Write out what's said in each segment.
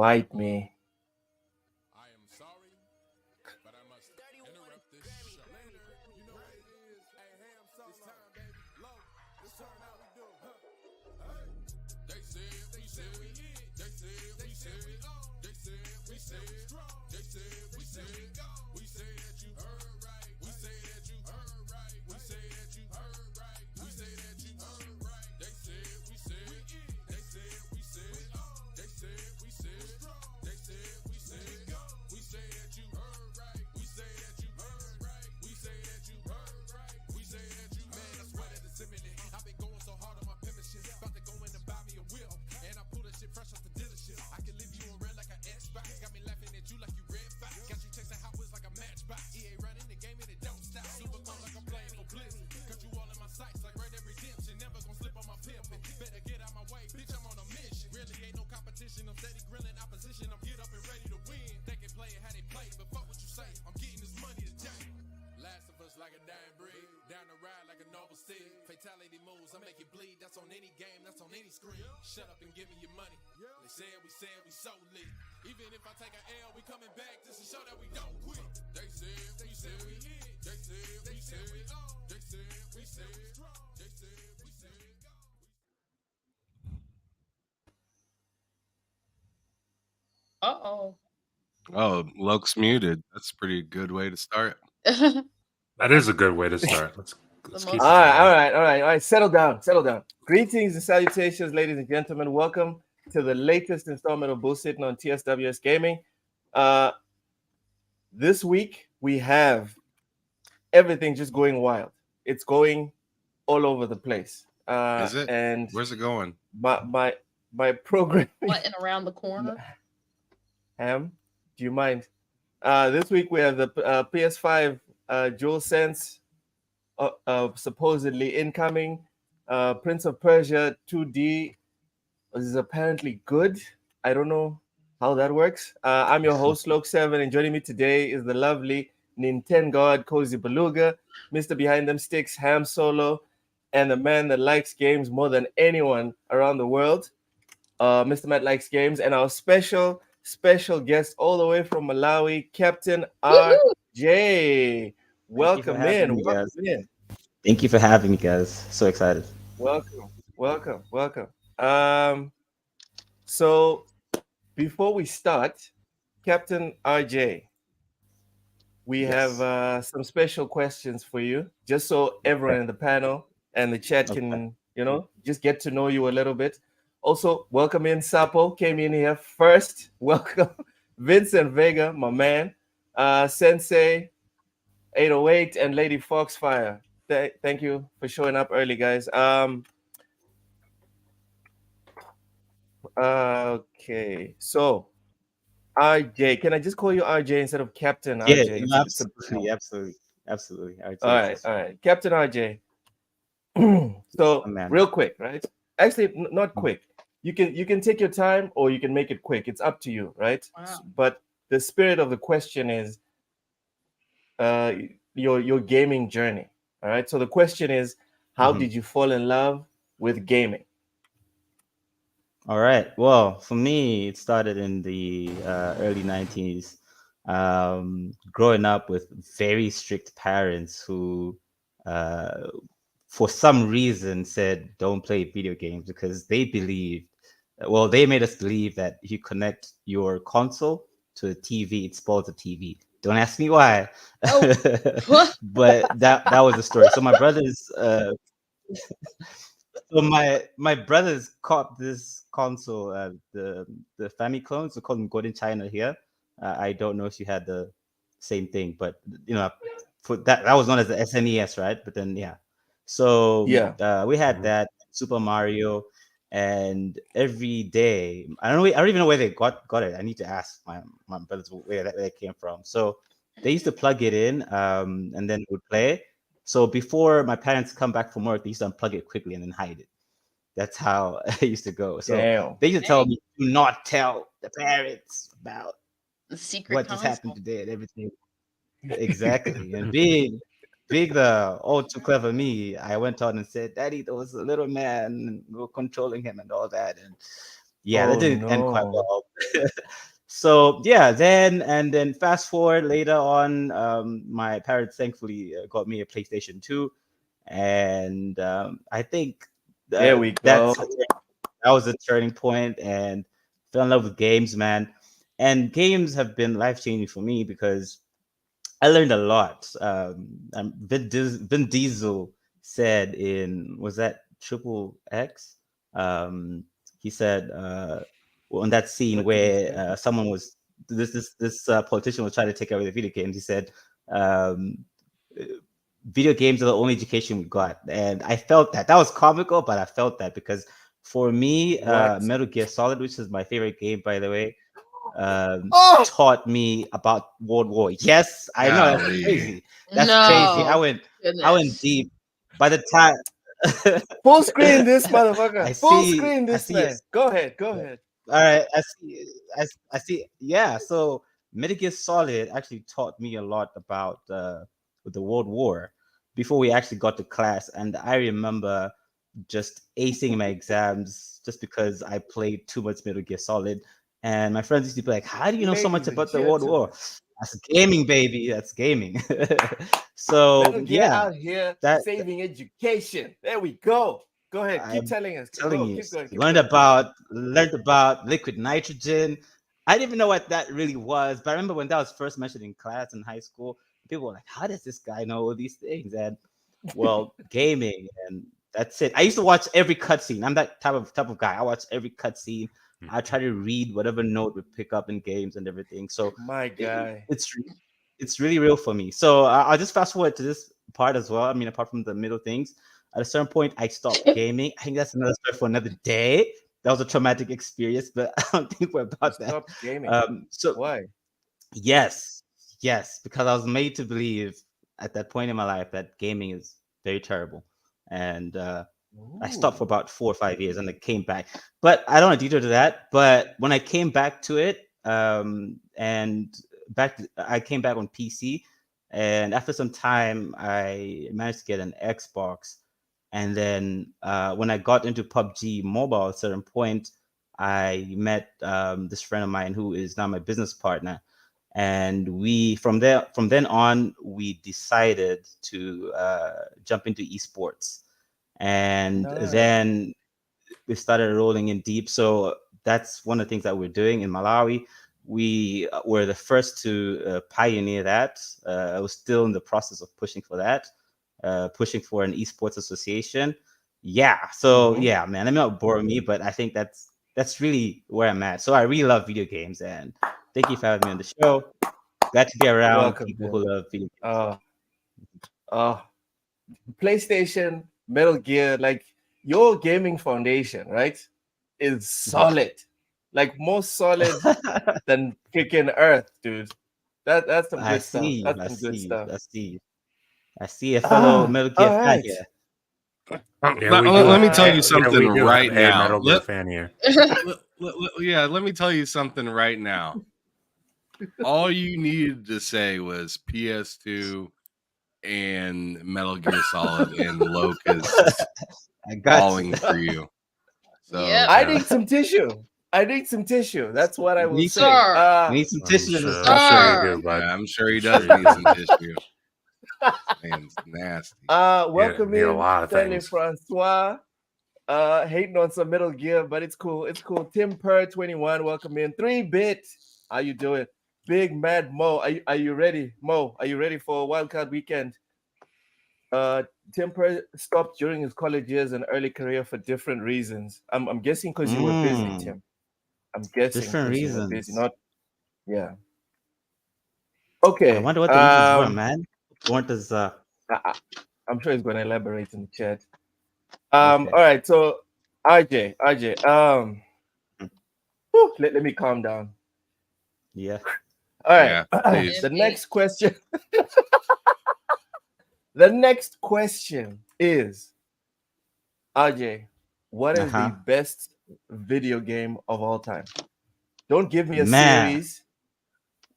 Bite me. I am sorry, but I must interrupt this show. You know what it is? Hey, ham solo. It's time, baby. Low. Let's turn how we do. Hey. They said we said we hit. They said we said we on. They said we said strong. They said we said go. We say that you heard right. We say that you heard right. We say that you heard right. We say that you heard right. They said we said we in. They said we said on. They said we said strong. They said we said go. We say that you heard right. We say that you heard right. We say that you heard right. We say that you man, I swear that it's imminent. I've been going so hard on my penmanship. About to go in and buy me a whip. And I pull that shit fresh off the dealership. I can leave you on red like an Xbox. Got me laughing at you like you red fox. Got you chasing hot wheels like a matchbox. EA running the game and it don't stop. Super cold like I'm playing for bliss. Got you all in my sights like Red Dead Redemption. Never gonna slip on my pimpin'. Better get out my way, bitch, I'm on a mission. Really ain't no competition. I'm steady grilling opposition. I'm get up and ready to win. They can play it how they play, but fuck what you say. I'm getting this money today. Last of us like a dying breed. Down the ride like a noble steed. Fatality moves, I make it bleed. That's on any game, that's on any screen. Shut up and give me your money. They said we so lit. Even if I take an L, we coming back just to show that we don't quit. They said we hit. They said we on. They said we said strong. They said we said go. Uh-oh. Oh, Loke's muted. That's a pretty good way to start. That is a good way to start. Let's keep it All right, going. all right. Settle down. Greetings and salutations, ladies and gentlemen. Welcome to the latest installment of Bullsitting on TSWS Gaming. This week we have everything just going wild. It's going all over the place. Is it? And Where's it going? my program. Button around the corner. Ham, do you mind? This week we have the PS5 Dual Sense supposedly incoming. Prince of Persia 2D is apparently good. I don't know how that works. I'm your host, Loke7, and joining me today is the lovely Nintendo God, Cozy Beluga, Mr. Behind Them Sticks, Ham Solo, and the man that likes games more than anyone around the world, Mr. Matt Likes Games, and our special guest all the way from Malawi, Captain RJ. Welcome in. Thank you for having me, guys. So excited. Welcome. So before we start, Captain RJ, we have some special questions for you, just so everyone in the panel and the chat can, just get to know you a little bit. Also, welcome in Sapo, came in here first. Welcome, Vincent Vega, my man, Sensei 808, and Lady Foxfire. Thank you for showing up early, guys. Okay, so RJ, can I just call you RJ instead of Captain RJ? Yeah, absolutely. RJ, all right, Captain RJ. So real quick, right? Actually, not quick. You can take your time or you can make it quick. It's up to you, right? Wow. But the spirit of the question is your gaming journey. All right. So the question is, how did you fall in love with gaming? All right. Well, for me, it started in the early 90s. Growing up with very strict parents who, for some reason, said don't play video games because they made us believe that if you connect your console to a TV, it spoils the TV. Don't ask me why. But that was the story. So my brothers my brothers caught this console, the Famiclones. We call them Golden China here. I don't know if you had the same thing, but for that was known as the SNES, right? But then so we had that Super Mario, and every day I don't even know where they got it. I need to ask my brothers where that came from. So they used to plug it in, and then would play. So before my parents come back from work, they used to unplug it quickly and then hide it. That's how it used to go. So they used to tell me, do not tell the parents about the secret what just happened today and everything. Exactly. And being the too clever me, I went on and said, Daddy, there was a little man, and we were controlling him and all that. And Yeah, that Oh didn't end quite no. well. So yeah, then fast forward later on, my parents thankfully got me a PlayStation 2, and I think There we go. that was a turning point, and fell in love with games, man. And games have been life changing for me because I learned a lot. Vin Diesel said in, was that Triple X? Um, he said on that scene What did he where say? someone was this politician was trying to take away the video games. He said, um, uh, "Video games are the only education we got," and I felt that. That was comical, but I felt that because for me, What? Metal Gear Solid, which is my favorite game, by the way, Oh, taught me about World War. Yes, I know that's Golly. crazy. That's crazy. I No. went Goodness. deep. By the time full screen this motherfucker. I Full see, screen I this see it. man. Go ahead. Go ahead. All right, I see. Yeah, so Metal Gear Solid actually taught me a lot about the World War before we actually got to class, and I remember just acing my exams just because I played too much Metal Gear Solid. And my friends used to be like, "How do you know so much Ladies and about the World War?" gentlemen, That's gaming, baby. That's gaming. So Metal Gear yeah, out here that saving education. There we go. Go ahead. Keep I'm telling us. telling Go. you, Keep going. Keep learned going. about liquid nitrogen. I didn't even know what that really was, but I remember when that was first mentioned in class in high school, people were like, "How does this guy know all these things?" And well, gaming, and that's it. I used to watch every cutscene. I'm that type of guy. I watch every cutscene. I try to read whatever note we pick up in games and everything. So My it, guy. it's really real for me. So I'll just fast forward to this part as well. I mean, apart from the middle things, at a certain point, I stopped gaming. I think that's another story for another day. That was a traumatic experience, but I don't think we're You about that. stopped gaming. So Why? yes, yes, because I was made to believe at that point in my life that gaming is very terrible, and I stopped for Ooh. about 4 or 5 years, and I came back. But I don't want to detour to that. But when I came back to it, I came back on PC, and after some time, I managed to get an Xbox. And then when I got into PUBG Mobile, at a certain point, I met this friend of mine who is now my business partner, and we from then on we decided to jump into esports, and Nice. then we started rolling in deep. So that's one of the things that we're doing in Malawi. We were the first to pioneer that. I was still in the process of pushing for that, pushing for an esports association. Yeah. So Mm-hmm. yeah, man, let me not bore me, but I think that's really where I'm at. So I really love video games, and thank you for having me on the show. Glad to be around Welcome, people Tim. who love video games. Uh, uh, PlayStation, Metal Gear, like your gaming foundation, right? Is Yeah. solid. Like more solid than freaking Earth, dude. That's some I good stuff. see you. That's I some good see you. stuff. I see you. I see a fellow Metal Gear All fan right. here. Yeah, Let, we let- do. let me tell you Yeah, something we do have right a now. Metal Gear fan here. Yeah, let me tell you something right now. All you needed to say was PS2 and Metal Gear Solid, and Locust I got you. falling for you. So Yep. I Yeah, need some tissue. I need some tissue. That's what I will Me too. say. Sir. We need some I'm tissue in this sure. I'm sure country. you Sir. do, bud. yeah, I'm sure he I'm sure does you need some do. tissue. Man's nasty. Need, Welcome need a in lot of Stanley things. Francois. Hating on some Metal Gear, but it's cool. It's cool. Tim Per 21, welcome in. 3-bit. How you doing? Big Mad Mo. Are you ready? Mo, are you ready for a wildcard weekend? Tim Per stopped during his college years and early career for different reasons. I'm guessing because you were busy, Mm, Tim. I'm guessing different because you were busy. reasons. Not yeah. I Okay. wonder what the reasons were, man. Weren't as I, I'm sure he's going to elaborate in the chat. okay. All right. So RJ, let me calm down. Yeah. All right. Yeah, please. The next question. The next question is RJ, what is the Uh-huh. best video game of all time? Don't give me a Man. series.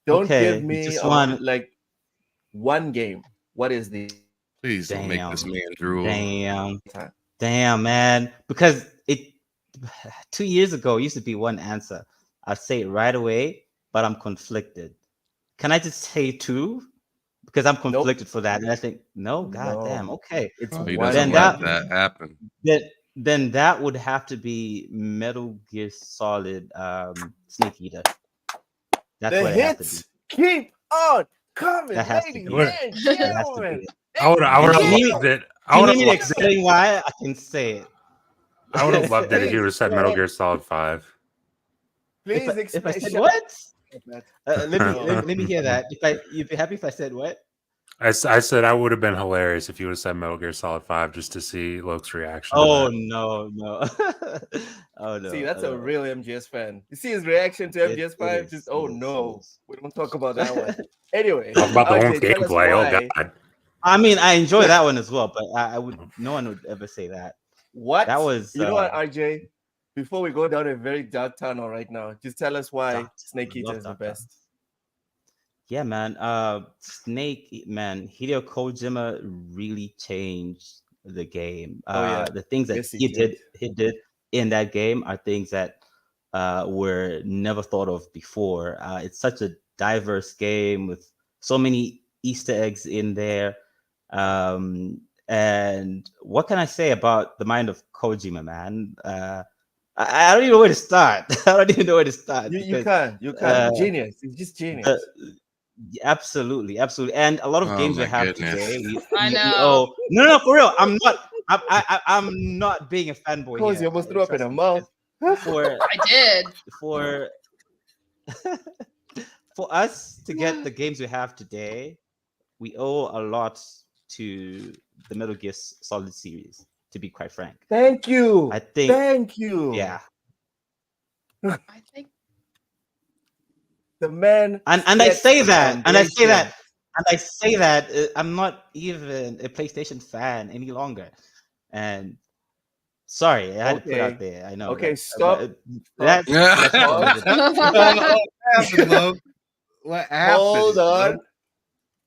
Don't give Okay. You me just want like one game. What is the Please don't make this damn. man drool. Damn. time? Damn, man. Because 2 years ago used to be one answer. I'd say it right away, but I'm conflicted. Can I just say two? Because I'm conflicted for that. And I think, no, god No. damn, okay. It's Oh, he one. doesn't Then let that- that happen. Then that would have to be Metal Gear Solid Snake Eater. That's The what it has to be. hits keep on coming, That has to ladies be it. and That has to be gentlemen. it. I would have And you need- loved it. I You would need have me to loved it. explain why? I can say it. I would have loved it if you Please, would have said go Metal ahead. Gear Solid 5. Please If I explain. said shut what? up. Let me hear that. You'd be happy if I said what? I said I would have been hilarious if you would have said Metal Gear Solid 5 just to see Luke's reaction Oh to no. Oh no. See, that's a no. real MGS fan. You see his reaction to It- MGS it 5? is, Just, it oh is, it no, is. we don't talk about that one. Anyway, that. Talk about the own RJ, tell us gameplay. Oh, why. God. I mean, I enjoy that one as well, but I would. No one would ever say that. What? That was. You know what, RJ? Before we go down a very dark tunnel right now, just tell us why Dark- Snake Eater love is the dark best. Yeah, man. Man. Hideo Kojima really changed the game. Oh, yeah. The things that Yes, he he did in that game are things that were never thought of before. It's such a diverse game with so many Easter eggs in there. And what can I say about the mind of Kojima, man? I don't even know where to start. I don't even know where to start. You because, can't. Genius. It's just genius. Absolutely, and a lot of Oh, games we my have goodness. today. I we know. owe- no, for real. I'm not being a fanboy Cause here. you almost threw up in Trust her me, mouth. For I did. for for us to get the games we have today, we owe a lot to the Metal Gear Solid series. To be quite frank, Thank you. I think. Thank you. Yeah, I think The man. and I set say the that, and I say that, foundation. and I say that I'm not even a PlayStation fan any longer. And sorry, I had to put out Okay. there. I know. Okay, that- stop. That's just how it is. What happened, Lo? What happened? Hold on. Lo?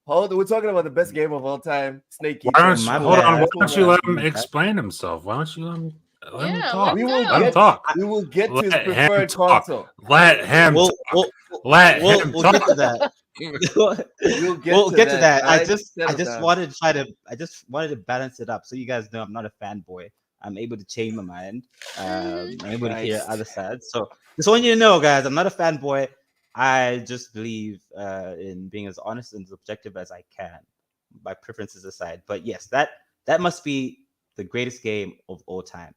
Hold on. We're talking about the best game of all time, Snake Why Eater. don't you, My hold on. bad. Why Let's don't move you on. let him explain himself? Why don't you let him Yeah, talk? We let will him Let him get. talk. We will get to his Let him preferred talk. console. Let him We'll, talk. we'll, Let we'll, him we'll talk. get to that. We'll get We'll to get to that. I Alright? just Settle down. wanted to I just wanted to balance it up so you guys know I'm not a fanboy. I'm able to change my mind. I'm able to hear Christ. other sides. So just want you to know, guys, I'm not a fanboy. I just believe in being as honest and as objective as I can, my preferences aside. But yes, that must be the greatest game of all time.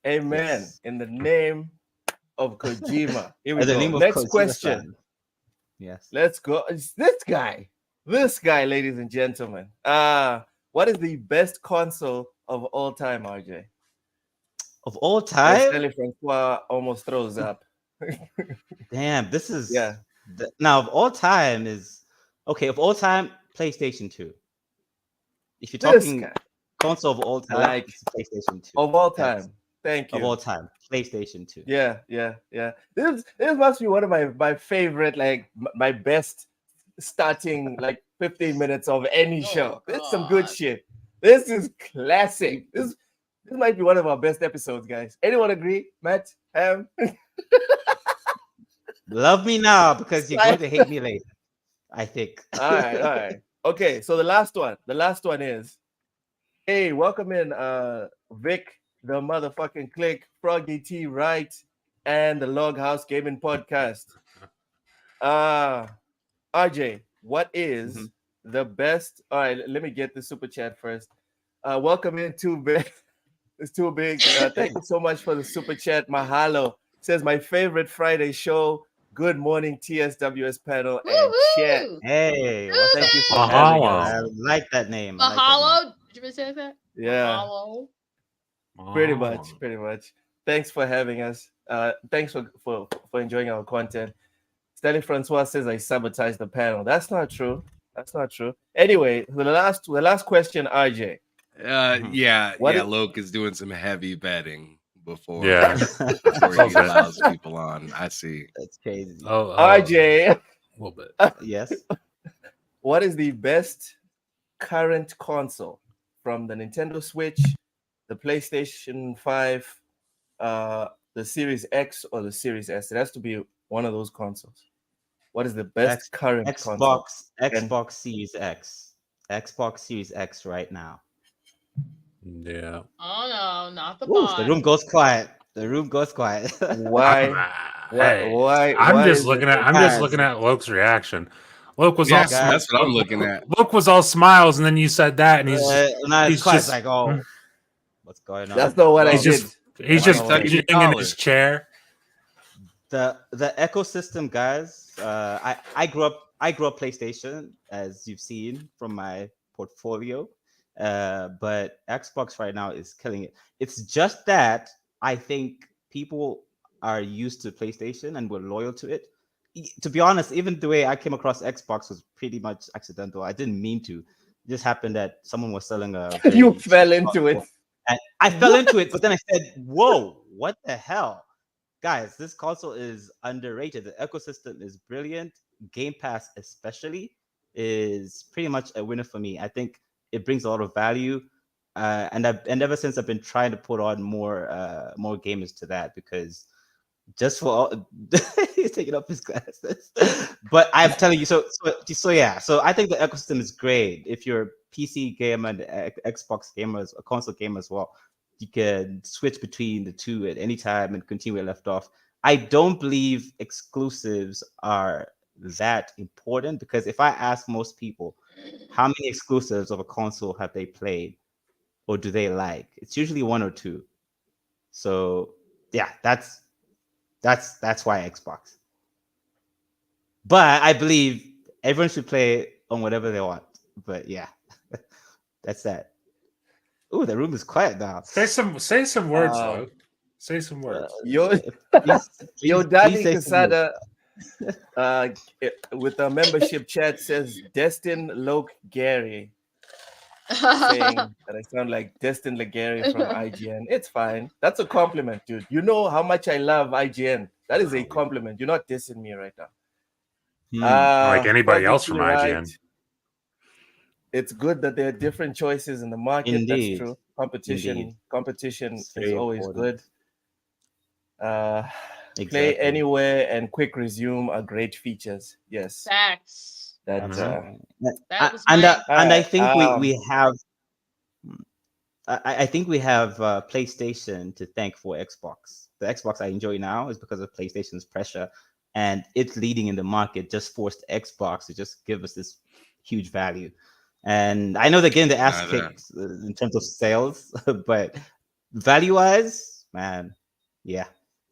Amen. Yes. In the name of Kojima. Here we The go. name of Next Kojima-san. question. Yes. Let's go. It's this guy. This guy, ladies and gentlemen. What is the best console of all time, RJ? Of all Yes, time? Stanley Francois almost throws up. Damn, this is Yeah. now of all time is okay. Of all time, PlayStation 2. If you're This talking guy. console of all time, Like, it's PlayStation 2. Of all That's- time. Thank you. Of all time, PlayStation 2. Yeah. This must be one of my favorite, like my best starting like 15 minutes of any Oh, show. This is some good God. shit. This is classic. This might be one of our best episodes, guys. Anyone agree? Matt? Ham? Love me now because you're going to hate me later. I think. All right. Okay, so the last one is, hey, welcome in Vic, the motherfucking click, Froggy T Right, and the Log House Gaming Podcast. RJ, what is Mhm. the best? All right, let me get the super chat first. Welcome in, Too Big. It's Too Big. Thank you so much for the super chat. Mahalo says my favorite Friday show. Good morning, TSWS panel and chat. Woohoo! Hey, Thank you for Mahalo. having I us. like that name. I like that name. Mahalo. Did you say that? Yeah, Mahalo. pretty Oh. much. Thanks for having us. Thanks for enjoying our content. Stanley Francois says I sabotaged the panel. That's not true. Anyway, the last question, RJ. Yeah, What is- Loke is doing some heavy betting before Yeah. before he Okay. allows people on. I see. That's crazy. RJ, A little bit. Yes. what is the best current console from the Nintendo Switch, the PlayStation 5, the Series X or the Series S. It has to be one of those consoles. What is the best current console? And Xbox Series X, Xbox Series X right now. Yeah. Oh no, not the Ooh, the bot. room goes quiet. The room goes quiet. why? Hey, I'm Why just is it? looking at Guys, Loke's reaction. Loke was all Yeah, guys, that's what I'm looking at. Loke was all smiles, and then you said that, and now it's he's quiet. It's just like, oh, what's going on? That's not what I Well, did. Why That's you not what I touching did. your fidgeting in collar? his chair. the ecosystem, guys. I grew up PlayStation, as you've seen from my portfolio. But Xbox right now is killing it. It's just that I think people are used to PlayStation and were loyal to it. To be honest, even the way I came across Xbox was pretty much accidental. I didn't mean to. It just happened that someone was selling a You very cheap fell into it. console, and I fell into it. But then I said, "Whoa, what the hell?" Guys, this console is underrated. The ecosystem is brilliant. Game Pass, especially, is pretty much a winner for me. I think it brings a lot of value, and ever since I've been trying to put on more gamers to that, because just for all, he's taking off his glasses. But I'm telling you, so yeah. So I think the ecosystem is great. If you're a PC gamer and Xbox gamers, a console gamer as well, you can switch between the two at any time and continue where it left off. I don't believe exclusives are that important, because if I ask most people how many exclusives of a console have they played or do they like, it's usually one or two. So yeah, that's why Xbox. But I believe everyone should play on whatever they want. But yeah, that's that. Ooh, the room is quiet now. Say some words, Um, Loke. Say some words. Yo, Please, yo, please Daddy say some words. Casada, uh, with a membership chat says Destin Loke Gary, saying that I sound like Destin Legary from IGN. It's fine. That's a compliment, dude. You know how much I love IGN. That is a compliment. You're not dissing me right now. Like anybody else from Perfectly right. IGN. It's good that there are different choices in the market. That's Indeed. true. Indeed. Competition It's is very always important. good. Play Exactly. anywhere and quick resume are great features. Yes, Facts. that. Absolutely. That was And my. and I Alright, think we have I think we have PlayStation to thank for Xbox. The Xbox I enjoy now is because of PlayStation's pressure, and it's leading in the market just forced Xbox to just give us this huge value. And I know they're getting the ass Deny that. kicked in terms of sales, but value wise, man, yeah.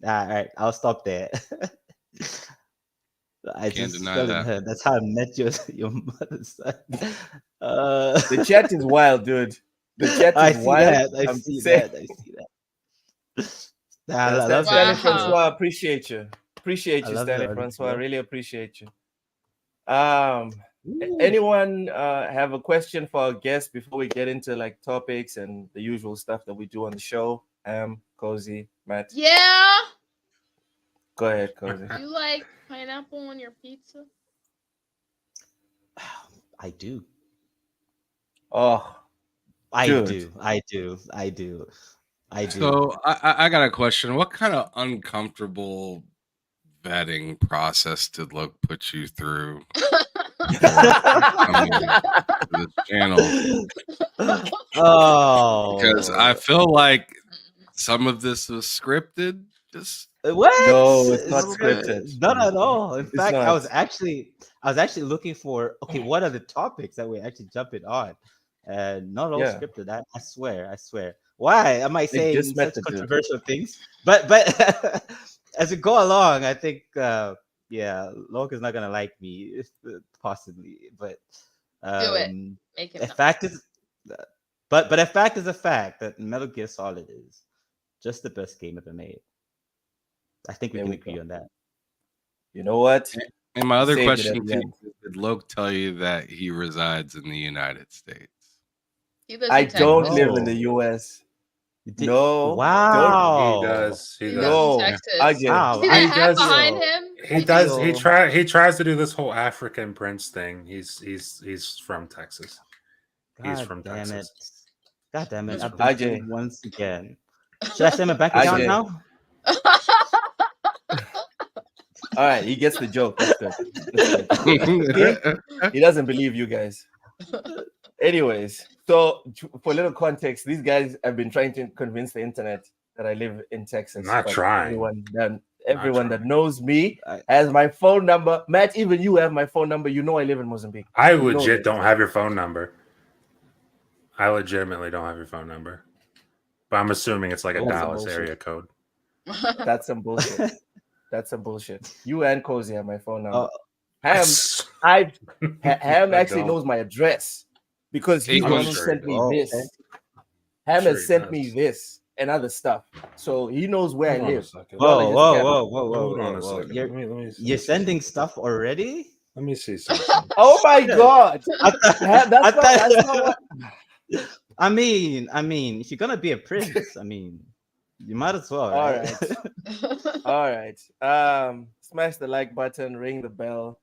All right, I'll stop there. I Can't just deny fell in that. her. That's how I met your mother's son. the chat is wild, dude. The chat I is see wild. that. I I'm see saying, that. I see that. I love Stanley that. Wow. Francois, appreciate I you, love your Stanley honesty. Francois. I really appreciate you. Ooh. Anyone have a question for our guest before we get into like topics and the usual stuff that we do on the show? Cozy, Matt, Yeah. go ahead, Cozy. You like pineapple on your pizza? I do. Oh, I dude. do. I do. I do. I do. So I got a question. What kind of uncomfortable vetting process did Loke put you through coming to this channel? Because I Oh. feel like some of this was scripted. Just What? No, it's not scripted. Not at all. In It's fact, not. I was actually looking for, okay, what are the topics that we're actually jumping on? And not all Yeah. scripted. I swear. I swear. Why am I They saying just met such the dude. controversial things? But as we go along, I think yeah, Loke is not gonna like me, possibly. But Do it. Make him the not. fact is, but a fact is a fact that Metal Gear Solid is just the best game ever made. I think we There can we agree go. on that. You know what? and my other Saved it at question the to you end. is, did Loke tell you that he resides in the United States? He lives I in don't Texas. live in the US. No, don't. Wow. He does. He He does. lives in No, Texas. Ajay. Wow. See that He hat does. behind feel- him? He I does. feel- He tries to do this whole African Prince thing. He's from Texas. He's God from damn it. Texas. God damn it. He's I've from been Ajay. fooled once again. Should I send my bank I account did. now? All right, he gets the joke. That's good. He doesn't believe you guys. Anyways, so for a little context, these guys have been trying to convince the internet that I live in Texas. Not but trying. Everyone that trying. knows me I- has my phone number. Matt, even you have my phone number. You know I live in Mozambique. I You know legit that. don't have your phone number. I legitimately don't have your phone number. But I'm assuming it's like a That's some Dallas bullshit. area code. That's some bullshit. That's some bullshit. You and Cozy have my phone number. Oh, Ham I actually don't. knows my address because he's the I'm one who sure sent he me does. this. Okay. Ham Sure has he sent me does. this and other stuff, so he knows where I Hold on a live. second. Knowledge is capital. Hold on a Whoa. second. You're, Let me you're see sending something. stuff already? Let me see something. Oh my god! I thought- That's not what. I mean, if you're gonna be a prince, I mean, you might as well, All right? right. All right. Smash the like button, ring the bell,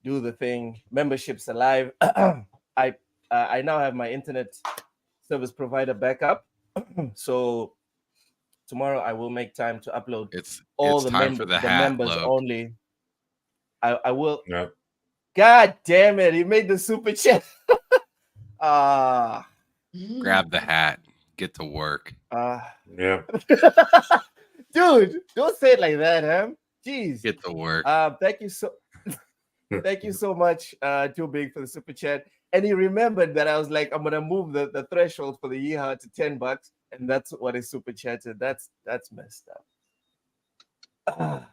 do the thing. Membership's alive. I now have my internet service provider back up, so tomorrow I will make time to upload It's all time for the hat, members Loke. only. I will. Yep. God damn it! He made the super chat. Grab the hat. Get to work. Yeah. Dude, don't say it like that, Ham. Jeez. Get to work. Thank you so much, Too Big, for the super chat. And he remembered that I was like, I'm gonna move the threshold for the yeehaw to $10, and that's what he super chatted. That's messed up.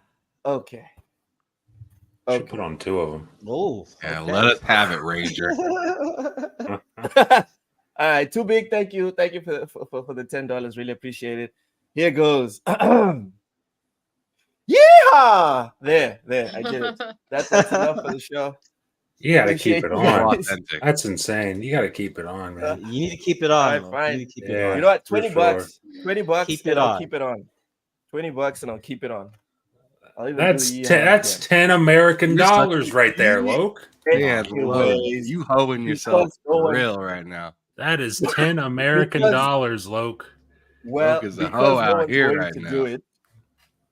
Okay. Should put on two of them. Oh, Yeah, okay. let us have it, Ranger. All right, Too Big. Thank you for the $10. Really appreciate it. Here goes. Yeah, there. I did it. That's enough for the show. You gotta Appreciate keep it you on. guys. Authentic. That's insane. You gotta keep it on, man. You need to keep it All on. right, Lo. fine. You need to keep it Yeah. on. You know what? For $20. sure. $20 Keep and it I'll on. keep it on. $20 and I'll keep it on. I'll even That's do the that's yeehaw 10 American You're such dollars a right there, idiot. Loke. Yeah, Loke, Anyways, you hoeing yourself because no for one- real right now. That is 10 American Because- dollars, Loke. well, Loke is a because hoe no out one's here going right to now. do it.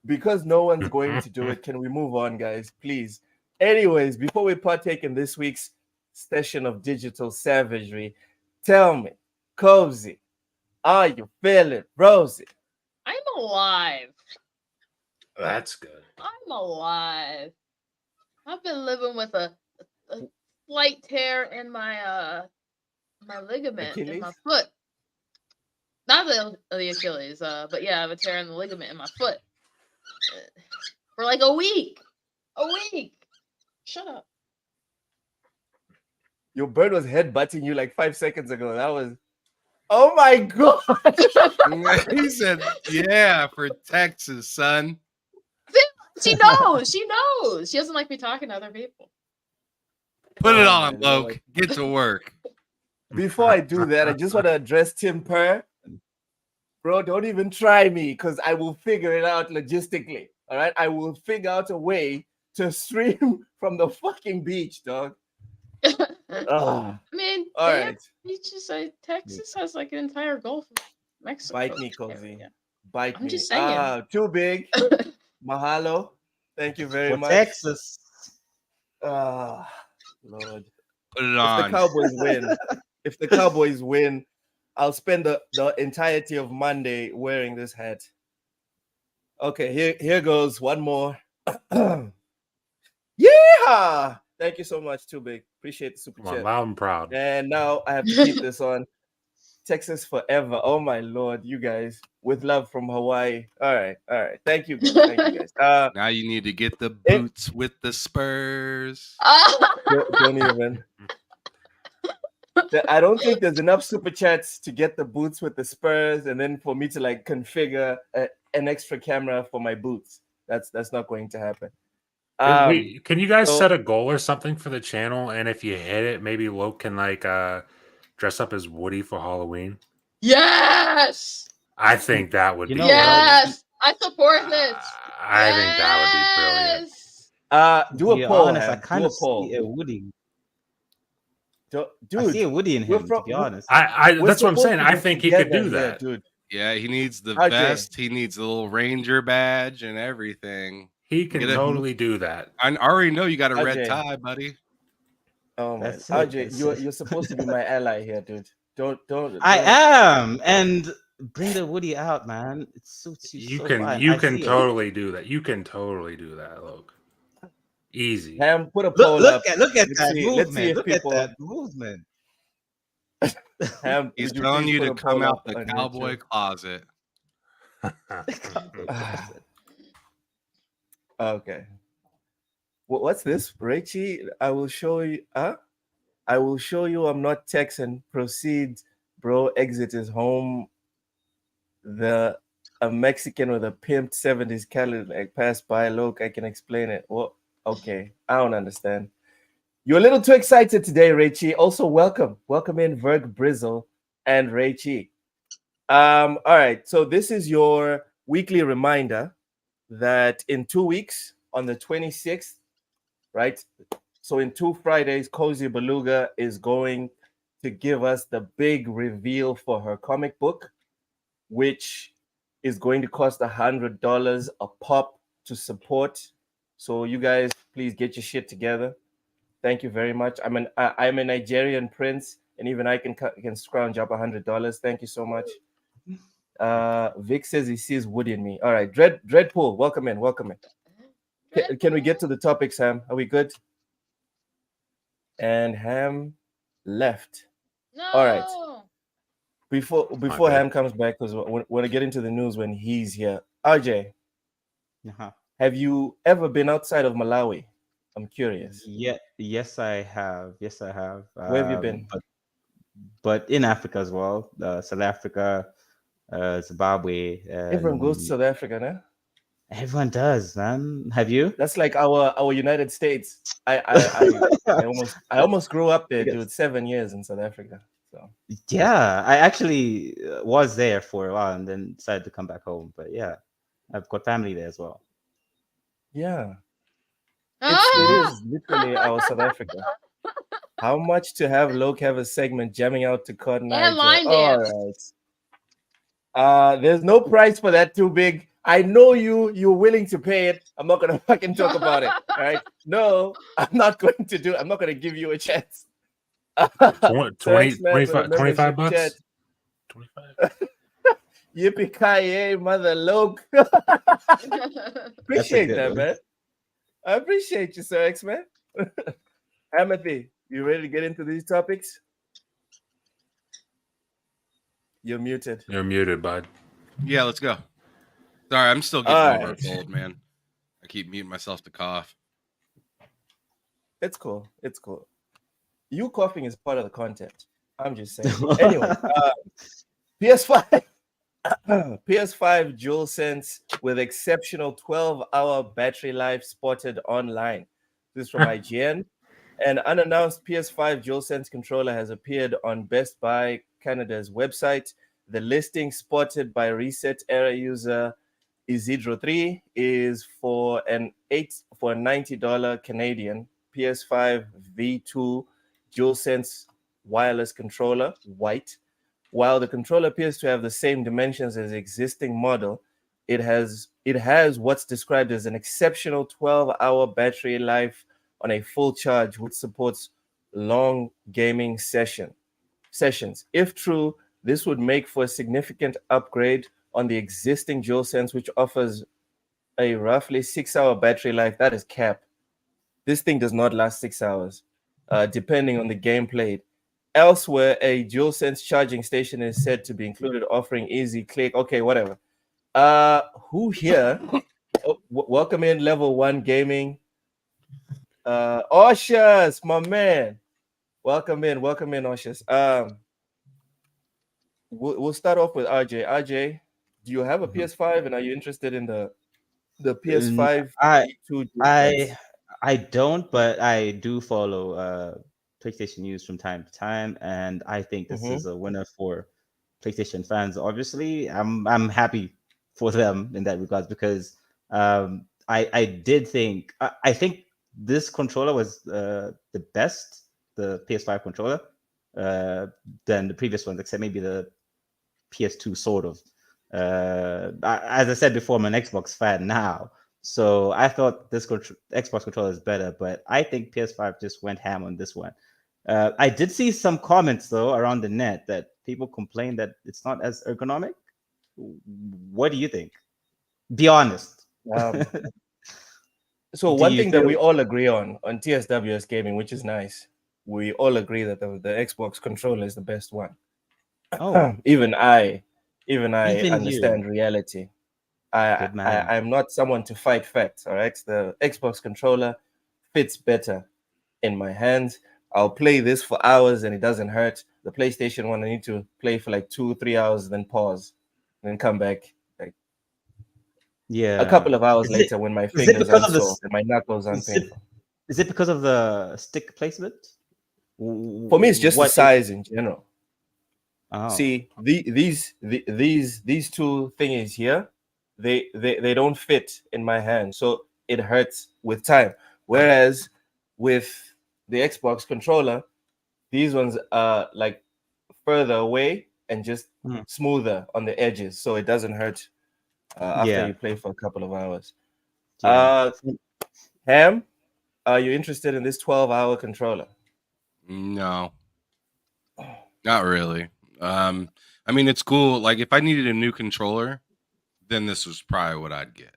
Because no one's going to do it, can we move on, guys? Please. Anyways, before we partake in this week's session of digital savagery, tell me, Cozy, are you feeling rosy? I'm alive. That's good. I'm alive. I've been living with a slight tear in my my ligament in my Achilles? foot. Not the Achilles, but yeah, I have a tear in the ligament in my foot for like a week. A week. Shut up. Your bird was headbutting you like 5 seconds ago. That was, oh my god! He said, "Yeah, for Texas, son." She knows. She knows. She doesn't like me talking to other people. Put it Oh, on, my Loke. Lord. Get to work. Before I do that, I just want to address Tim Purr. Bro, don't even try me because I will figure it out logistically. All right, I will figure out a way to stream from the fucking beach, dog. I mean, All they have right, beaches. Texas has like an entire Gulf of Mexico. bite me, Cozy. area. Bite I'm me. just saying. Too big. Mahalo. Thank you very For much. Texas. Lord. Put it If the on. Cowboys win, I'll spend the entirety of Monday wearing this hat. Okay, here goes one more. Yeah! Thank you so much, Too Big. Appreciate the super Come on, chat. loud and proud. And now I have to keep this on. Texas forever. Oh my Lord, you guys. With love from Hawaii. All right. Thank you guys. Now you need to get the boots with the Spurs. Don't even. I don't think there's enough super chats to get the boots with the Spurs, and then for me to like configure an extra camera for my boots. That's not going to happen. Can you guys so- set a goal or something for the channel? And if you hit it, maybe Loke can like dress up as Woody for Halloween. Yes. I think that would You be know brilliant. Yes. I support this. I think that would be brilliant. Yes. Do To a be poll. honest, I Ham. kind Do a of poll. see a Woody. I Dude, see a Woody in we're him, from- to be honest. I we're that's what I'm supposed saying. to I be think he could together do here, that. dude. Yeah, he needs the RJ, vest. He needs the little ranger badge and everything. He can Get it? totally do that. I already know you got a red RJ. tie, buddy. Oh my, That's it. RJ, That's you're it. you're supposed to be my ally here, dude. I Don't. am, and bring the Woody out, man. It suits you so fine. You I can see it. totally do that. You can totally do that, Look. Easy. Ham, put a Look, poll up. look at Let's that see. Let's see movement. if Look at people. that movement. Ham, He's would you telling please you put to a come poll out up the on cowboy YouTube? closet. Okay. What's this, Rachie? I will show you. Huh? I will show you. I'm not Texan. Proceed, bro. Exit is home. The a Mexican with a pimped 70s Cadillac passed by. Look, I can explain it. Well, okay. I don't understand. You're a little too excited today, Rachie. Also, welcome in Verg Brizzle and Rachie. All right. So this is your weekly reminder that in 2 weeks, on the 26th, right? So in 2 Fridays, Cozy Beluga is going to give us the big reveal for her comic book, which is going to cost $100 a pop to support. So you guys, please get your shit together. Thank you very much. I'm a Nigerian prince, and even I can scrounge up $100. Thank you so much. Vic says he sees wood in me. All right, Dreadpool, welcome in, welcome in. Can we get to the topic, Sam? Are we good? And Ham left. No. All right. Before bad. Ham comes back, because we're gonna get into the news when he's here. RJ, Uh-huh. have you ever been outside of Malawi? I'm curious. Yeah, yes, I have. Yes, I have. Where have you been? But in Africa as well. South Africa, Zimbabwe, Everyone goes to and South Africa, nah? everyone does, man. Have you? That's like our United States. I almost grew up there, Yes. dude. 7 years in South Africa. So Yeah, I actually was there for a while and then decided to come back home. But yeah, I've got family there as well. yeah, it Ah! is literally our South Africa. How much to have Loke have a segment jamming out to Cotton Eye And Joe? line All dance. right. There's no price for that too big. I know you're willing to pay it. I'm not gonna fucking talk about it. All right. No, I'm not going to do it. I'm not gonna give you a chance. 20, So X-Man for the 25, 25 membership chat. bucks? 25. Yippee-ki-yay, mother Loke. Appreciate good that, one. man. I appreciate you, Sir X-Man. Amity, you ready to get into these topics? You're muted. You're muted, bud. Yeah, let's go. Sorry, I'm still getting All over right. a cold, man. I keep muting myself to cough. It's cool. It's cool. You coughing is part of the content. I'm just saying. Anyway, PS5. PS5 Dual Sense with exceptional 12-hour battery life spotted online. This is from IGN. An unannounced PS5 Dual Sense controller has appeared on Best Buy Canada's website. The listing spotted by Reset Era user Isidro3 is for a $90 Canadian PS5 V2 DualSense wireless controller, white. While the controller appears to have the same dimensions as the existing model, it has what's described as an exceptional 12-hour battery life on a full charge, which supports long gaming sessions. If true, this would make for a significant upgrade on the existing DualSense, which offers a roughly 6-hour battery life. That is cap. This thing does not last 6 hours, depending on the game played. Elsewhere, a DualSense charging station is said to be included, offering easy click. Okay, whatever. Who here? Oh, welcome in Level 1 Gaming. Oshus, my man. Welcome in, Oshus. We'll start off with RJ. RJ, do you have a Mhm. PS5 and are you interested in the N- PS5 I V2 I I don't, but I do follow PlayStation news from time to time, and I think this Mm-hmm. is a winner for PlayStation fans. Obviously, I'm happy for them in that regards because I did think I think this controller was the best, the PS5 controller, uh, than the previous ones, except maybe the PS2 sort of. As I said before, I'm an Xbox fan now, so I thought this Xbox controller is better, but I think PS5 just went ham on this one. I did see some comments though around the net that people complain that it's not as ergonomic. What do you think? Be honest. Um, so Do one you thing that we feel? all agree on TSWS gaming, which is nice, we all agree that the Xbox controller is the best one. Oh, even I, even I even you, understand reality. I, good I man. I'm not someone to fight facts. All right, the Xbox controller fits better in my hands. I'll play this for hours and it doesn't hurt. The PlayStation one, I need to play for like 2 3 hours, then pause, then come back. Like a Yeah. couple of hours Is it later, when my is it fingers because aren't of sore this? and my knuckles aren't Is it painful. is it because of the stick placement? For me, it's just the What is? size in general. Oh, See, these two thingies here, they don't fit in my hand, so it hurts with time. Whereas with the Xbox controller, these ones are like further away and just hmm. smoother on the edges, so it doesn't hurt after Yeah, you play for a couple of hours. yeah. Uh, Ham, are you interested in this 12-hour controller? No, not really. Um, I mean, it's cool. Like, if I needed a new controller, then this was probably what I'd get.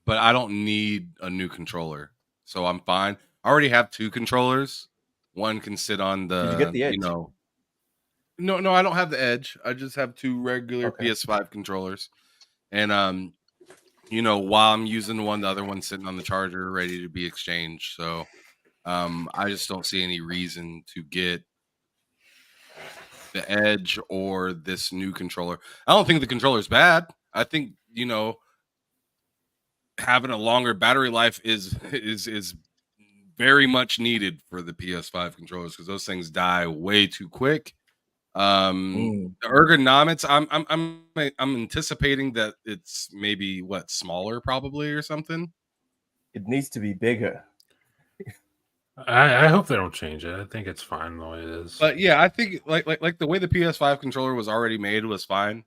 But I don't need a new controller, so I'm fine. I already have two controllers. One can sit on Did you get the, the Edge? no, I don't have the Edge. I just have two regular Okay. PS5 controllers, and while I'm using one, the other one's sitting on the charger, ready to be exchanged. So, I just don't see any reason to get the Edge or this new controller. I don't think the controller's bad. I think having a longer battery life is very much needed for the PS5 controllers because those things die way too quick. Mm, The ergonomics, I'm anticipating that it's maybe smaller probably or something. it needs to be bigger. I hope they don't change it. I think it's fine the way it is. But yeah, I think like the way the PS5 controller was already made was fine.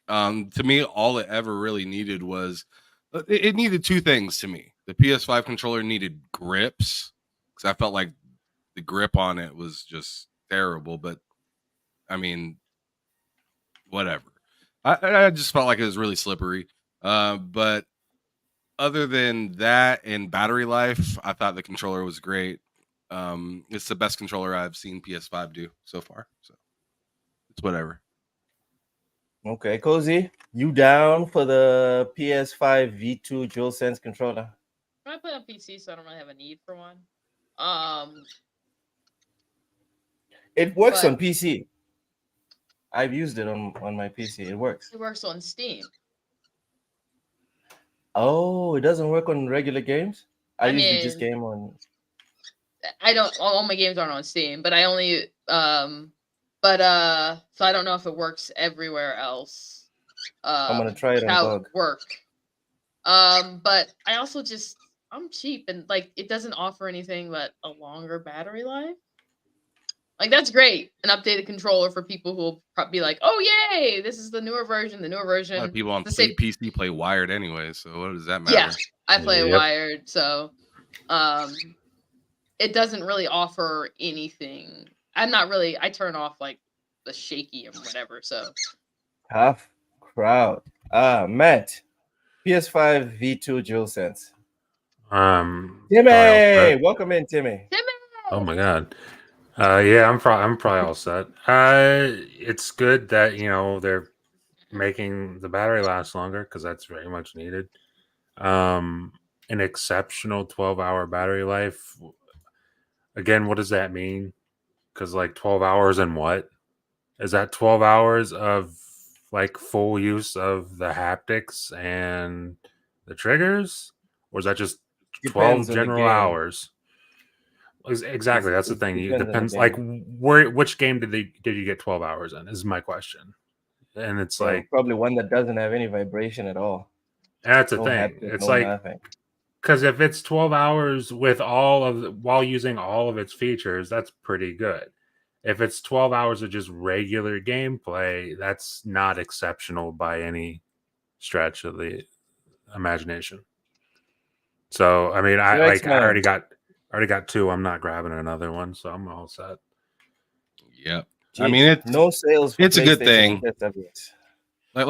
To me, all it ever really needed was it needed two things to me. The PS5 controller needed grips because I felt like the grip on it was just terrible. But I mean, whatever. I just felt like it was really slippery. But other than that and battery life, I thought the controller was great. It's the best controller I've seen PS5 do so far. So it's whatever. Okay, Cozy, you down for the PS5 V2 Dual Sense controller? I play on PC, so I don't really have a need for one. Um, It works but on PC. I've used it on my PC. It works. it works on Steam. Oh, it doesn't work on regular games? I I usually just mean, game on. I don't. All my games aren't on Steam, but I only. So I don't know if it works everywhere else. I'm gonna try it on How it GOG. work. But I also just I'm cheap and like it doesn't offer anything but a longer battery life. Like that's great, an updated controller for people who will be like, "Oh yay, this is the newer version." The newer A lot of version, people on the same. PC play wired anyway, so what does that Yeah, matter? I play Yep. wired, so um, it doesn't really offer anything. I'm not really. I turn off like the shaky and whatever. So Tough crowd. Matt, PS5 V2 Dual Sense. Probably all Timmy, set. welcome in, Timmy. Oh my god. Yeah, I'm probably all set. It's good that they're making the battery last longer because that's very much needed. Um, an exceptional 12-hour battery life. Again, what does that mean? Because like 12 hours and what? Is that 12 hours of like full use of the haptics and the triggers? Or is that just Depends 12 on the general game. hours? Exactly, that's the It thing. It depends on the depends. Like, game. which game did you get 12 hours in? Is my question. And it's like, Probably one that doesn't have any vibration at all. that's the No thing. haptic, It's no like, nothing. because if it's 12 hours with while using all of its features, that's pretty good. If it's 12 hours of just regular gameplay, that's not exceptional by any stretch of the imagination. So, I mean, So I X-Man. already got 2. I'm not grabbing another one, so I'm all set. Yep. I Jeez, mean, no sales for it's a good PlayStation thing. PSWs.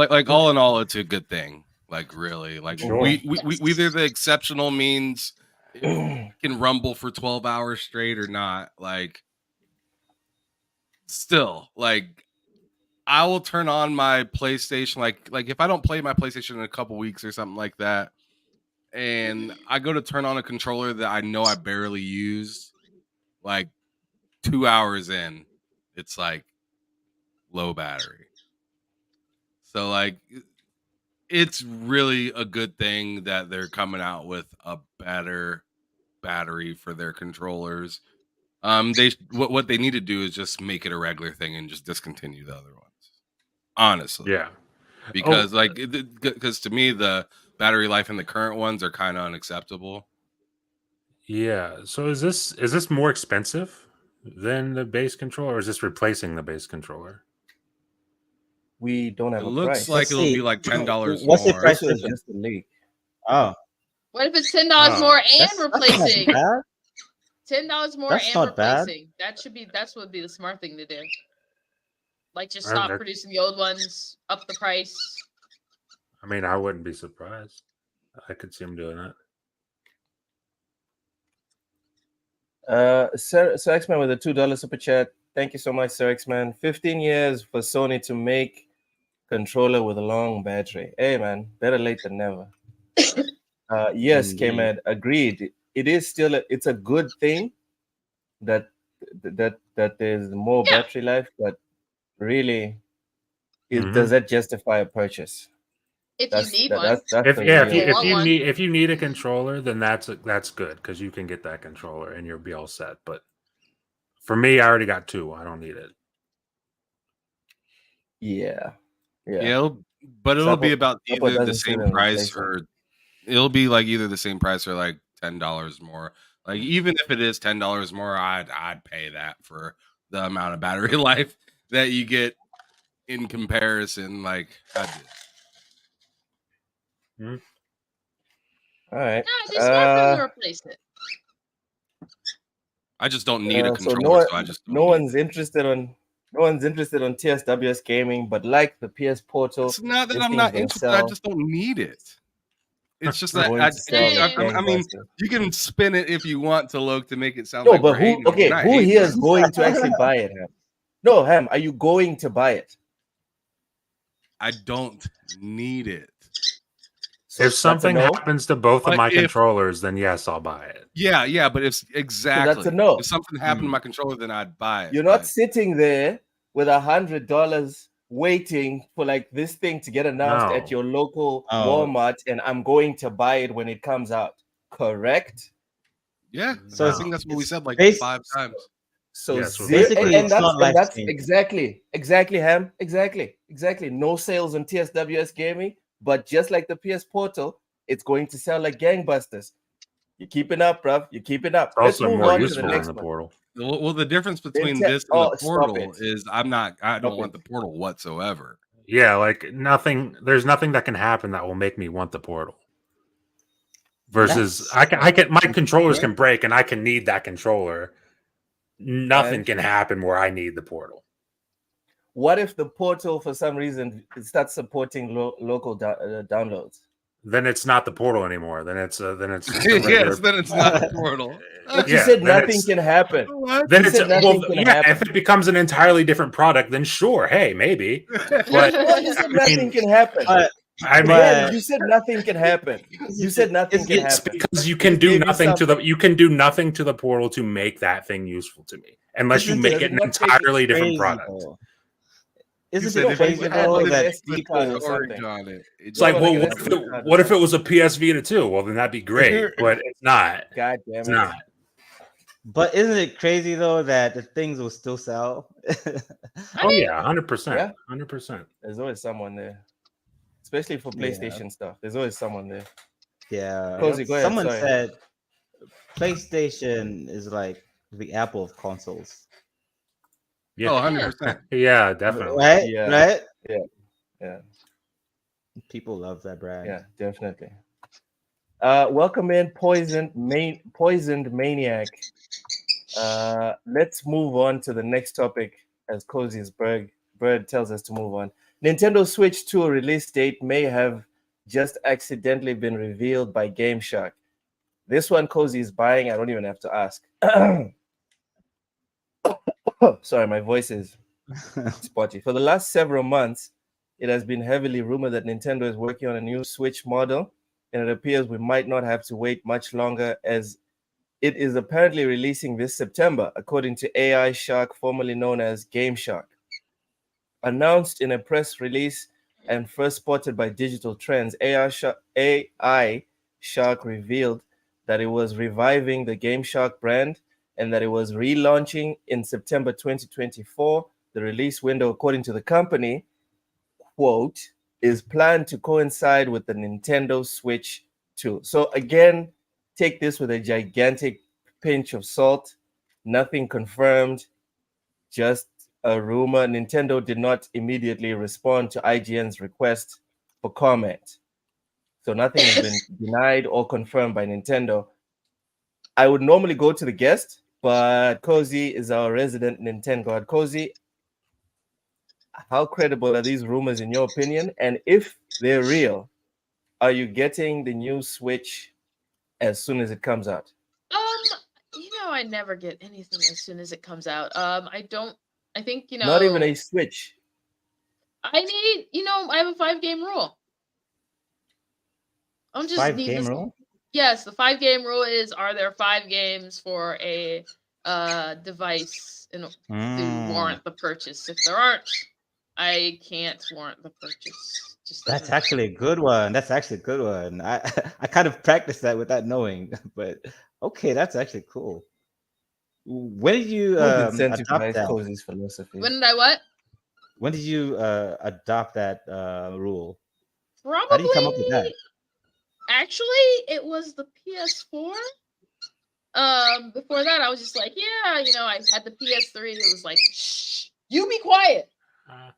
Like all in all, it's a good thing. Like really, like Sure. we either the exceptional means it can rumble for 12 hours straight or not. Like still, like I will turn on my PlayStation. Like if I don't play my PlayStation in a couple weeks or something like that, and I go to turn on a controller that I know I barely used, like 2 hours in, it's like low battery. So like it's really a good thing that they're coming out with a better battery for their controllers. What they need to do is just make it a regular thing and just discontinue the other ones. Honestly, Yeah. because because to me the battery life in the current ones are kind of unacceptable. Yeah. So is this more expensive than the base controller, or is this replacing the base controller? We don't have It a looks price. like Let's it'll be see. like $10 What's the more. price This was difference? just a leak. Oh, What if it's $10 more and that's not replacing? bad. $10 more That's and not bad. replacing. That's would be the smart thing to do. Like just I stop mean, producing the old ones, up the price. I wouldn't be surprised. I could see him doing that. Sir X-Man with a $2 super chat. Thank you so much, Sir X-Man. 15 years for Sony to make controller with a long battery. Hey man, better late than never. Yes, Indeed. K-Man, agreed. It is still it's a good thing that there's more Yeah. battery life, but really, Mhm. does that justify a purchase? If That's you need that, one. that's that's If the yeah, real want one. if you need a controller, then that's good because you can get that controller and you'll be all set. But for me, I already got 2. I don't need it. yeah. Yeah, but it'll be about Supple either the doesn't say same that in price replacement. or it'll be like either the same price or like $10 more. Like even if it is $10 more, I'd pay that for the amount of battery life that you get in comparison. Like I did. All right. No, it's smart for them to replace it. I just don't need a So controller, so I just don't need one's interested on TSWS gaming, but like the PS Portal, It's not that this I'm thing's not gonna interested. I sell. just don't need it. It's just that Going to sell like I mean, gangbusters. you can spin it if you want to, Loke, to make it sound No, like but we're hating. who? Okay, We're not who hating here on is it. going to actually buy it, Ham? No, Ham, are you going to buy it? I don't need it. So If that's a something no. happens to both of But my if- controllers, then yes, I'll buy it. Yeah, but if exactly no. if something happened to my controller, then I'd buy it. You're not but- sitting there with $100 waiting for like this thing to get announced at No. your local Oh. Walmart, and I'm going to buy it when it comes out. Correct? Yeah, So I think that's what we it's said like basi- 5 times. So Yes, we're basically and it's that's, not and that's life-changing. exactly, Ham. Exactly. No sales on TSWS gaming, but just like the PS Portal, it's going to sell like gangbusters. You're keeping up, bruv. You're keeping up. It's Let's also move more on to useful the than next the one. portal. Well, the difference between Then this and the stop portal it. is I don't Stop want it. the portal whatsoever. Yeah, like nothing. There's nothing that can happen that will make me want the portal. Versus, I can. My controllers can break, and I can need that controller. Nothing And can happen where I need the portal. what if the portal, for some reason, starts supporting local downloads? Then it's not the portal anymore. Then it's just a regular. Yes, then it's not the portal. But you Yeah, said then nothing it's- can happen. What? Then You it's said nothing can happen. if it becomes an entirely different product, then sure, hey, maybe. But Well, you said nothing can happen. But I mean, Again, you said nothing can happen. You said nothing can it's happen. because you can It do gave you nothing to the something. you can do nothing to the portal to make that thing useful to me, unless you Isn't make it it an not take it entirely different crazy, product. though. You Isn't said it if crazy you had, though like, that an SD card or storage something. on it. It's like, No, well, like an SD card or what if it was a PS Vita 2? Well, then that'd be great, but it's not. God damn It's it. not. But isn't it crazy though that the things will still sell? Oh yeah, 100%. Yeah. 100%. There's always someone there. Especially for PlayStation stuff. There's always someone there. Yeah. Cozy, go ahead, Someone sorry. said PlayStation is like the Apple of consoles. Yeah, Oh, 100%. yeah, definitely. Right, Yeah. right. Yeah, People love that brand. yeah, definitely. Welcome in, poisoned maniac. Let's move on to the next topic as Cozy's Bird tells us to move on. Nintendo Switch 2 release date may have just accidentally been revealed by GameShark. This one Cozy is buying. I don't even have to ask. Sorry, my voice is spotty. For the last several months, it has been heavily rumored that Nintendo is working on a new Switch model, and it appears we might not have to wait much longer as it is apparently releasing this September, according to AI Shark, formerly known as Game Shark. Announced in a press release and first spotted by Digital Trends, AI Shark revealed that it was reviving the Game Shark brand and that it was relaunching in September 2024. The release window, according to the company, quote, is planned to coincide with the Nintendo Switch 2. So again, take this with a gigantic pinch of salt. Nothing confirmed, just a rumor. Nintendo did not immediately respond to IGN's request for comment. So nothing has been denied or confirmed by Nintendo. I would normally go to the guest, but Cozy is our resident Nintendo god. Cozy, how credible are these rumors in your opinion? And if they're real, are you getting the new Switch as soon as it comes out? I never get anything as soon as it comes out. I don't. I think Not even a Switch. I need. I have a 5-game rule. I'm just 5-game rule. Yes, the 5-game rule is: are there 5 games for a device to warrant the purchase? If there aren't, I can't warrant the purchase. That's actually a good one. That's actually a good one. I I kind of practiced that without knowing, but okay, that's actually cool. When did you Would adopt incentivize that? Cozy's philosophy. When did I what? When did you adopt that rule? Probably. How did you come up with that? Actually, it was the PS4. Before that, I was just like, yeah, I had the PS3. It was like, shh, you be quiet. I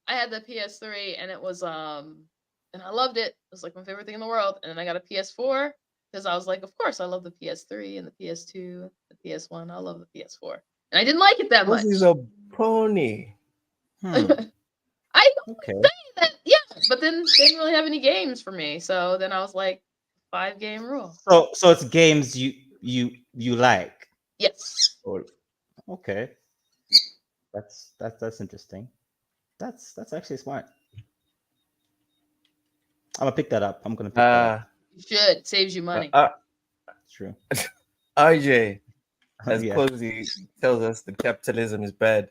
had the PS3, and it was and I loved it. It was like my favorite thing in the world. And then I got a PS4 because I was like, of course, I love the PS3 and the PS2, the PS1. I love the PS4, and I didn't like it that much. Cozy's a pony. I Okay. say that, yeah, but then they didn't really have any games for me. So then I was like, 5-game rule. So it's games you like. Yes. Okay. That's interesting. That's actually smart. I'm gonna pick that up. I'm gonna pick that up. You should. It saves you money. True. RJ, as Yeah. Cozy tells us, the capitalism is bad.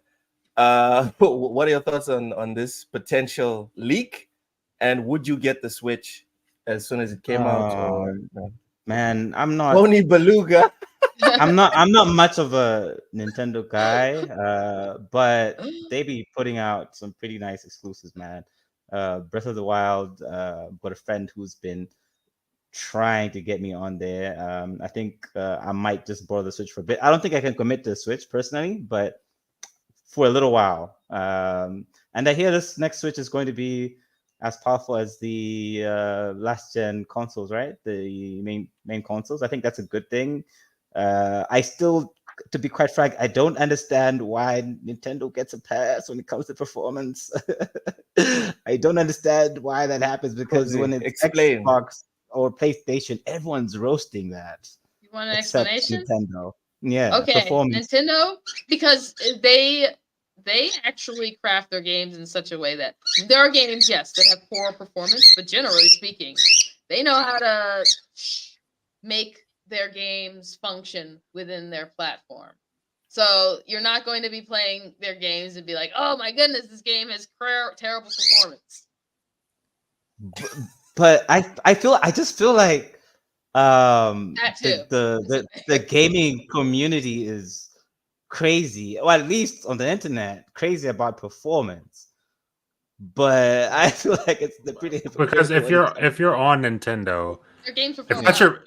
What are your thoughts on this potential leak? And would you get the Switch as soon as it came out? Or no? Man, I'm not. Pony Beluga. I'm not much of a Nintendo guy, but they be putting out some pretty nice exclusives, man. Breath of the Wild, got a friend who's been trying to get me on there. I think I might just borrow the Switch for a bit. I don't think I can commit to the Switch personally, but for a little while. And I hear this next Switch is going to be as powerful as the last gen consoles, right? The main consoles. I think that's a good thing. I still, to be quite frank, I don't understand why Nintendo gets a pass when it comes to performance. I don't understand why that happens because Cozy, when it's explain. Xbox or PlayStation, everyone's roasting that. You want an Except explanation? Nintendo. Yeah. Okay, Performance. Nintendo, because they actually craft their games in such a way that there are games, yes, that have poor performance, but generally speaking, they know how to make their games function within their platform. So you're not going to be playing their games and be like, oh my goodness, this game has terrible performance. But I just feel like That too. the gaming community is crazy, or at least on the internet, crazy about performance. But I feel like it's the pretty Because if you're on Nintendo, Their games if perform that's well. your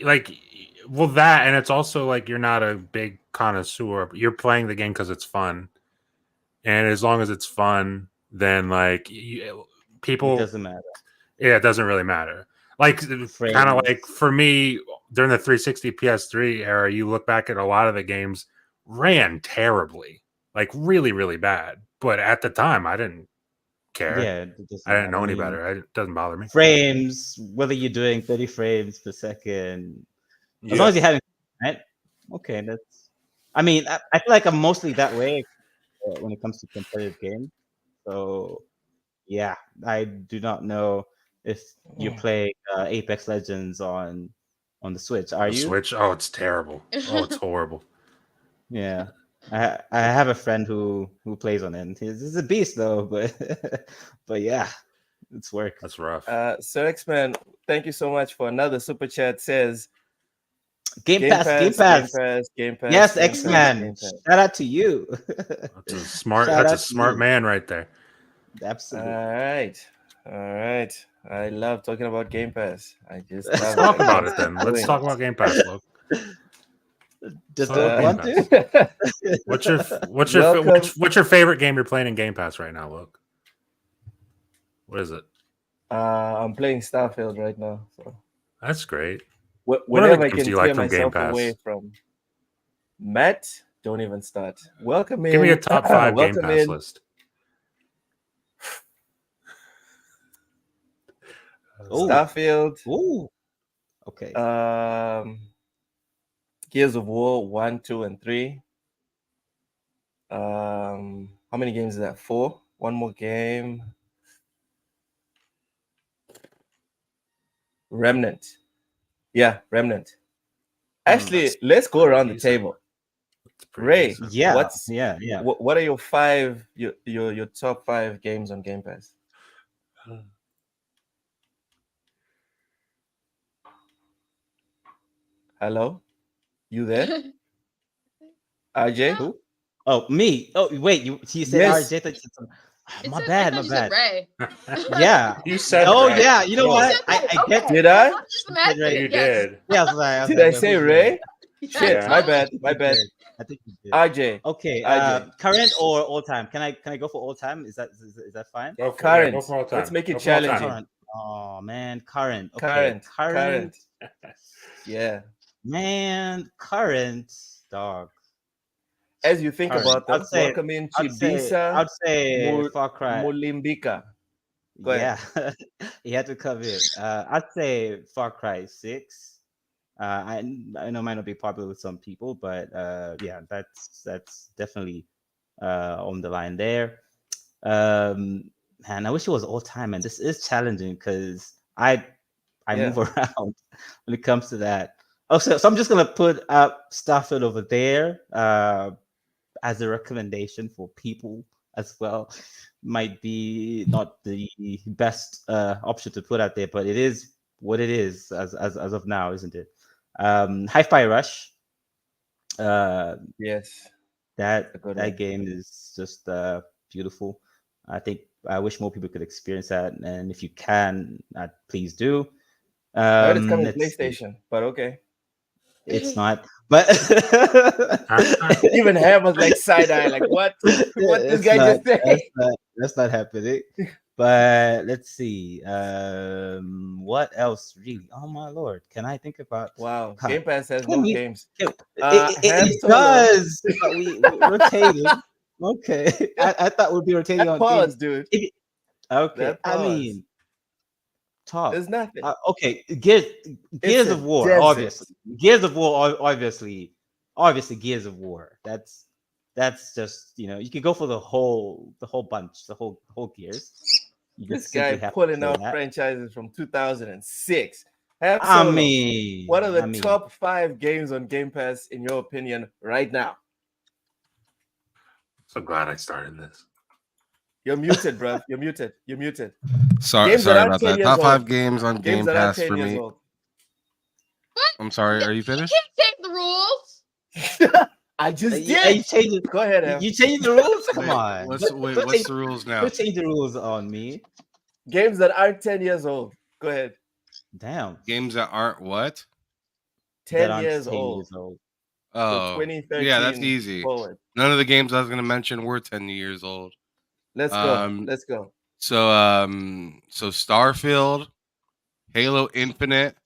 like, well, that, and it's also like you're not a big connoisseur. You're playing the game because it's fun, and as long as it's fun, then like It people, doesn't matter. yeah, it doesn't really matter. Like kind of Frames. like for me during the 360 PS3 era, you look back at a lot of the games ran terribly, like really, really bad. But at the time, I didn't care. Yeah, it doesn't I didn't matter. know I any mean, better. It doesn't bother me. frames, whether you're doing 30 frames per second, as long Yeah. as you're having, right? Okay, that's. I mean, I feel like I'm mostly that way when it comes to competitive games. So yeah, I do not know if you're playing Apex Legends on the Switch. Are The you? Switch, oh, it's terrible. Oh, it's horrible. Yeah. I have a friend who plays on it. And he's a beast though, but but yeah, it's work. That's rough. Sir X-Man, thank you so much for another super chat. Says Game Pass, Game Game Pass. Pass, Game Pass. Yes, Game Pass, X-Man. Game Pass. Shout out to you. That's a smart. Shout That's a out to smart you. man right there. Absolutely. All right. I love talking about Game Pass. I just Let's love talk it. I about can't it then. stop Let's doing talk it. about Game Pass, look. Does So, Doug Game want Pass. to? What's your favorite game you're playing in Game Pass right now, Luke? What is it? I'm playing Starfield right now. So That's great. whenever I games can do you tear like from Game myself Pass? away from Matt, don't even start. Welcome in. Give me a top 5 Game welcome Pass in. list. Oh. Starfield. Ooh. Okay. Gears of War 1, 2, and 3. How many games is that? 4. One more game. Remnant. Yeah, Remnant. Actually, That's let's go around the decent. table. It's pretty Ray, decent. Yeah. Yeah. what are your 5 your top 5 games on Game Pass? Hello? You there? RJ? Who? Oh, me. Oh, wait. You said Yes. RJ. Thought you said It my said- I bad. thought My you said bad. Ray. Yeah. You said Oh Ray. yeah. You know Oh. You what? said Ray. I get. Okay. Did I? I'm just imagining. You Yes. did. Yeah, I was like, Did I say who's Ray? Yes, Shit, Yeah. my totally. bad. My bad. I think you did. RJ. Okay. RJ. Current or all time? Can I go for all time? Is that fine? Go for, Current. go for all time. Let's make it Go for all time. challenging. Current. Oh man, current. Okay, Current. Yeah. Man, current dog. As you think Current. about them, I'd say- welcome in I'd Chibisa say Far Cry. Mulimbika. Go ahead. Yeah, you had to cover it. I'd say Far Cry 6. I know it might not be popular with some people, but yeah, that's definitely on the line there. Man, I wish it was all time, and this is challenging because I Yeah. move around when it comes to that. Also, so I'm just gonna put up Starfield over there as a recommendation for people as well. Might be not the best option to put out there, but it is what it is as of now, isn't it? Hi-Fi Rush. Yes. That A good one. game is just beautiful. I wish more people could experience that, and if you can, please do. I heard it's coming to let's see. PlayStation, but okay. It's not, but Even Ham was like side eye, like what? What this It's guy not- just say? That's not happening. But let's see. What else? Really? Oh my lord! Can I think about? Wow, Huh. Game Pass has Can no we- games. It, Ham it Solo. does. But we rotating. Okay, I thought we'd be rotating That on pause, games. dude. Okay, That I pause. mean, talk. There's nothing. Okay, Gears a of War, desert. obviously. Gears of War, obviously Gears of War. That's just you can go for the whole bunch, the whole Gears. You This just simply guy have to pulling play out that. franchises from 2006. Ham I Solo, mean, what are the top 5 games on Game Pass in your opinion right now? So glad I started this. You're muted, bro. You're muted. You're muted. Sorry Games that sorry aren't about 10 that. years Top 5 old. games on Games Game that aren't Pass 10 for years me. old. I'm sorry, are you You finished? can't change the rules. I just You did. changing, Go ahead, Ham. you changing the rules? Come Wait, on. What's the rules now? Don't change the rules on me. Games that aren't 10 years old. Go ahead. Damn. Games that aren't what? 10 aren't years 10 old. years old. Oh, 2013 yeah, that's easy. forward. None of the games I was gonna mention were 10 years old. Let's go. Um, Let's go. so Starfield, Halo Infinite,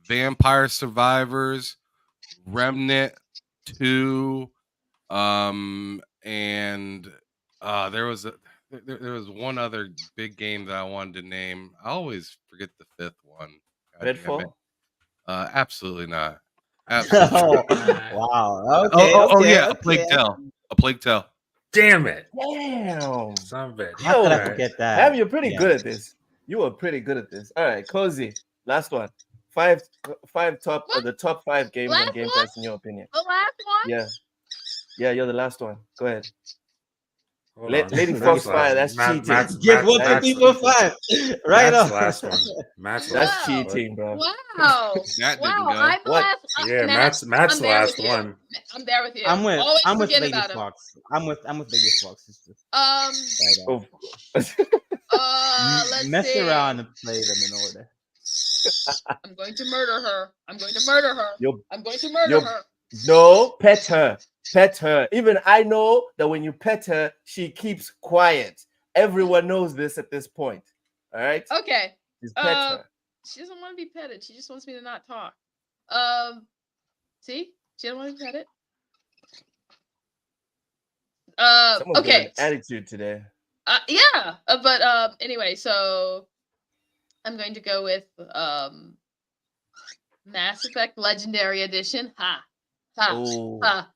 Vampire Survivors, Remnant 2, and there was one other big game that I wanted to name. I always forget the fifth one. God damn it. Redfall. Absolutely not. Absolutely. Oh, not. wow. Okay. Yeah, Okay. a Plague Tale. A Plague Tale. Damn it. Damn. Son of a bitch. How could I Yo, forget that? Ham, you're pretty Yeah. good at this. You were pretty good at this. All right, Cozy. Last one. Five top What? the top 5 games on Last Game one? Pass in your opinion. The last one? Yeah. Yeah, you're the last one. Go ahead. Hold on. Lady Matt's Foxfire, last- that's Matt- cheating. Matt's- Give Matt's- one to Matt's- people 5. Right Matt's on. last one. Matt's That's last Wow. one. cheating, bro. Wow. That didn't wow. go. I'm the What? last. Yeah, Matt, Matt's I'm the there last with you. one. I'm there with you. I'm with Always forget Lady about him. Fox. I'm with Lady Fox. Sister. Um. Right on. Oh. Let's Mess see. around and play them in order. I'm going to murder her. I'm going to murder her. Yo, I'm going to murder yo. her. No, pet her. Pet her. Even I know that when you pet her, she keeps quiet. Everyone knows this at this point. All right? Okay. Just pet her. She doesn't want to be petted. She just wants me to not talk. See? She doesn't want to be petted. Someone's got Okay. an attitude today. Yeah. But anyway, so I'm going to go with Mass Effect Legendary Edition. Ha. Ha. Oh, Ha.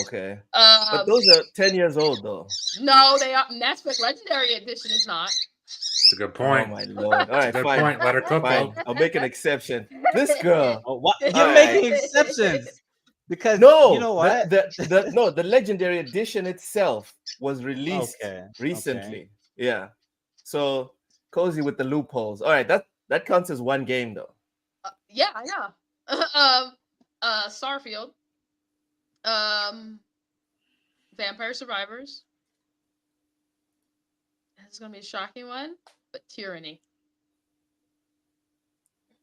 okay. But those are 10 years old, though. No, they are. Mass Effect Legendary Edition is not. It's a good Oh, point. my Lord. All right, Good fine. point. Let her cook, Fine. though. I'll make an exception. This girl. Oh, what? You're Alright. making exceptions because No, you know what? The Legendary Edition itself was released Okay, recently. Yeah. So Cozy with the loopholes. All right, that counts as one game though. Yeah. Starfield. Vampire Survivors. This is gonna be a shocking one, but Tyranny.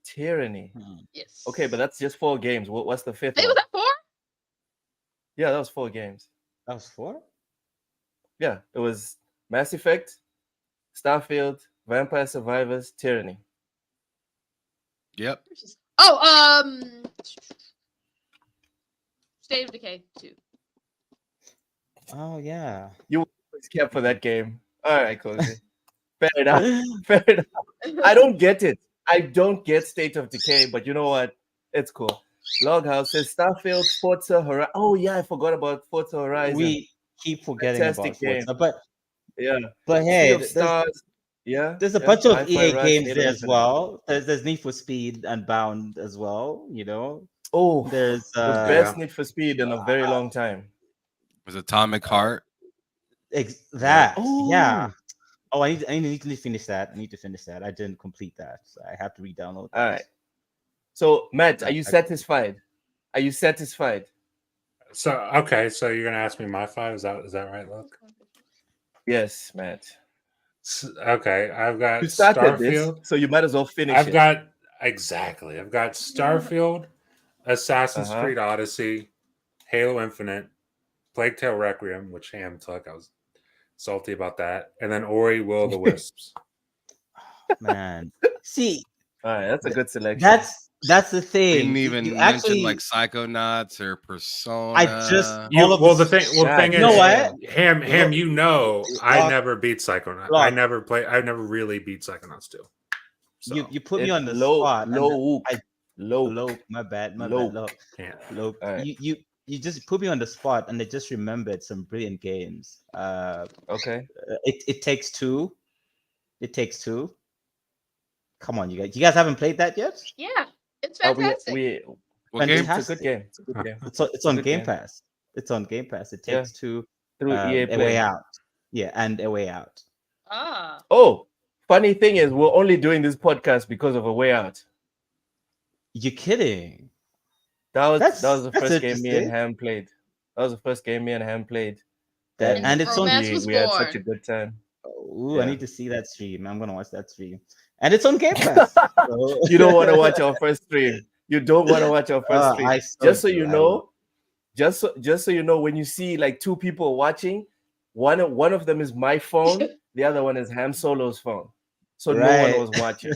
Tyranny. Yes. Okay, but that's just 4 games. What's the fifth Hey, one? was that 4? Yeah, that was 4 games. That was 4. Yeah, it was Mass Effect, Starfield, Vampire Survivors, Tyranny. Yep. Oh, State of Decay 2. Oh yeah. It's kept for that game. All right, Cozy. Fair enough. Fair enough. I don't get it. I don't get State of Decay, but you know what? It's cool. Loghouse says Starfield, Forza Horizon. Oh yeah, I forgot about Forza Horizon. We keep forgetting Fantastic about Forza, game. but Yeah. hey, Sea of there's, Stars. Yeah. there's a yeah. bunch of Hi-Fi EA Rush, games Halo there as Infinite. well. There's Need for Speed and Bound as well. You know, Oh, there's the best Need for Speed in a very long time. Was Atomic Heart. that. Oh. Yeah. Oh, I need to finish that. I need to finish that. I didn't complete that, so I have to re-download. All right. So Matt, are you I- satisfied? Are you satisfied? So okay, so you're gonna ask me my 5? Is that right? Look. Yes, Matt. Okay, I've got You started Starfield. this, so you might as well finish I've it. got I've got Starfield, Assassin's Uh-huh. Creed Odyssey, Halo Infinite, Plague Tale Requiem, which Ham took. I was salty about that, and then Ori Will of the Wisps. Man, see, All right, that's a good selection. that's the thing. Didn't even You mention actually like Psychonauts or Persona. I just You, all of well, the the thing God, is, you know what? Ham, Look, you know, I look, never beat Psychonauts. look. I never really beat Psychonauts 2. So, you put me It's on the low, spot. and low, I- low. Low, my bad. Low. Look, yeah. look. All right. You just put me on the spot, and I just remembered some brilliant games. Okay. It takes two. It takes two. Come on, you guys. You guys haven't played that yet? Yeah, it's We fantastic. What game? it's a Fantastic. good game. It's a good game. It's on good Game game. Pass. It's on Game Pass. It Yeah. takes two. Through EA A Play. Way Out. Yeah, and A Way Out. Ah. Oh, funny thing is, we're only doing this podcast because of A Way Out. You kidding? That was That's the first game me and interesting. Ham played. That was the first game me and Ham played. And it's on. Romance was we had such a born. good time. Ooh, Yeah. I need to see that stream. I'm gonna watch that stream, and it's on Game Pass. So- You don't want to watch our first stream. You don't want to watch our first stream. I Just so do. you know, just so you know, when you see like two people watching, one of them is my phone, the other one is Ham Solo's phone. So no one Right. was watching.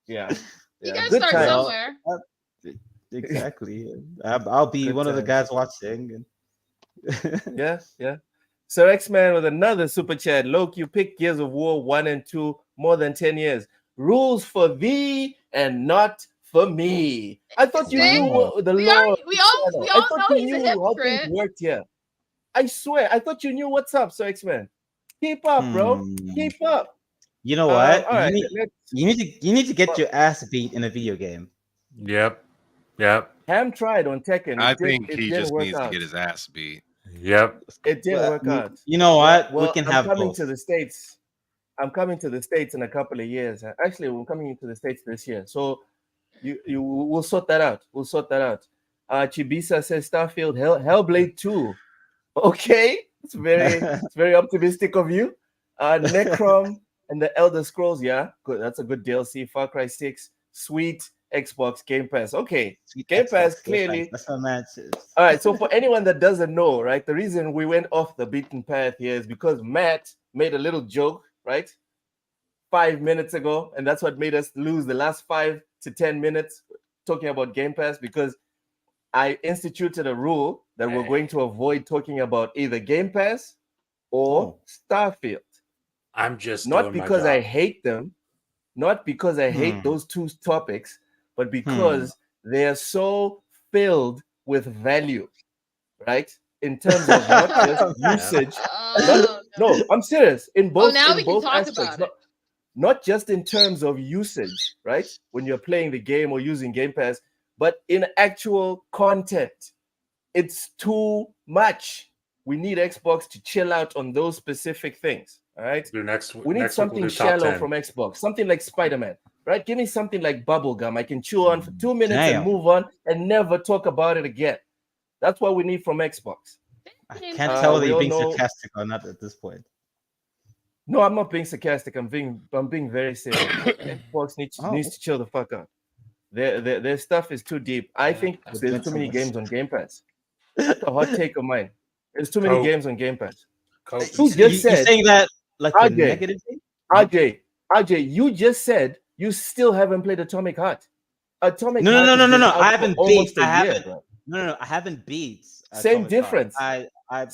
Yeah. You Yeah. guys Good start times. Well, somewhere. exactly. I'll be Good one of the times. guys watching. Yeah, yeah. Sir X-Man with another super chat. Loki, you picked Gears of War 1 and 2 more than 10 years. Rules for thee and not for me. I thought you knew See? Wow. what the We law of already, the channel. we I all thought know you he's a knew how things hypocrite. worked here. I swear, I thought you knew what's up, Sir X-Man. Keep up, bro. Keep up. You know All what? right, let's You need to get your ass beat in a video game. Yep. Yep. Ham tried on Tekken. I It did think it he didn't just work needs to out. get his ass beat. Yep. It didn't Well, work out. you know Yeah, what? We well, can I'm have coming both. to the States. I'm coming to the States in a couple of years. Actually, we're coming into the States this year. So you we'll sort that out. We'll sort that out. Chibisa says Starfield Hellblade 2. Okay. It's very optimistic of you. Necrom and the Elder Scrolls, yeah. Good. That's a good DLC. Far Cry 6. Sweet Xbox Game Pass. Okay. Sweet Game Pass Xbox Game Pass. clearly. That's what matches. All right. So for anyone that doesn't know, right, the reason we went off the beaten path here is because Matt made a little joke, right? 5 minutes ago, and that's what made us lose the last 5 to 10 minutes talking about Game Pass, because I instituted a rule that we're going to avoid talking about either Game Pass or Starfield. I'm just Not doing my because I job. hate them, not because I hate those two topics, but because they are so filled with value, right? In terms of not just usage. Oh, No, I'm serious. In oh, both now we in can both talk aspects. about it. Not just in terms of usage, right? When you're playing the game or using Game Pass, but in actual content. It's too much. We need Xbox to chill out on those specific things. All right. Do next We need next week we'll something do top shallow 10. from Xbox, something like Spider-Man, right? Give me something like bubblegum I can chew on for 2 minutes Damn. and move on and never talk about it again. That's what we need from Xbox. I can't tell whether we you're all being know- sarcastic or not at this point. No, I'm not being sarcastic. I'm being very serious. Xbox needs to chill the fuck out. Their stuff is too deep. I think I've there's been too many so much- games on Game Pass. That's a hot take of mine. There's too many Coke. games on Game Pass. Coke. Who You just said, saying that like a RJ, negative thing? RJ, you just said you still haven't played Atomic Heart. Atomic No, Heart no, no, has no, been no. out I for haven't beat. almost a I year, haven't. bro. No, I haven't beat. Same Atomic Heart. difference.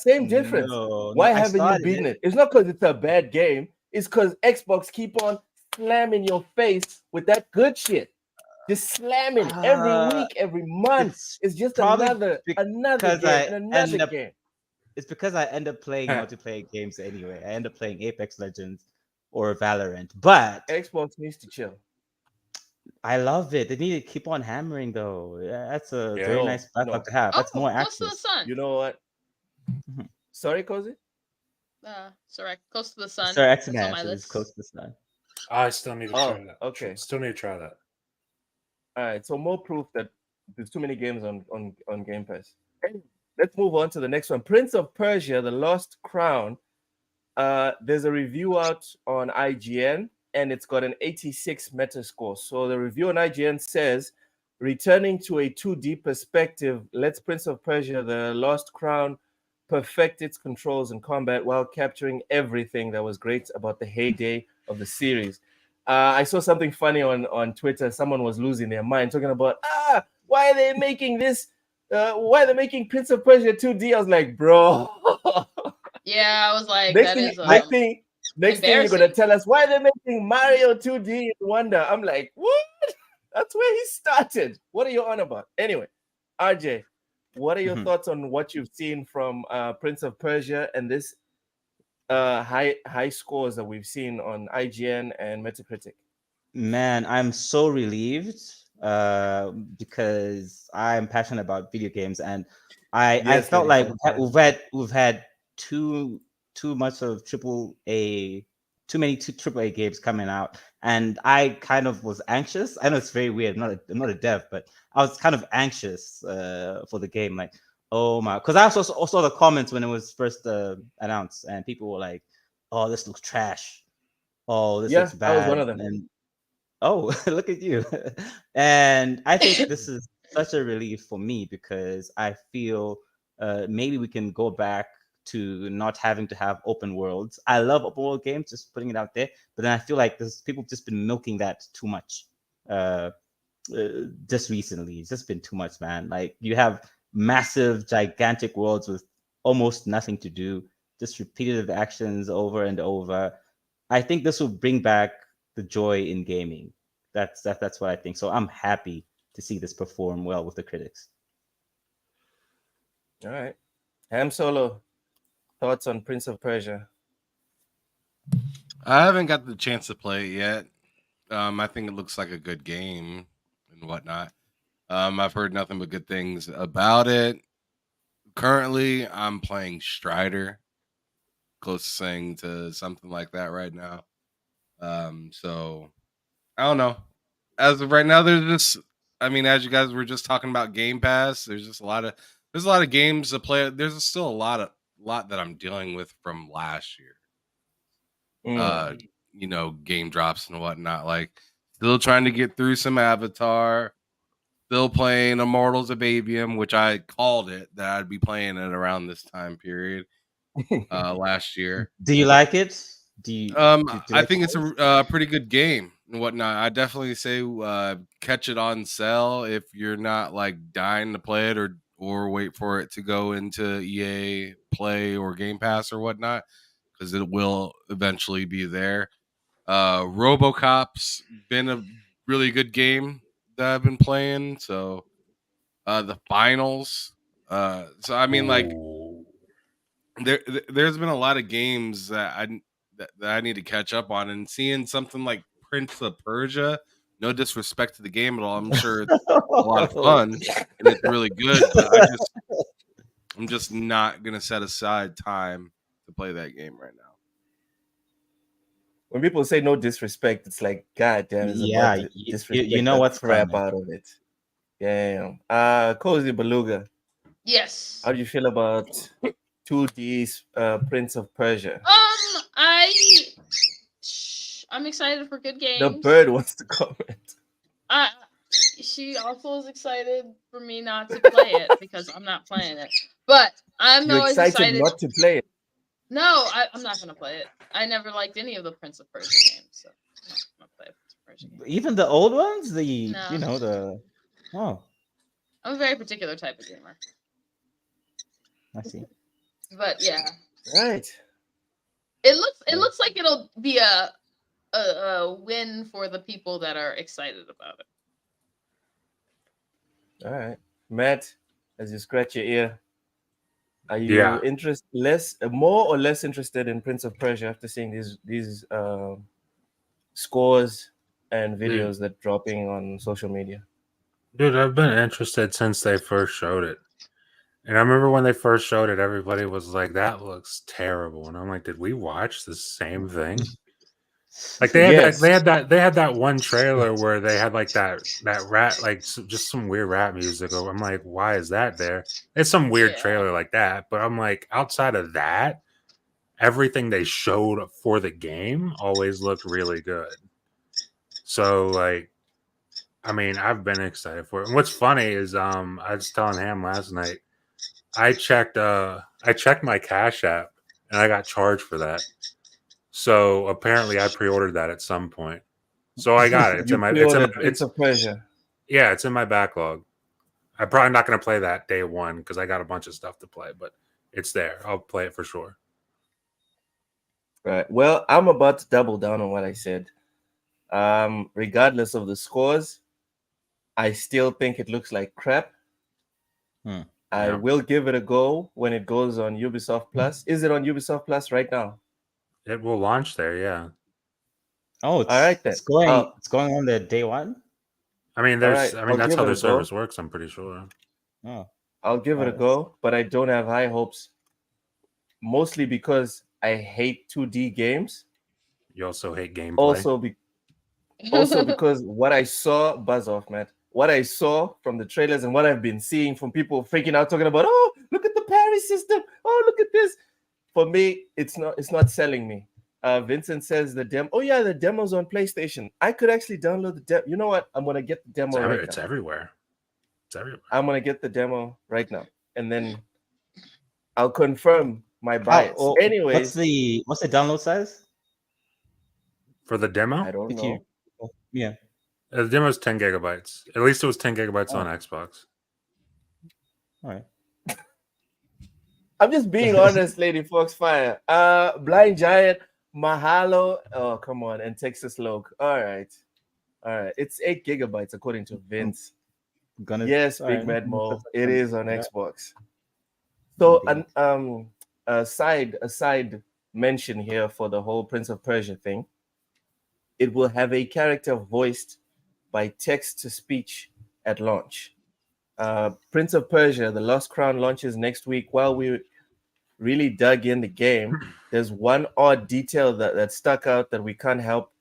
Same difference. No, Why I haven't you started beaten it. it? It's not because it's a bad game. It's because Xbox keep on slamming your face with that good shit. Just slamming it every week, every month. It's just probably another because game I and end another up- game. It's because I end up playing multiplayer games anyway. I end up playing Apex Legends or Valorant. But Xbox needs to chill. I love it. They need to keep on hammering though. Yeah, that's a Yeah. very No, nice backlog no. to have. That's Oh, more close to the access. sun. You know what? Mhm. Sorry, Cozy? Sorry, close to the sun. Sir X That's on my Man is list. close to the sun. I still need to try that. okay. Still need to try that. All right, so more proof that there's too many games on Game Pass. Anyway, let's move on to the next one. Prince of Persia: The Lost Crown. There's a review out on IGN, and it's got an 86 Metascore. So the review on IGN says, returning to a 2D perspective, lets Prince of Persia: The Lost Crown perfect its controls and combat while capturing everything that was great about the heyday of the series. I saw something funny on Twitter. Someone was losing their mind talking about, why are they making this? Why are they making Prince of Persia 2D? I was like, bro. Yeah, I was like, next that thing, is next thing you're gonna embarrassing. tell us why they're making Mario 2D in Wonder. I'm like, what? That's where he started. What are you on about? Anyway, RJ, what are your thoughts on what you've seen from Prince of Persia and this high scores that we've seen on IGN and Metacritic? Man, I'm so relieved because I'm passionate about video games, and I Yes, felt ladies, like fantastic. we've had too much of too many triple A games coming out, and I kind of was anxious. I know it's very weird. I'm not a dev, but I was kind of anxious for the game. Like, oh my, because I also saw the comments when it was first announced, and people were like, "Oh, this looks trash. Oh, this looks bad." I was one of them. And oh, look at you. And I think this is such a relief for me because I feel maybe we can go back to not having to have open worlds. I love open world games, just putting it out there. But then I feel like people have just been milking that too much. Just recently, it's just been too much, man. Like you have massive, gigantic worlds with almost nothing to do, just repetitive actions over and over. I think this will bring back the joy in gaming. That's what I think. So I'm happy to see this perform well with the critics. All right. Ham Solo, thoughts on Prince of Persia? I haven't got the chance to play it yet. I think it looks like a good game and whatnot. I've heard nothing but good things about it. Currently, I'm playing Strider, closest thing to something like that right now. So I don't know. As of right now, there's just, I mean, as you guys were just talking about Game Pass, there's a lot of games to play. There's still a lot that I'm dealing with from last year. Game drops and whatnot. Like, still trying to get through some Avatar. Still playing Immortals of Avium, which I called it that I'd be playing it around this time period last year. Do you like it? Do you I like think it's it? a pretty good game and whatnot. I definitely say catch it on sale if you're not like dying to play it or wait for it to go into EA Play or Game Pass or whatnot, because it will eventually be there. RoboCop's been a really good game that I've been playing. So the finals. So I mean, like Ooh. there's been a lot of games that I need to catch up on, and seeing something like Prince of Persia. No disrespect to the game at all. I'm sure it's a lot of fun and it's really good, but I'm just not gonna set aside time to play that game right now. When people say no disrespect, it's like, God damn, it's Yeah, about to you disrespect know the what's crap coming. out of it. Damn. Cozy Beluga, Yes. how do you feel about 2D's Prince of Persia? I'm excited for good The games. bird wants to comment. She also is excited for me not to play it because I'm not playing it. But I'm You're always excited excited. not to play it. No, I'm not gonna play it. I never liked any of the Prince of Persia games, so I'm not gonna play a Prince of Persia game. Even the old ones, No. Oh, I'm a very particular type of gamer. I see. But yeah, Right. it looks like it'll be a win for the people that are excited about it. All right. Matt, as you scratch your ear, are you Yeah. more or less interested in Prince of Persia after seeing these scores and videos that dropping on social media? Dude, I've been interested since they first showed it. And I remember when they first showed it, everybody was like, that looks terrible. And I'm like, did we watch the same thing? Like Yes. they had that one trailer where they had like that rat, like just some weird rap music. I'm like, why is that there? It's some weird Yeah. trailer like that. But I'm like, outside of that, everything they showed for the game always looked really good. So like, I mean, I've been excited for it. And what's funny is I was telling Ham last night, I checked my Cash App and I got charged for that. So apparently I pre-ordered that at some point. So I got it. It's You in my pre-ordered Prince of Persia. yeah, it's in my backlog. I'm probably not going to play that day one because I got a bunch of stuff to play, but it's there. I'll play it for sure. Right. Well, I'm about to double down on what I said. Regardless of the scores, I still think it looks like crap. I Yeah. will give it a go when it goes on Ubisoft Plus. Is it on Ubisoft Plus right now? It will launch there, yeah. Oh, All right then. it's going on the day one. I mean, All right, I'll that's give how it their a go. service works, I'm pretty sure. Oh, I'll give it a go, but I don't have high hopes. Mostly because I hate 2D games. You also hate gameplay. Also because what I saw, buzz off, man. What I saw from the trailers and what I've been seeing from people freaking out talking about, oh, look at the parry system. Oh, look at this. For me, it's not selling me. Vincent says the demo. Oh yeah, the demo's on PlayStation. I could actually download the demo. You know what? I'm gonna get the demo right now. It's everywhere. It's everywhere. I'm gonna get the demo right now, and then I'll confirm my How? bias. Oh, Anyways, what's the download size? For the demo, I don't If you, know. yeah. the demo is 10 gigabytes. At least it was 10 gigabytes on Oh. Xbox. All right. I'm just being honest, Lady Foxfire. Blind Giant, Mahalo. Oh, come on, and Texas Loke. All right. It's 8 gigabytes according to Vince. Gonna. Yes, All Big right. Mad Mo. It is on Xbox. So Indeed. a side mention here for the whole Prince of Persia thing. It will have a character voiced by text to speech at launch. Prince of Persia: The Lost Crown launches next week. While we really dug in the game, there's one odd detail that stuck out that we can't help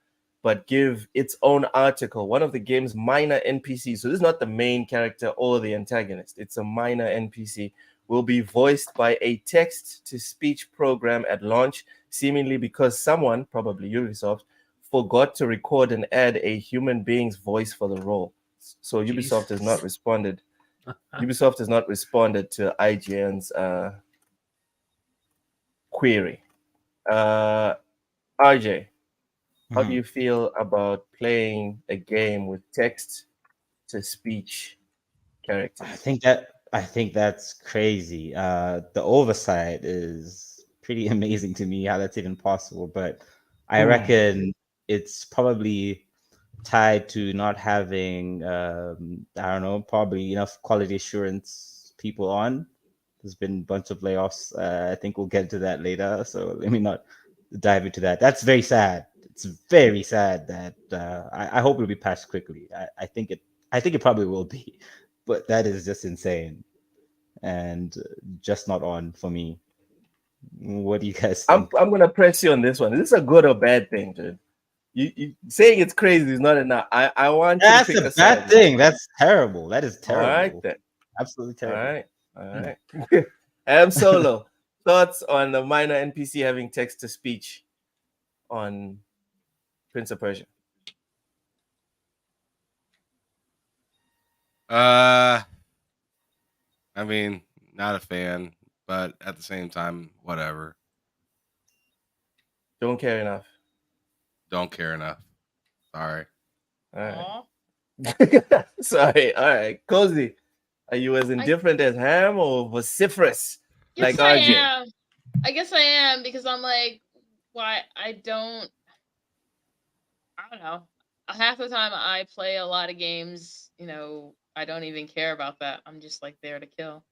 but give its own article. One of the game's minor NPCs, so this is not the main character or the antagonist, it's a minor NPC, will be voiced by a text-to-speech program at launch, seemingly because someone, probably Ubisoft, forgot to record and add a human being's voice for the role. So Ubisoft has not responded. Ubisoft has not responded to IGN's query. RJ, how do Mhm. you feel about playing a game with text to speech characters? I think that's crazy. The oversight is pretty amazing to me how that's even possible, but I reckon it's probably tied to not having I don't know, probably enough quality assurance people on. There's been a bunch of layoffs. I think we'll get to that later, so let me not dive into that. That's very sad. It's very sad that I hope it'll be patched quickly. I think it probably will be, but that is just insane and just not on for me. What do you guys I'm think? gonna press you on this one. Is this a good or bad thing, dude? You saying it's crazy is not enough. I want you to That's pick a a side bad now. thing. That's terrible. That is All right terrible. then. Absolutely All terrible. right. All right. Am Solo, thoughts on the minor NPC having text to speech on Prince of Persia? I mean, not a fan, but at the same time, whatever. Don't care enough. Don't care enough. Sorry. All right. Aw. Sorry. All right. Cozy, are you as indifferent as Ham or vociferous like Yes, I RJ? am. I guess I am because I'm like, why I don't know. Half the time I play a lot of games, I don't even care about that. I'm just like there to kill.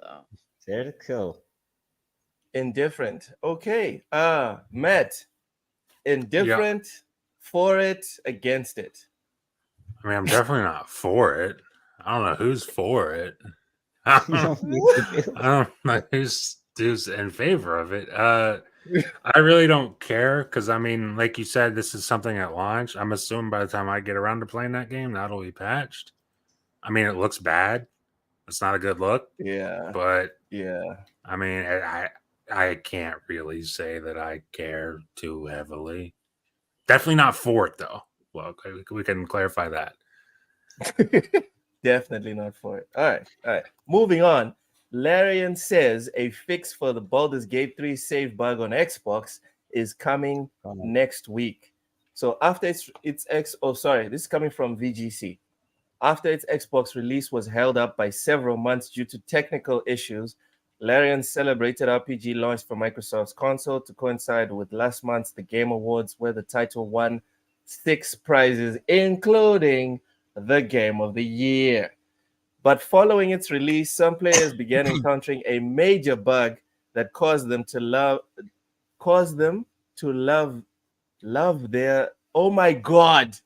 So There to kill. Indifferent. Okay. Matt, Yeah. indifferent, for it, against it. I mean, I'm definitely not for it. I don't know who's for it. I You don't, don't need to be- I don't know who's in favor of it. I really don't care because I mean, like you said, this is something at launch. I'm assuming by the time I get around to playing that game, that'll be patched. I mean, it looks bad. It's not a good look, Yeah. but Yeah. I mean, I can't really say that I care too heavily. Definitely not for it though. Well, we can clarify that. Definitely not for it. All right. All right. Moving on. Larian says a fix for the Baldur's Gate 3 save bug on Xbox is coming next week. So after this is coming from VGC. After its Xbox release was held up by several months due to technical issues, Larian celebrated RPG launch for Microsoft's console to coincide with last month's The Game Awards, where the title won 6 prizes, including the Game of the Year. But following its release, some players began encountering a major bug that caused them to love their. Oh my God!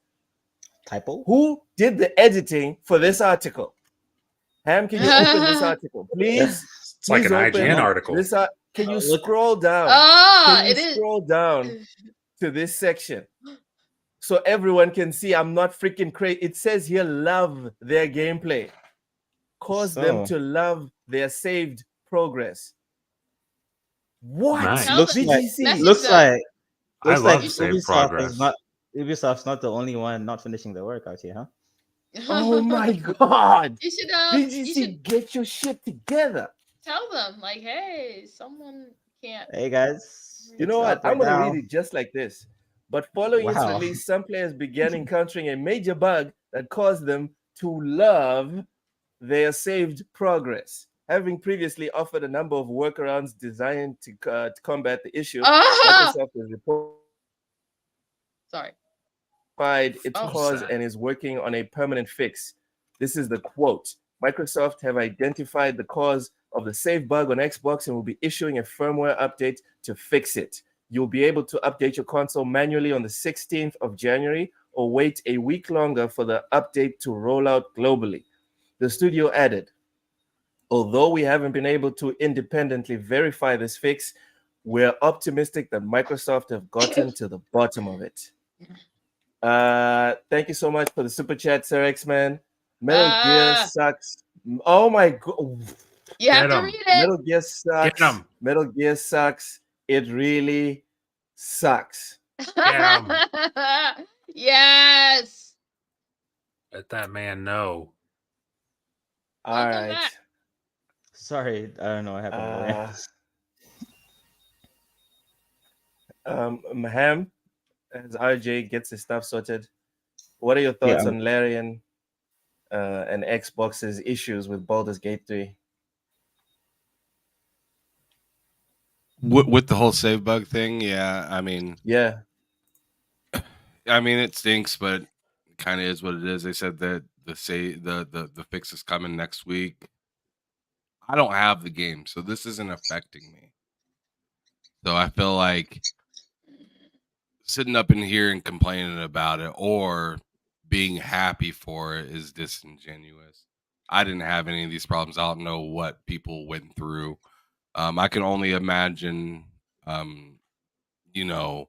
Typo? Who did the editing for this article? Ham, can you open this article, please? It's like Please an open IGN article. this. Can you Look- scroll down? Can you it is. scroll down to this section so everyone can see I'm not freaking crazy? It says here, love their gameplay, cause them So- to love their saved progress. What? Nice. Tell Looks them. like VGC. Looks looks I love like save Ubisoft progress. is not Ubisoft's not the only one not finishing their work out here, huh? Oh my God! You should VGC, get your shit together. tell them like, hey, someone can't. Hey guys, You know it's what? out I'm right going to read now. it just like this. But following its Wow. release, some players began encountering a major bug that caused them to love their saved progress. Having previously offered a number of workarounds designed to combat the issue, Ah, Microsoft has sorry. identified its Oh, cause and is working on a permanent fix. This is the quote. Microsoft have identified the cause of the save bug on Xbox and will be issuing a firmware update to fix it. You'll be able to update your console manually on the 16th of January or wait a week longer for the update to roll out globally. The studio added, although we haven't been able to independently verify this fix, we're optimistic that Microsoft have gotten to the bottom of it. Thank you so much for the super chat, Sir X-Man. Metal Gear ah, sucks. Oh my god. you have Get to him. read it. Metal Gear Get sucks. him. Metal Gear sucks. It really sucks. Get him. Yes. Let that man know. All Welcome right. back. Sorry, I don't know what happened there. Maham, as RJ gets his stuff sorted, what are your Yeah, thoughts on Larian and Xbox's issues with Baldur's Gate 3? With the whole save bug thing, yeah. Yeah. It stinks, but it kind of is what it is. They said that the fix is coming next week. I don't have the game, so this isn't affecting me. So I feel like sitting up in here and complaining about it or being happy for it is disingenuous. I didn't have any of these problems. I don't know what people went through. I can only imagine, you know,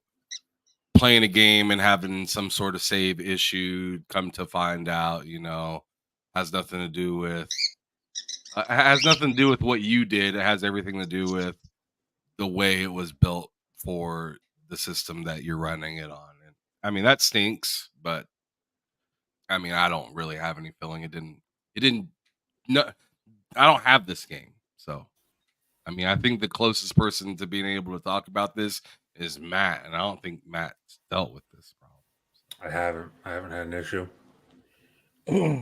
playing a game and having some sort of save issue. Come to find out, has nothing to do with what you did. It has everything to do with the way it was built for the system that you're running it on. And that stinks, but I don't really have any feeling. It didn't no, I don't have this game. So I think the closest person to being able to talk about this is Matt, and I don't think Matt's dealt with this problem. I haven't had an issue.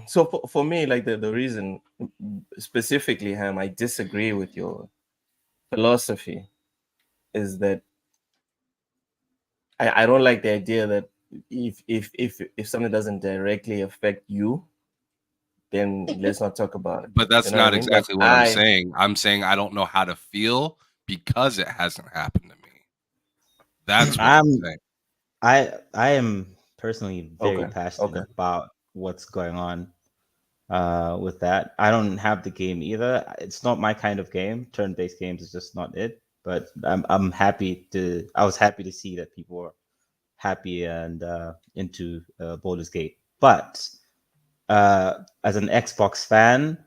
So for me, like the reason specifically, Ham, I disagree with your philosophy is that I don't like the idea that if something doesn't directly affect you, then let's not talk about it. But that's You know what not I mean? Like exactly what I'm saying. I'm saying I don't know how to feel because it hasn't happened to me. That's what I'm saying. I am personally very Okay, passionate okay. about what's going on with that. I don't have the game either. It's not my kind of game. Turn-based games is just not it. But I'm happy to. I was happy to see that people were happy and into Baldur's Gate. But as an Xbox fan,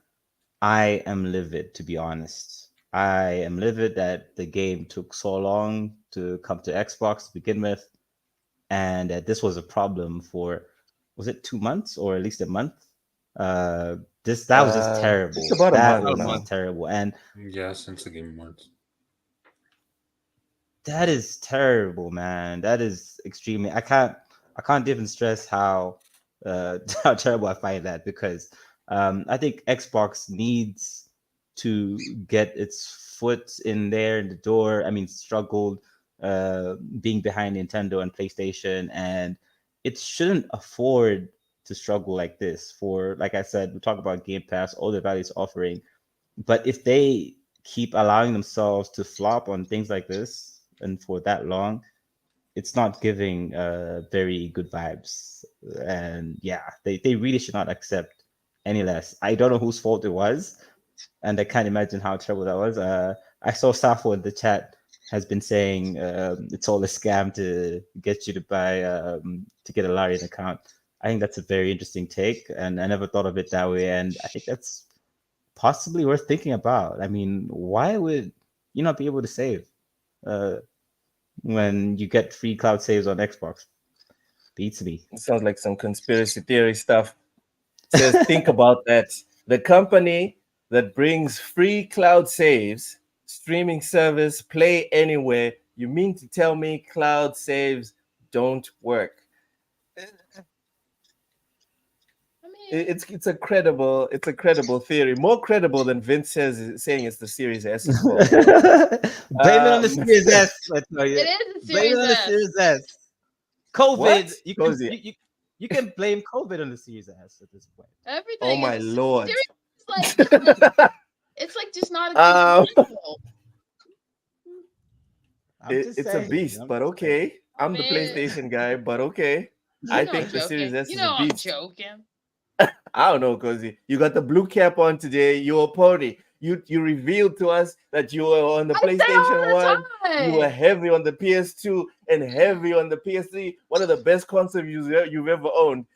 I am livid, to be honest. I am livid that the game took so long to come to Xbox to begin with, and that this was a problem for, was it 2 months or at least a month? That was just terrible. It's about a That month was now. just terrible, and Yeah, since the game once. that is terrible, man. That is extremely. I can't even stress how how terrible I find that, because I think Xbox needs to get its foot in there in the door. I mean, struggled being behind Nintendo and PlayStation, and it shouldn't afford to struggle like this. For, like I said, we talk about Game Pass, all the values offering, but if they keep allowing themselves to flop on things like this and for that long, it's not giving very good vibes. And yeah, they really should not accept any less. I don't know whose fault it was, and I can't imagine how terrible that was. I saw Safo in the chat has been saying it's all a scam to get you to buy to get a Larian account. I think that's a very interesting take, and I never thought of it that way. And I think that's possibly worth thinking about. I mean, why would you not be able to save when you get free cloud saves on Xbox? Beats me. It sounds like some conspiracy theory stuff. It says think about that. The company that brings free cloud saves, streaming service, play anywhere. You mean to tell me cloud saves don't work? I mean, It's a credible theory, more credible than Vince saying it's the Series S's fault. Blame it on the Um, Series S. I tell you. it is a Blame it Series on the S. Series S. COVID. What? You can Cozy. you can blame COVID on the Series S at this point. Oh Everything my is lord. Series is like it's like just not a good console. I'm just It's a saying. beast, I'm but just saying. okay. I I'm the mean, PlayStation guy, but okay. you I know I'm think the Series joking. S You is a know I'm beast. joking. I don't know, Cozy. You got the blue cap on today. You're a pony. You revealed to us that you were on the I say PlayStation all 1. the You were time. heavy on the PS2 and heavy on the PS3. One of the best consoles you've ever owned.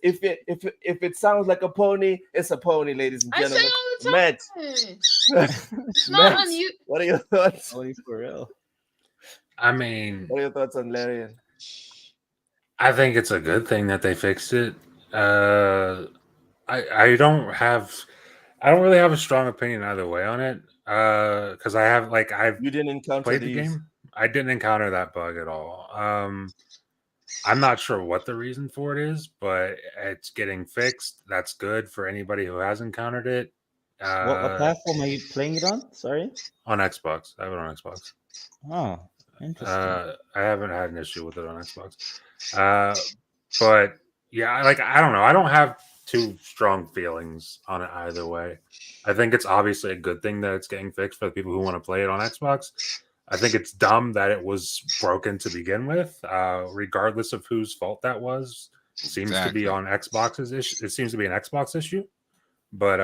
If it sounds like a pony, it's a pony, ladies and I say gentlemen. all the Matt, time. It's not Matt, unusual. what are your thoughts? Only for real. I mean, What are your thoughts on Larian? I think it's a good thing that they fixed it. I don't really have a strong opinion either way on it. Because I've You didn't encounter played the these. game. I didn't encounter that bug at all. I'm not sure what the reason for it is, but it's getting fixed. That's good for anybody who has encountered it. What platform are you playing it on? Sorry. On Xbox, I have it on Xbox. Oh, interesting. I haven't had an issue with it on Xbox. But yeah, I don't know. I don't have too strong feelings on it either way. I think it's obviously a good thing that it's getting fixed for the people who want to play it on Xbox. I think it's dumb that it was broken to begin with, regardless of whose fault that was. It seems to be Exactly. on Xbox's issue. It seems to be an Xbox issue, but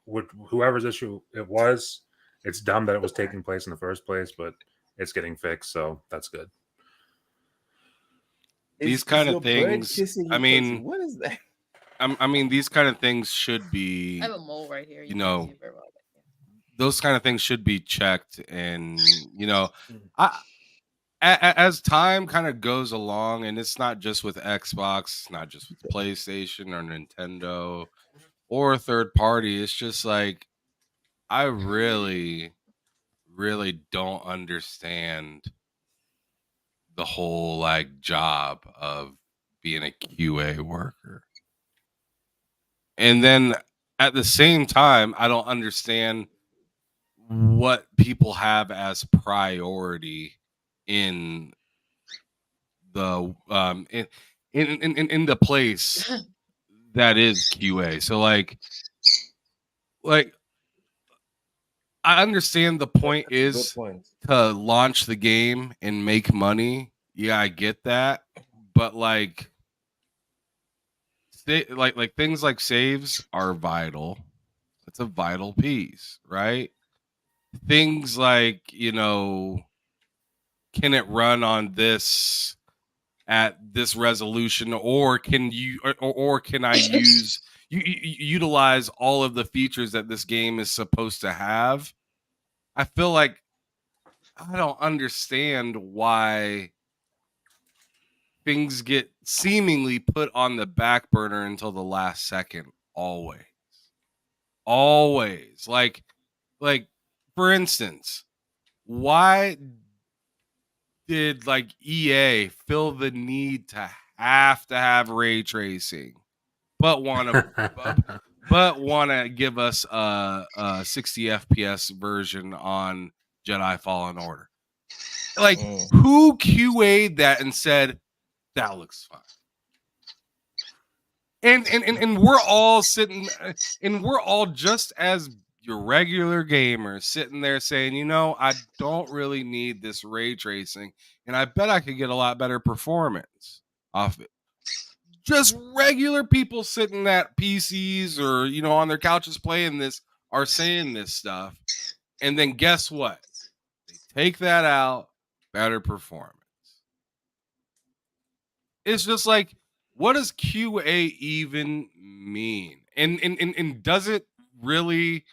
with whoever's issue it was, it's dumb that it was taking place in the first place. But it's getting fixed, so that's good. These Is kind your of bird things. kissing I you, Cozy? mean, What is that? I mean, these kind of things should be, I have a mole right here. you You can't see know, it very well. those kind of things should be checked, and Mhm. I, as time kind of goes along, and it's not just with Xbox, it's not just with PlayStation or Nintendo or a third party. It's just like I really, really don't understand the whole like job of being a QA worker. And then at the same time, I don't understand what people have as priority in the in the place that is QA. So like I understand the point That's a good is point. to launch the game and make money. Yeah, I get that. But like things like saves are vital. It's a vital piece, right? Things like, can it run on this at this resolution, or can you or can I utilize all of the features that this game is supposed to have? I feel like I don't understand why things get seemingly put on the back burner until the last second always like for instance, why did like EA feel the need to have ray tracing but want to give us a 60 FPS version on Jedi Fallen Order? Like, who QA'd that and said that looks fine? And we're all sitting, and we're all just as your regular gamers sitting there saying, I don't really need this ray tracing, and I bet I could get a lot better performance off it. Just regular people sitting at PCs or on their couches playing this are saying this stuff, and then guess what? They take that out, better performance. It's just like, what does QA even mean? And does it really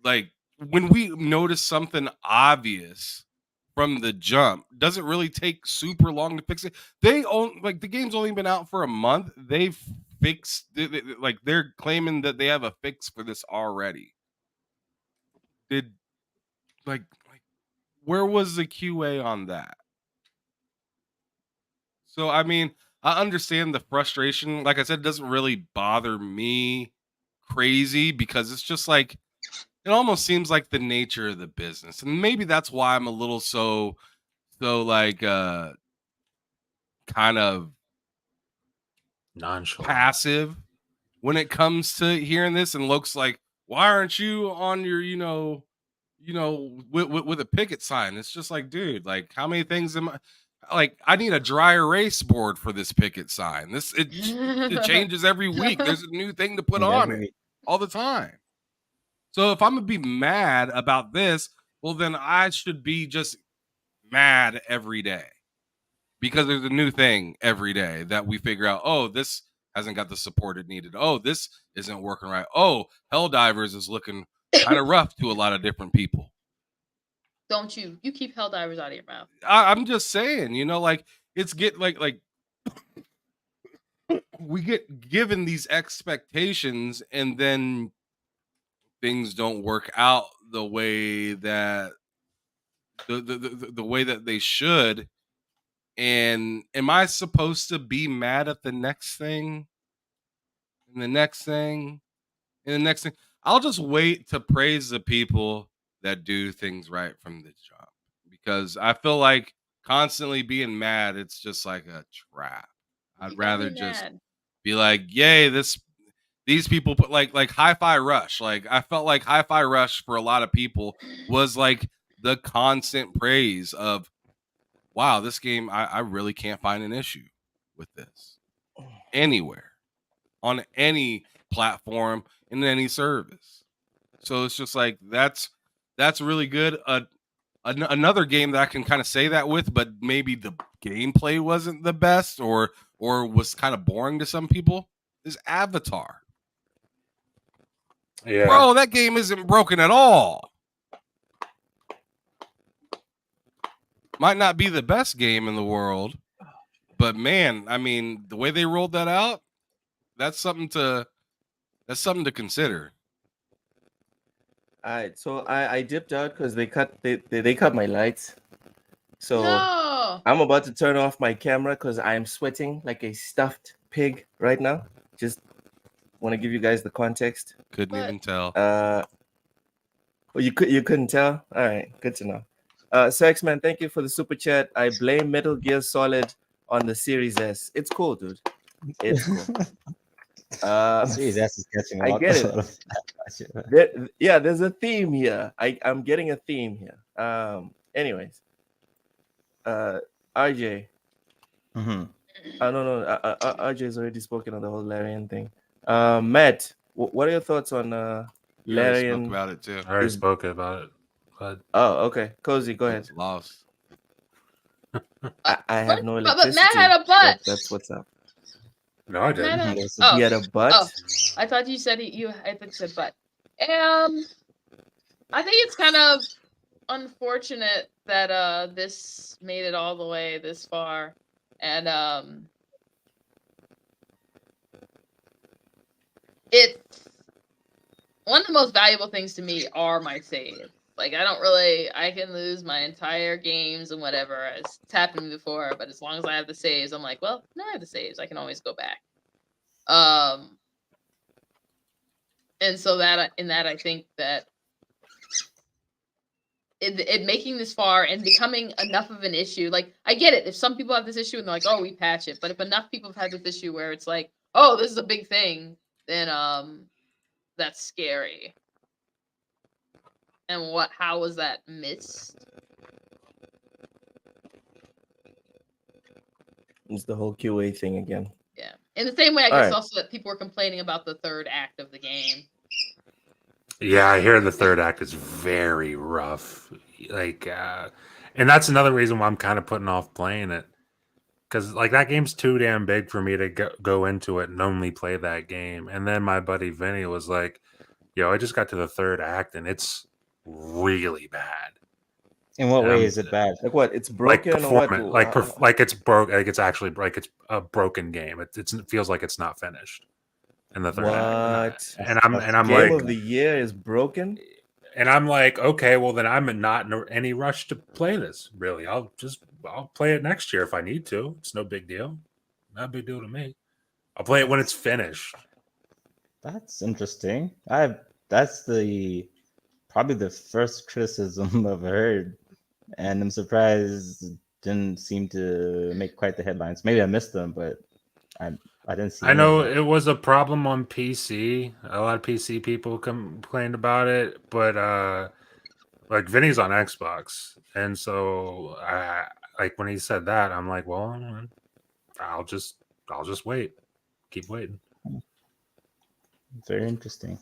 like when we notice something obvious from the jump, does it really take super long to fix it? They own like the game's only been out for a month. They've fixed. Like they're claiming that they have a fix for this already. Did like where was the QA on that? So I mean, I understand the frustration. Like I said, it doesn't really bother me crazy because it's just like it almost seems like the nature of the business. And maybe that's why I'm a little so like kind of Nonchalant. passive when it comes to hearing this. And Loke's like, why aren't you on your, with a picket sign? It's just like, dude, like how many things am I like? I need a dry erase board for this picket sign. It changes every week. There's a new thing to put on it all the time. So if I'm gonna be mad about this, well, then I should be just mad every day because there's a new thing every day that we figure out. Oh, this hasn't got the support it needed. Oh, this isn't working right. Oh, Helldivers is looking kind of rough to a lot of different people. Don't you keep Helldivers out of your mouth. I'm just saying, like it's get like we get given these expectations and then things don't work out the way that the way that they should. And am I supposed to be mad at the next thing and the next thing and the next thing? I'll just wait to praise the people that do things right from the jump, because I feel like constantly being mad, it's just like a trap. I'd rather just be like, yay, these people put like Hi-Fi Rush. Like I felt like Hi-Fi Rush for a lot of people was like the constant praise of, wow, this game, I really can't find an issue with this anywhere on any platform in any service. So it's just like that's really good. Another game that I can kind of say that with, but maybe the gameplay wasn't the best or was kind of boring to some people, is Avatar. Yeah. Bro, that game isn't broken at all. Might not be the best game in the world, but man, I mean, the way they rolled that out, that's something to consider. All right, so I dipped out because they cut my lights. So No. I'm about to turn off my camera because I am sweating like a stuffed pig right now. Just want to give you guys the context. Couldn't even tell. Well, you couldn't tell. All right, good to know. Sexman, thank you for the super chat. I blame Metal Gear Solid on the Series S. It's cool, dude. It's cool. Series S is catching a I lot. get a lot of yeah, there's a theme here. I'm getting a theme here. Anyways, RJ. Mm-hmm. No. RJ's already spoken on the whole Larian thing. Matt, what are your thoughts on We already Larian? spoke about it too. I already spoke about it. But Oh, okay. Cozy, go ahead. It's lost. I have no But electricity. Matt had a butt. That's what's up. no, I Matt didn't. had- There's Oh. He had a butt. Oh, I thought you said I think you said butt. I think it's kind of unfortunate that this made it all the way this far, and it's one of the most valuable things to me are my saves. Like I can lose my entire games and whatever. It's happened to me before, but as long as I have the saves, I'm like, well, no, I have the saves. I can always go back. And so that I think that it making this far and becoming enough of an issue, like I get it. If some people have this issue and they're like, oh, we patch it, but if enough people have had this issue where it's like, oh, this is a big thing, then that's scary. And how was that missed? It's the whole QA thing again. Yeah. In the same way, I All guess right. also that people were complaining about the third act of the game. Yeah, I hear the third act is very rough. Like, and that's another reason why I'm kind of putting off playing it. Because, like, that game's too damn big for me to go into it and only play that game. And then my buddy Vinny was like, yo, I just got to the third act and it's really bad. In what And way I'm is it bad? Like what? It's like broken or what? performant, like it's broke, like it's actually like it's a broken game. It feels like it's not finished in the third act, What? That's and I'm Game like, of the year is broken? okay, well then I'm not in any rush to play this. Really, I'll play it next year if I need to. It's no big deal, not a big deal to me. I'll play it when it's finished. That's interesting. That's the probably the first criticism I've heard, and I'm surprised it didn't seem to make quite the headlines. Maybe I missed them, but I I didn't see I any of know them. it was a problem on PC. A lot of PC people complained about it, but like Vinny's on Xbox, and so like when he said that, I'm like, well, I'll just I'll just wait, keep waiting. Very interesting.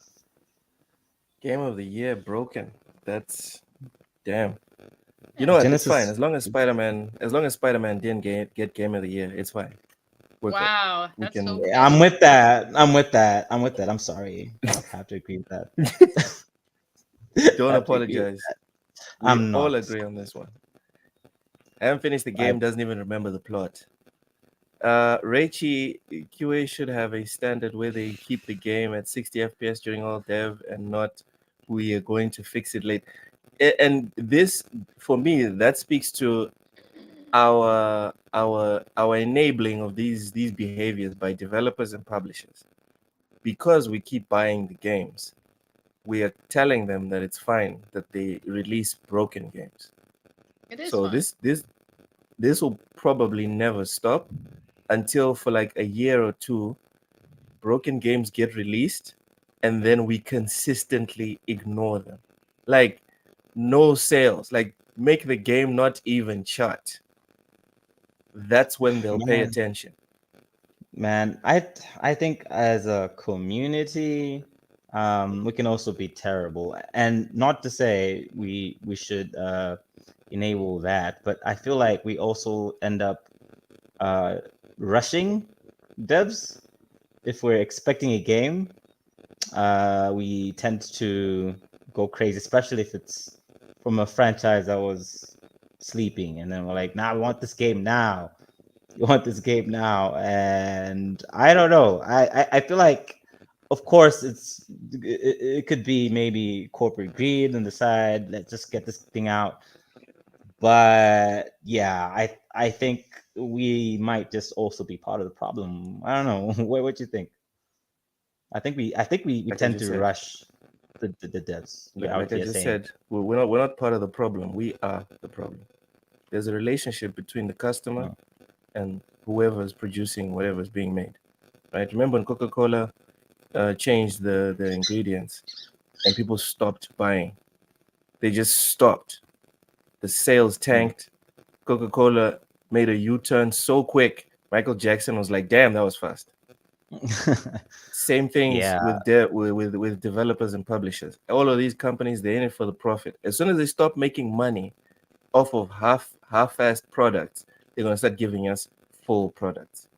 Game of the year broken. That's damn. You know what? It's fine. Genesis. As long as Spider-Man didn't get Game of the Year, it's fine. We're good. Wow, We that's so can. Yeah, I'm petty. with that. I'm sorry. I have to agree with that. Don't I have to agree with apologize. that. We I'm all not. agree on this one. I haven't finished the I game. Doesn't even remember the plot. Raichi QA should have a standard where they keep the game at 60 FPS during all dev and not we are going to fix it late. And this, for me, that speaks to our enabling of these behaviors by developers and publishers. Because we keep buying the games, we are telling them that it's fine that they release broken games. It is So fun. this will probably never stop until for like a year or two broken games get released and then we consistently ignore them. Like no sales, like make the game not even chart. That's when they'll pay man, attention. man. I think as a community, we can also be terrible. And not to say we should enable that, but I feel like we also end up uh rushing devs if we're expecting a game. We tend to go crazy, especially if it's from a franchise that was sleeping, and then we're like, "Nah, we want this game now. We want this game now." And I don't know. I feel like, of course, it could be maybe corporate greed on the side. Let's just get this thing out. But yeah, I think we might just also be part of the problem. I don't know. What you think? I think we Like I tend just to said, rush the devs. like I You're just saying. said, we're not part of the problem. We are the problem. There's a relationship between the customer Oh. and whoever is producing whatever is being made. Right? Remember when Coca-Cola changed the ingredients and people stopped buying? They just stopped. The sales tanked. Coca-Cola made a U-turn so quick. Michael Jackson was like, "Damn, that was fast." Same things Yeah, with developers and publishers. All of these companies, they're in it for the profit. As soon as they stop making money off of half-assed products, they're gonna start giving us full products.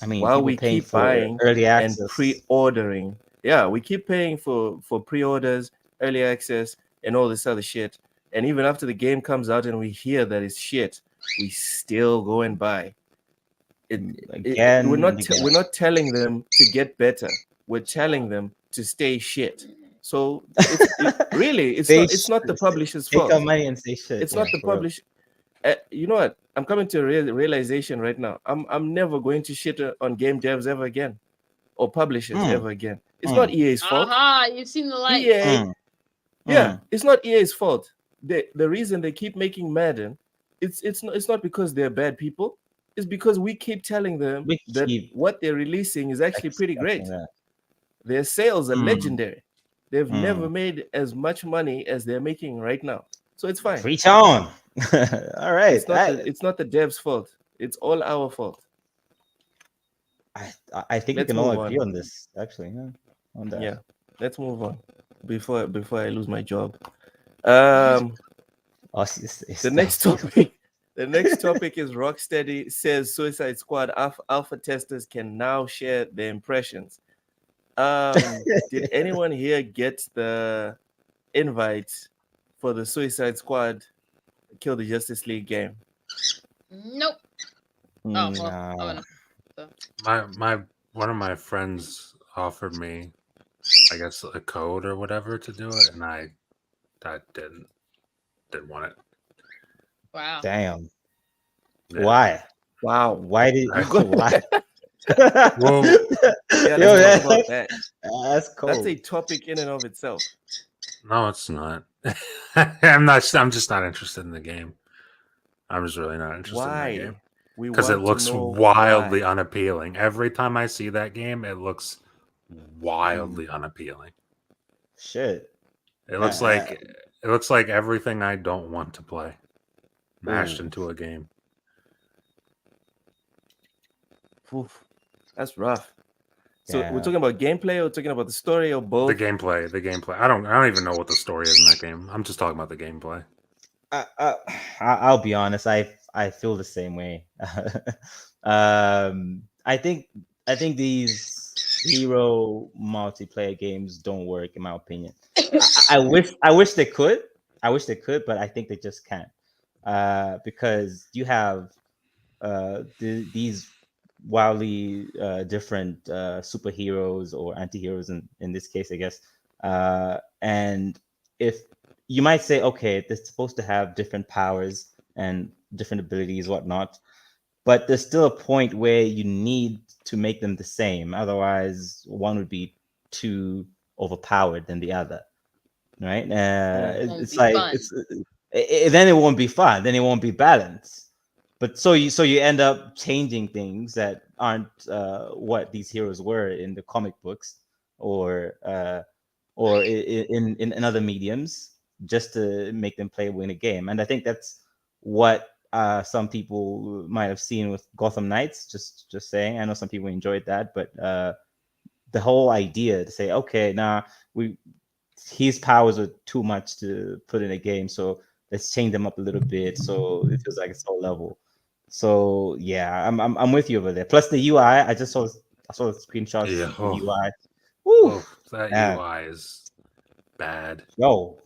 I mean, While people we paying keep for buying early and access. pre-ordering, yeah, we keep paying for pre-orders, early access, and all this other shit. And even after the game comes out and we hear that it's shit, we still go and buy. We're Again and not again. we're not telling them to get better. We're telling them to stay shit. So really They it's not the publisher's take our fault. money and say shit. It's Yeah, not the for real. publish. You know what? I'm coming to a realization right now. I'm never going to shit on game devs ever again or publishers Mm, ever again. It's not mm, EA's fault. Aha, you've seen the light. EA, mm, yeah, mm. it's not EA's fault. The reason they keep making Madden, it's not because they're bad people. It's because we keep telling them We that keep what they're releasing is actually pretty expecting great. that. Their sales are Mm, legendary. They've never mm. made as much money as they're making right now. So it's fine. Preach on. All right. It's not the devs' fault. It's all our fault. I think we Let's can all move agree on. on this, actually, yeah, on that. Yeah, let's move on before I lose my job. Um, Oh, the next topic. The next topic is Rocksteady says Suicide Squad alpha testers can now share their impressions. Did anyone here get the invite for the Suicide Squad kill the Justice League game. Nope. Oh well, Nah. I wouldn't. So. My one of my friends offered me, I guess, a code or whatever to do it, and I didn't want it. Wow. Damn. Yeah. Why? Wow. Why did You got- why? Well, Yeah, Yo, let's talk man, about that. that's cold. That's a topic in and of itself. no, it's not. I'm not. I'm just not interested in the game. I'm just really not interested in that game Why? We because it want to looks know wildly why. unappealing. Every time I see that game, it looks wildly unappealing. Shit. It looks like everything I don't want to play mashed Ooh. into a game. Oof, that's rough. So we're Yeah. talking about gameplay, or we're talking about the story, or both? The gameplay. I don't even know what the story is in that game. I'm just talking about the gameplay. I'll be honest. I feel the same way. I think these hero multiplayer games don't work, in my opinion. I wish they could. But I think they just can't. Because you have these wildly different superheroes or anti-heroes in this case, I guess. And if you might say, okay, they're supposed to have different powers and different abilities, whatnot, but there's still a point where you need to make them the same. Otherwise, one would be too overpowered than the other, right? Won't It's be like fun. then it won't be fun. Then it won't be balanced. But so you end up changing things that aren't what these heroes were in the comic books or in other mediums, just to make them playable in a game. And I think that's what some people might have seen with Gotham Knights. Just saying, I know some people enjoyed that, but the whole idea to say, okay, now his powers are too much to put in a game, so let's change them up a little bit so it feels like it's all level. So yeah, I'm with you over there. Plus the UI, I saw the screenshots Yeah. of the UI. Woo, Oh, that man. UI is bad. Yo,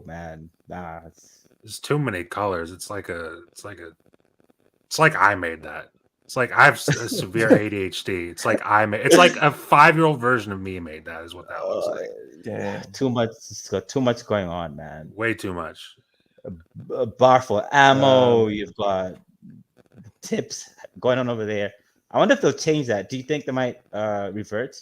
man. Nah, There's too many colors. It's like I made that. It's like I have a severe ADHD. It's like it's like a 5-year-old version of me made that. Is what that looks like. Damn. too much. It's got too much going on, man. Way too much. A bar for ammo. You've got tips going on over there. I wonder if they'll change that. Do you think they might revert?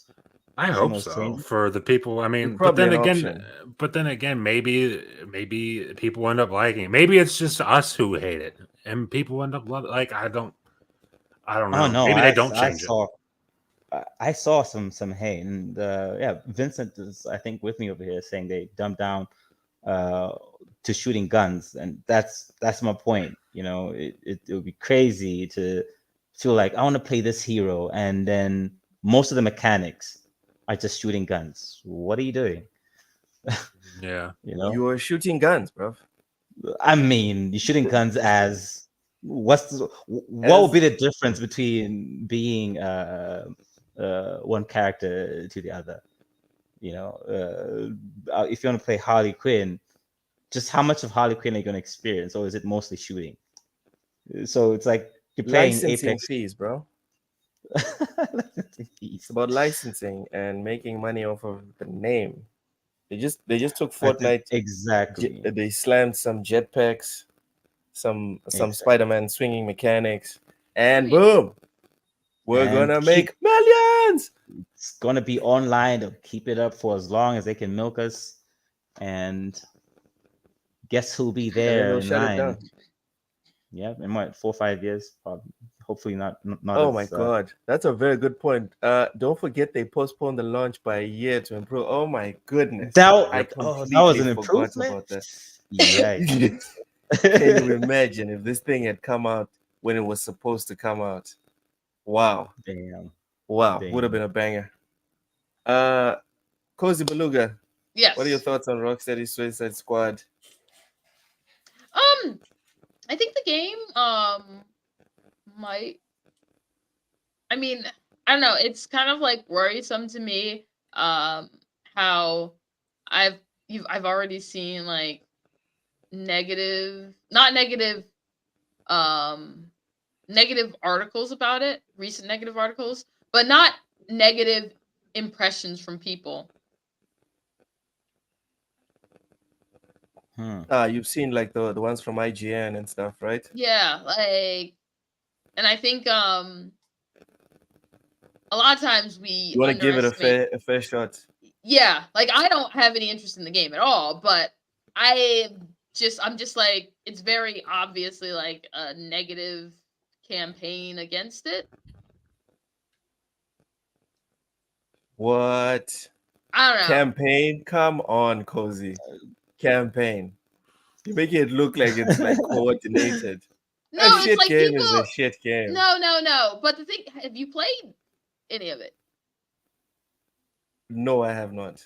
I Some of hope those so changes? for the people. I mean, probably an option. but then again, maybe people end up liking it. Maybe it's just us who hate it, and people end up like I don't Oh know. no, Maybe they don't I change it. saw I saw some hate, and yeah, Vincent is I think with me over here saying they dumbed down to shooting guns, and that's my point. You know, it would be crazy to feel like I want to play this hero, and then most of the mechanics are just shooting guns. What are you doing? Yeah, You know, You're shooting guns, bro. I mean, you're shooting guns as what would be the difference between being one character to the other? You know, if you want to play Harley Quinn, just how much of Harley Quinn are you going to experience, or is it mostly shooting? So it's like you're playing Licensing Apex. fees, bro. Licensing fees. It's about licensing and making money off of the name. They just took I think Fortnite. exactly. They slammed some jetpacks, some Exactly. Spider-Man swinging mechanics, and Right. boom, we're And gonna make millions. it's gonna be online. They'll keep it up for as long as they can milk us, and guess who'll be And then there they'll in shut it line? down. Yeah, in what 4 or 5 years? Probably, hopefully not Oh as my god, that's a very good point. Don't forget they postponed the launch by a year to improve. Oh my goodness, I that was completely an forgot improvement. about that. Yeah. Can you imagine if this thing had come out when it was supposed to come out? Wow, Damn. wow, would have Damn. been a banger. Cozy Beluga, Yes. what are your thoughts on Rocksteady Suicide Squad? I think the game might. I mean, I don't know. It's kind of like worrisome to me. How I've already seen like not negative, negative articles about it, recent negative articles, but not negative impressions from people. You've seen like the ones from IGN and stuff, right? Yeah, and I think a lot of times we You want to give it underestimate. a fair shot. Yeah, like I don't have any interest in the game at all, but I'm just like, it's very obviously like a negative campaign against it. What? I don't know. Campaign? Come on, Cozy. Campaign. You make it look like it's like coordinated. No, A it's shit like game is a people. shit game. No. But the thing, have you played any of it? No, I have not.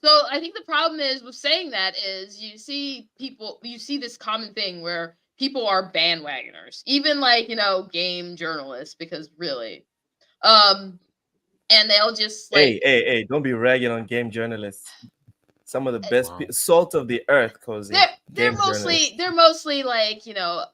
So I think the problem is with saying that is you see this common thing where people are bandwagoners, even like, game journalists, because really, and they'll just like, Hey! Don't be ragging on game journalists. Some of the best Wow. salt of the earth, Cozy. they're Game journalists. mostly like,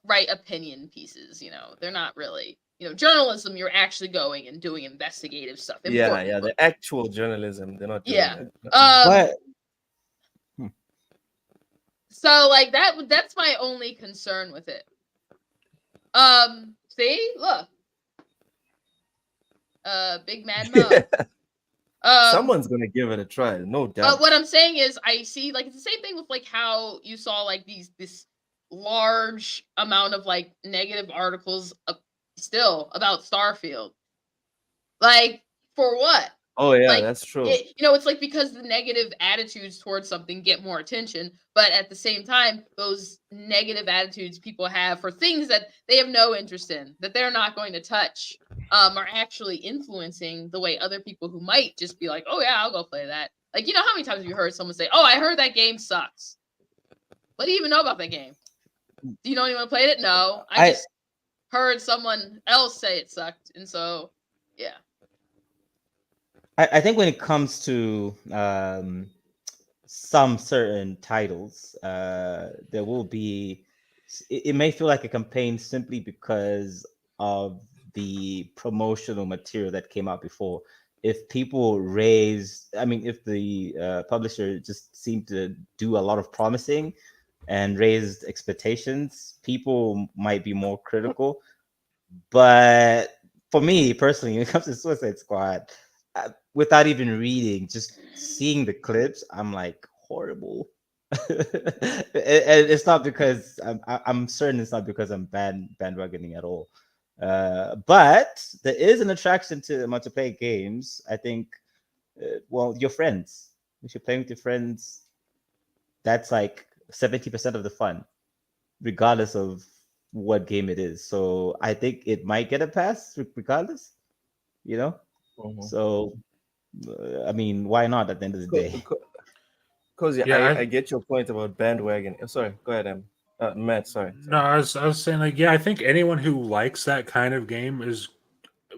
write opinion pieces. They're not really, journalism. You're actually going and doing investigative stuff. Yeah, Important the work. actual journalism. They're not doing Yeah. it. But So like that's my only concern with it. See, look. Big Mad Mo. Someone's gonna give it a try, no doubt. But what I'm saying is, I see like it's the same thing with like how you saw like this large amount of like negative articles still about Starfield. Like, for what? Oh yeah, Like, that's true. it's like because the negative attitudes towards something get more attention, but at the same time, those negative attitudes people have for things that they have no interest in, that they're not going to touch, are actually influencing the way other people who might just be like, oh yeah, I'll go play that. Like, how many times have you heard someone say, oh, I heard that game sucks? What do you even know about that game? Do you know anyone who played it? No. I just heard someone else say it sucked, and so, yeah. I think when it comes to some certain titles, there will be. It may feel like a campaign simply because of the promotional material that came out before. If people if the publisher just seemed to do a lot of promising and raised expectations, people might be more critical. But for me personally, when it comes to Suicide Squad, without even reading, just seeing the clips, I'm like, horrible. And it's not because I'm certain it's not because I'm bandwagoning at all. But there is an attraction to multiplayer games. I think, your friends. If you're playing with your friends, that's like 70% of the fun, regardless of what game it is. So I think it might get a pass regardless, you know? Mhm. So, I mean, why not at the end of the day? Cozy, Yeah, I get your point about bandwagon. Sorry, go ahead, Matt. Sorry. no, I was saying like, yeah, I think anyone who likes that kind of game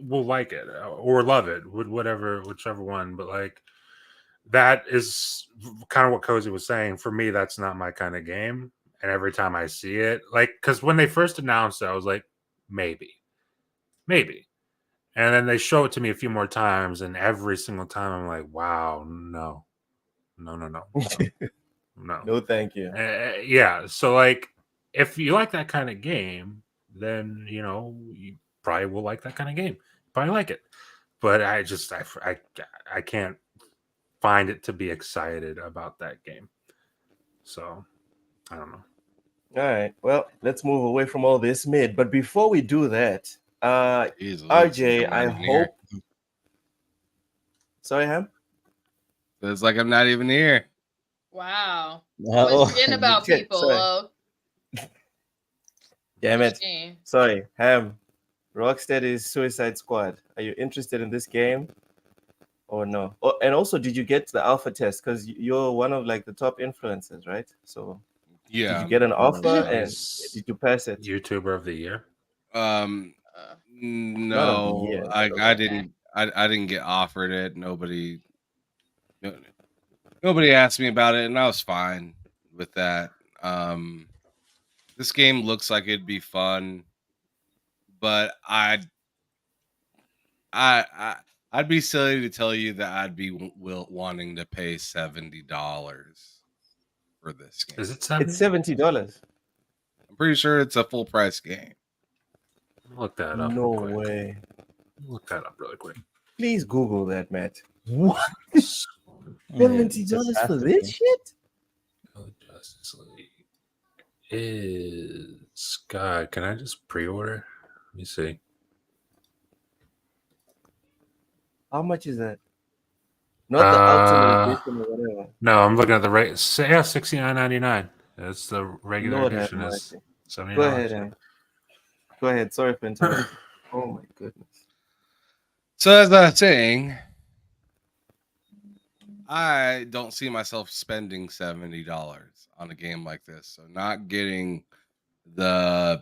will like it or love it, whichever one. But like, that is kind of what Cozy was saying. For me, that's not my kind of game. And every time I see it, like, because when they first announced it, I was like, maybe. And then they show it to me a few more times, and every single time I'm like, wow, no. No, thank you. Yeah. So, like, if you like that kind of game, then, you probably will like that kind of game. Probably like it. But I can't find it to be excited about that game. So, I don't know. All right. Well, let's move away from all this mid. But before we do that, Jeez, RJ, I'm I not even here. hope. Sorry, Ham. It's like I'm not even here. Wow. Oh, Always forgetting about Shit, people. sorry. Damn it. Shame. Sorry, Ham. Rocksteady's Suicide Squad. Are you interested in this game or no? Oh, and also, did you get the alpha test? Because you're one of like the top influencers, right? So, did Yeah. you get an offer and Nice. did you pass it? YouTuber of the year. Not of the No, year. I didn't. I didn't get offered it. Nobody asked me about it, and I was fine. with that. This game looks like it'd be fun, but I'd be silly to tell you that I'd be wanting to pay $70 for this game. Is it It's $70? $70. I'm pretty sure it's a full price game. Look that up. No real quick. way. Look that up really quick. Please Google that, Matt. What? Yeah, $70 just for have to this be. shit? Justice League is God. Can I just pre-order? Let me see. How much is that? Not the ultimate edition or whatever. No, I'm looking at the rate. Yeah, $69.99. That's the regular Lord have edition. Is mercy. $70. Go ahead, Hank. Go ahead. Sorry for interrupting. Oh my goodness. So as I was saying, I don't see myself spending $70 on a game like this. So not getting the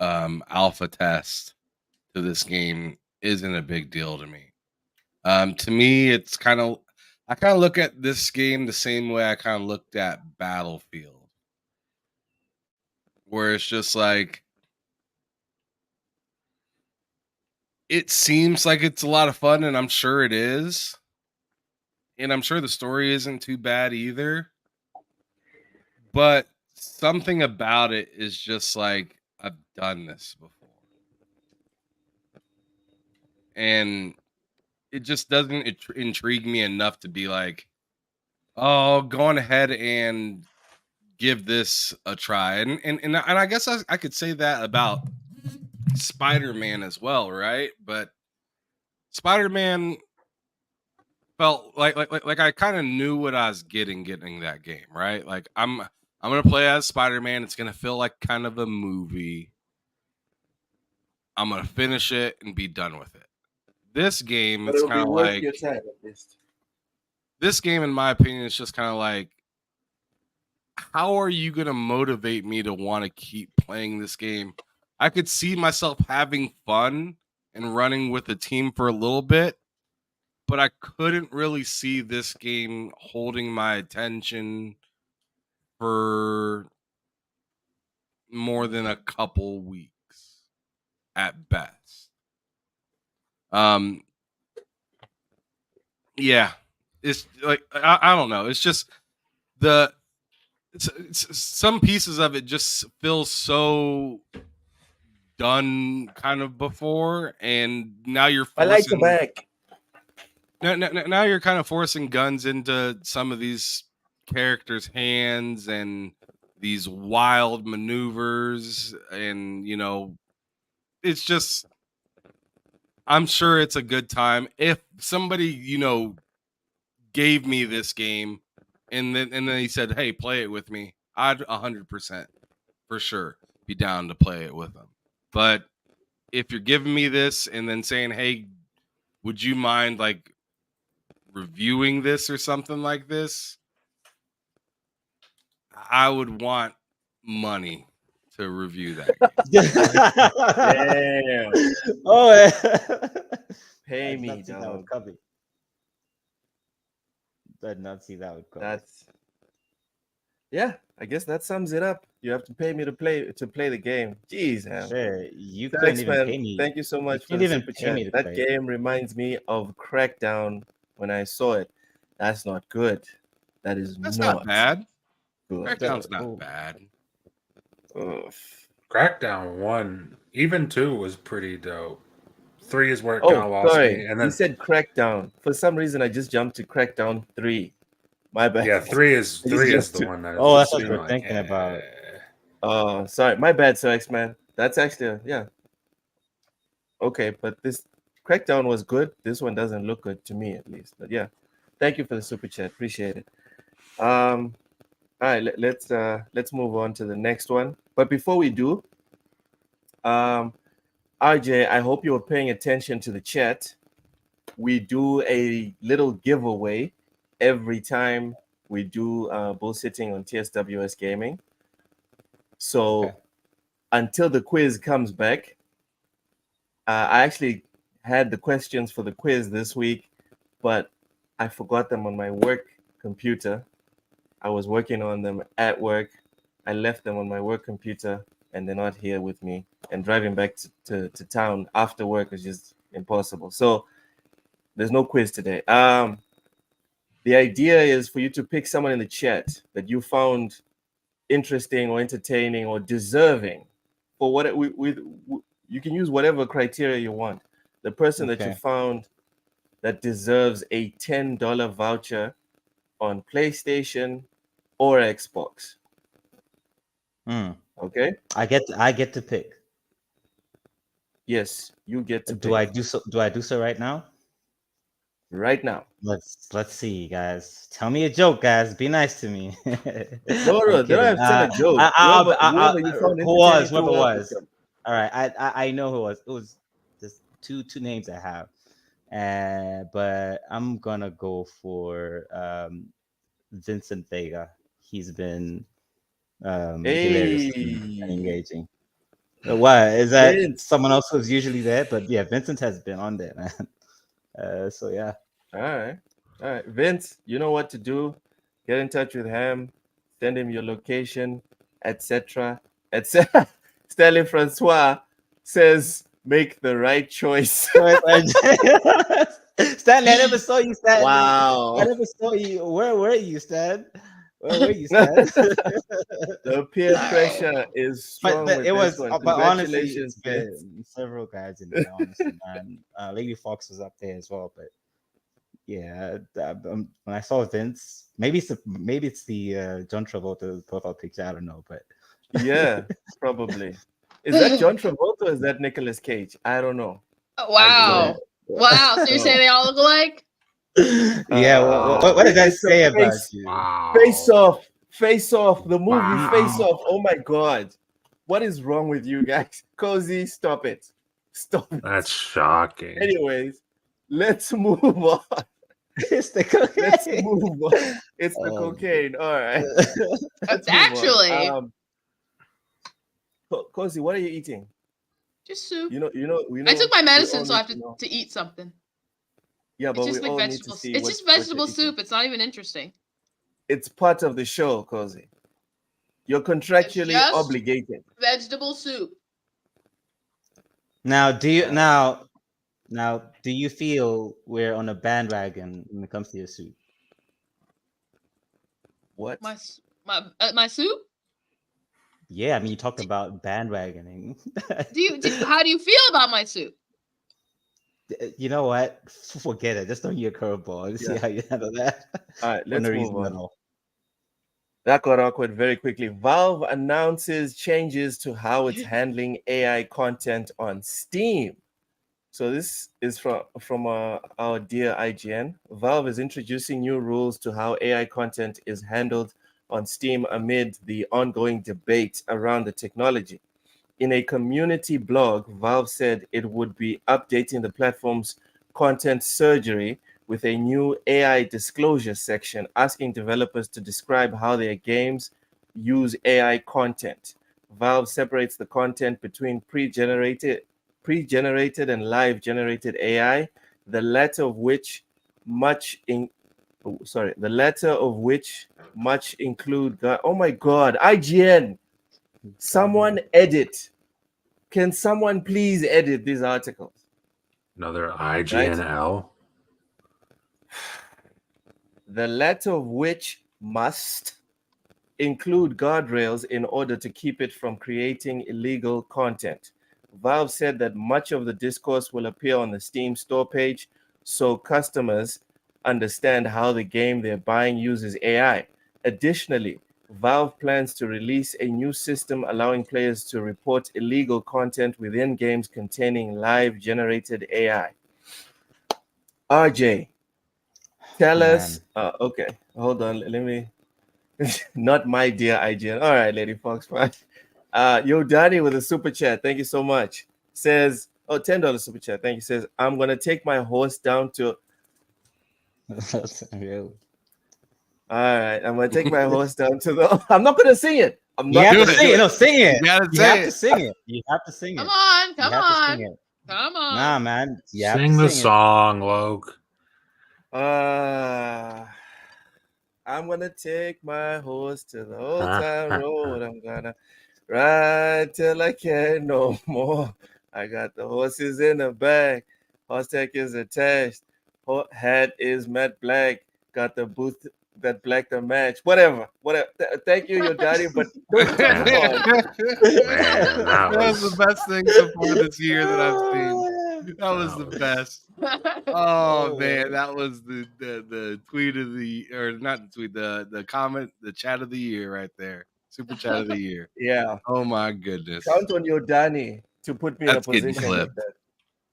alpha test to this game isn't a big deal to me. To me, it's I kind of look at this game the same way I kind of looked at Battlefield, where it's just like it seems like it's a lot of fun, and I'm sure it is. And I'm sure the story isn't too bad either. But something about it is just like, I've done this before. And it just doesn't intrigue me enough to be like, oh, go on ahead and give this a try. And I guess I could say that about Spider-Man as well, right? But Spider-Man felt like I kind of knew what I was getting that game, right? Like I'm gonna play as Spider-Man. It's gonna feel like kind of a movie. I'm gonna finish it and be done with it. This game, But it's it'll be kind of worth like your time at least. this game, in my opinion, is just kind of like, how are you gonna motivate me to want to keep playing this game? I could see myself having fun and running with the team for a little bit, but I couldn't really see this game holding my attention for more than a couple weeks at best. Yeah, it's like I don't know. It's just some pieces of it just feel so done kind of before, and now you're I like the forcing back. now you're kind of forcing guns into some of these characters' hands and these wild maneuvers, and it's just, I'm sure it's a good time if somebody gave me this game and then he said, hey, play it with me. I'd 100% for sure be down to play it with them. But if you're giving me this and then saying, hey, would you mind like reviewing this or something like this, I would want money to review that game. Damn. Oh, Pay I did me, not see that one dog. coming. Did not see that one coming. That's yeah. I guess that sums it up. You have to pay me to play the game. Jeez, man. Sure, you So, couldn't even X-Man, pay me. thank you so much for couldn't the even super pay me chat. to That play. game reminds me of Crackdown when I saw it. That's not good. That is That's not not bad. good. Crackdown's Oh. not bad. Ugh. Crackdown 1, even 2 was pretty dope. 3 is where it kind of Oh, lost sorry. me. And You then, said Crackdown. For some reason, I just jumped to Crackdown 3. My bad. yeah, 3 is I just jumped the to- one that Oh, that's is what kinda we're thinking about. Oh, sorry. My bad, Sir X-Man. That's actually, yeah. Okay, but this Crackdown was good. This one doesn't look good to me, at least. But yeah, thank you for the super chat. Appreciate it. All right, let's move on to the next one. But before we do, RJ, I hope you were paying attention to the chat. We do a little giveaway every time we do bullsitting on TSWS Gaming. So Okay. until the quiz comes back, I actually had the questions for the quiz this week, but I forgot them on my work computer. I was working on them at work. I left them on my work computer, and they're not here with me. And driving back to town after work is just impossible. So there's no quiz today. The idea is for you to pick someone in the chat that you found interesting or entertaining or deserving for what you can use whatever criteria you want. The person that you Okay. found that deserves a $10 voucher on PlayStation or Xbox. Hmm. Okay? I get to pick. Yes, you get to Do pick I do so? Do I do so right now? right now. Let's see, guys. Tell me a joke, guys. Be nice to me. No, I'm they don't kidding. have to tell a joke. Whoever you found Who was? entertaining to Whoever welcome. was. All right. I know who it was. It was just two names I have, but I'm gonna go for Vincent Vega. He's been hilarious to me and Hey, engaging. Why is that Vince. someone else who's usually there? But yeah, Vincent has been on there, man. So yeah. All right. All right. Vince, you know what to do. Get in touch with him, send him your location, etc. etc. Stanley Francois says, make the right choice. Stanley, I never saw you, Stanley. Wow. I never saw you. Where were you, Stan? Where were you, Stan? The peer pressure is strong but with it this was, one. but honestly, Congratulations, it's Vince. been several guys in there, honestly, man. Lady Fox was up there as well, but yeah, when I saw Vince, maybe it's the John Travolta profile picture. I don't know, but Yeah, probably. Is that John Travolta or is that Nicolas Cage? I don't know. Wow. Wow. So you're saying they all look alike? Yeah. What did I It's a say about face- you? Wow. Face Off, the movie Wow. Face Off. Oh my God. What is wrong with you guys? Cozy, stop it. Stop it. That's shocking. Anyways, let's move on. It's the cocaine. Let's move on. It's the Oh, cocaine. All right. Let's move on. Actually, Cozy, what are you eating? just soup. We know. I took my we all medicine, so I have need know. to eat something. Yeah, but It's just we like all need to vegetable. see It's what- just what you're vegetable eating. soup. It's not even interesting. It's part of the show, Cozy. You're contractually just- obligated. Vegetable soup. Now, do you feel we're on a bandwagon when it comes to your suit? What? My soup. Yeah, I mean, you talked about bandwagoning. How do you feel about my soup? You know what? Forget it. Just throw you a curveball and see Yeah. how you handle that. All right, For let's no move reason at on. all. That got awkward very quickly. Valve announces changes to how it's handling AI content on Steam. So this is from our dear IGN. Valve is introducing new rules to how AI content is handled on Steam amid the ongoing debate around the technology. In a community blog, Valve said it would be updating the platform's content surgery with a new AI disclosure section asking developers to describe how their games use AI content. Valve separates the content between pre-generated and live generated AI, the latter of which much include oh my God, IGN. Someone edit. Can someone please edit these articles? Another IGNL. The latter of which must include guardrails in order to keep it from creating illegal content. Valve said that much of the discourse will appear on the Steam store page, so customers understand how the game they're buying uses AI. Additionally, Valve plans to release a new system allowing players to report illegal content within games containing live generated AI. RJ, tell us. Okay, hold on. Let me. Not my dear IGN. All right, Lady Fox. Fine. Yo, Danny with a super chat. Thank you so much. Says, oh, $10 super chat. Thank you. Says, I'm gonna take my horse down to. Really? All right, I'm gonna take my horse down to the. I'm not gonna sing it. I'm You not have gonna to sing it. No, sing it. You gotta You say have it. to sing it. You have to sing it. Come on, You come have to on, sing it. come on. Nah, man. You have Sing to the sing it. song, Loke. I I'm gonna take my horse to the old town road. I'm gonna ride till I can't no more. I got the horses in the back. Horse tech is attached. Hat is matte black. Got the booth that black to match. Whatever. Whatever. Thank you, your daddy, but don't touch the Man. horn. Man, that That was the was best thing so far this year that I've seen. That was that the was best. Oh Oh, man, man. that was the tweet of the, or not the tweet, the comment, the chat of the year right there. Super chat of the year. Yeah. Oh my goodness. Count on your Danny to put me in a That's getting position like clipped.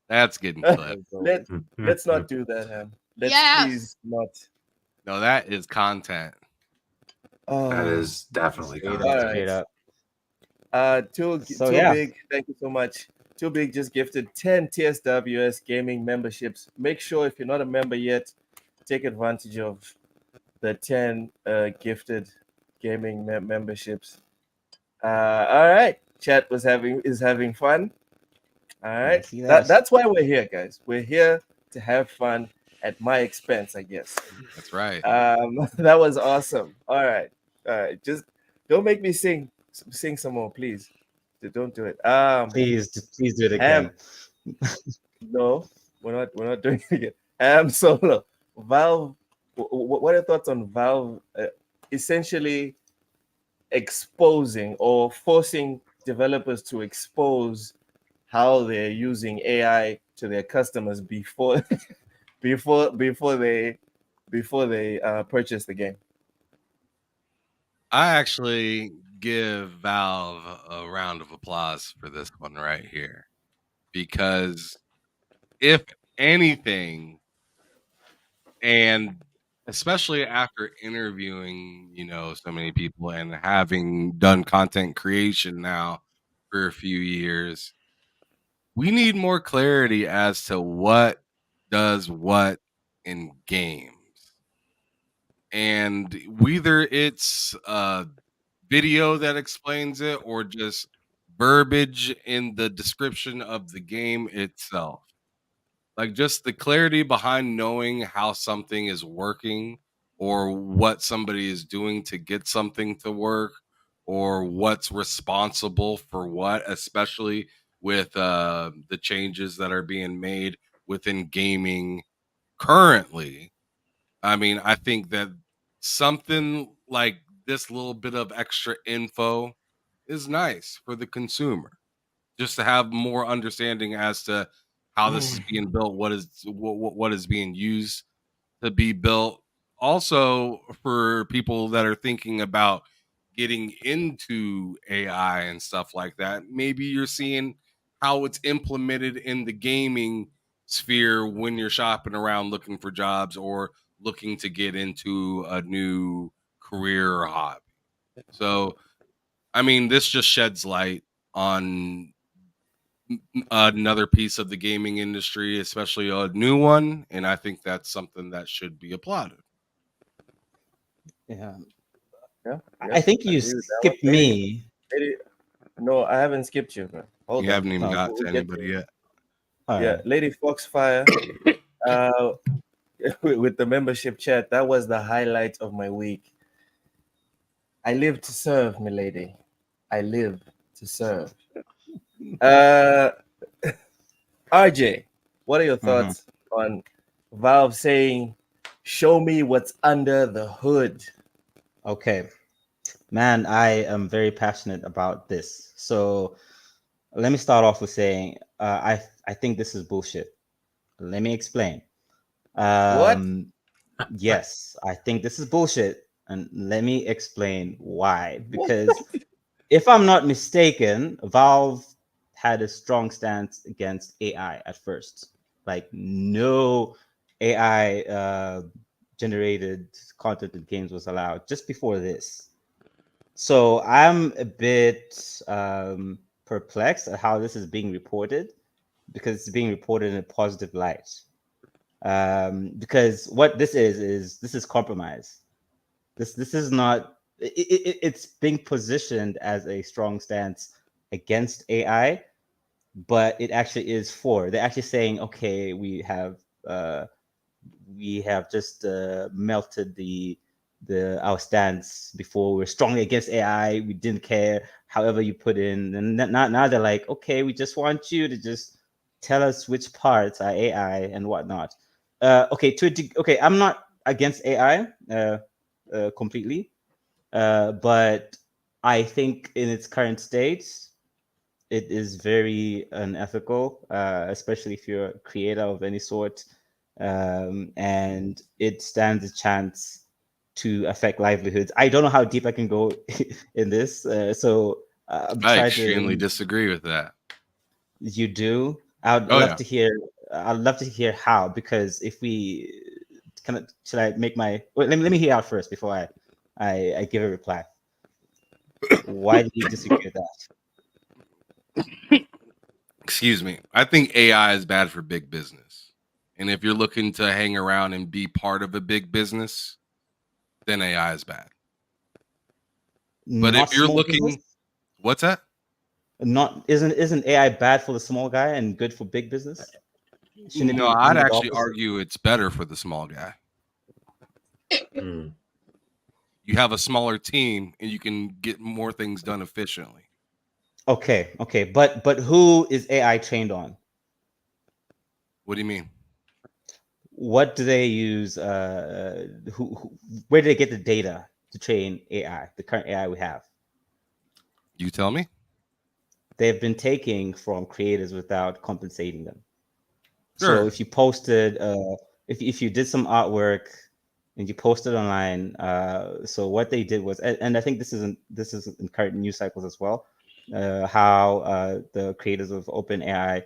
That's getting that. clipped. As always. Let's not do that, Ham. Let's Yes. please not. No, that is content. that Oh, is definitely Straight all up, content. right. straight up. Too So too yeah, big. Thank you so much. Too big just gifted 10 TSWS gaming memberships. Make sure if you're not a member yet, take advantage of the 10 gifted gaming memberships. All right. Chat is having fun. All I right. see that. That's why we're here, guys. We're here to have fun at my expense, I guess. That's right. That was awesome. All right. All right. Just don't make me sing some more, please. Don't do it. Please do it Ham. again. No, we're not doing it again. Solo. Valve. What are your thoughts on Valve essentially exposing or forcing developers to expose how they're using AI to their customers before before they purchase the game? I actually give Valve a round of applause for this one right here. Because if anything, and especially after interviewing, so many people and having done content creation now for a few years, we need more clarity as to what does what in games. And whether it's a video that explains it or just verbiage in the description of the game itself. Like just the clarity behind knowing how something is working or what somebody is doing to get something to work or what's responsible for what, especially with the changes that are being made within gaming currently. I mean, I think that something like this little bit of extra info is nice for the consumer, just to have more understanding as to how this is being built, what is being used to be built. Also, for people that are thinking about getting into AI and stuff like that, maybe you're seeing how it's implemented in the gaming sphere when you're shopping around looking for jobs or looking to get into a new career or hobby. So, I mean, this just sheds light on another piece of the gaming industry, especially a new one, and I think that's something that should be applauded. Yeah. Yeah, I think I you agree with that one. skipped me. Lady, no, I haven't skipped you, bro. Hold You on. haven't even Oh, got We'll to get to anybody it. yet. all Yeah, right. Lady Foxfire, uh, with the membership chat, that was the highlight of my week. I live to serve, milady. I live to serve. Uh, RJ, what are your Mhm. thoughts on Valve saying, "Show me what's under the hood"? Okay, man, I am very passionate about this. So let me start off with saying I think this is bullshit. Let me explain. What? Yes, I think this is bullshit, and let me explain why. What? Because if I'm not mistaken, Valve had a strong stance against AI at first. Like no AI generated content in games was allowed just before this. So I'm a bit perplexed at how this is being reported because it's being reported in a positive light. Because what this is compromise. This is not. It's being positioned as a strong stance against AI, but it actually is for. They're actually saying, okay, we have just melted the our stance before. We were strongly against AI. We didn't care however you put in, and now they're like, okay, we just want you to just tell us which parts are AI and whatnot. Okay, okay, I'm not against AI completely, but I think in its current state, it is very unethical, especially if you're a creator of any sort, and it stands a chance to affect livelihoods. I don't know how deep I can go in this, so I'm I trying extremely to. disagree with that. You do. I'd Oh love yeah. to hear. I'd love to hear how, because if we should I make my? Wait, let me hear out first before I give a reply. Why do you disagree with that? Excuse me. I think AI is bad for big business. And if you're looking to hang around and be part of a big business, then AI is bad. But if Not you're small business. looking, what's that? Not isn't AI bad for the small guy and good for big business? Shouldn't it No, be I'd the actually opposite? argue it's better for the small guy. Hmm. You have a smaller team and you can get more things done efficiently. Okay, but who is AI trained on? What do you mean? What do they use? Where do they get the data to train AI? The current AI we have, You tell me. they've been taking from creators without compensating them. So Sure. if you posted, if you did some artwork and you posted online, so what they did was, and I think this is in current news cycles as well, how the creators of OpenAI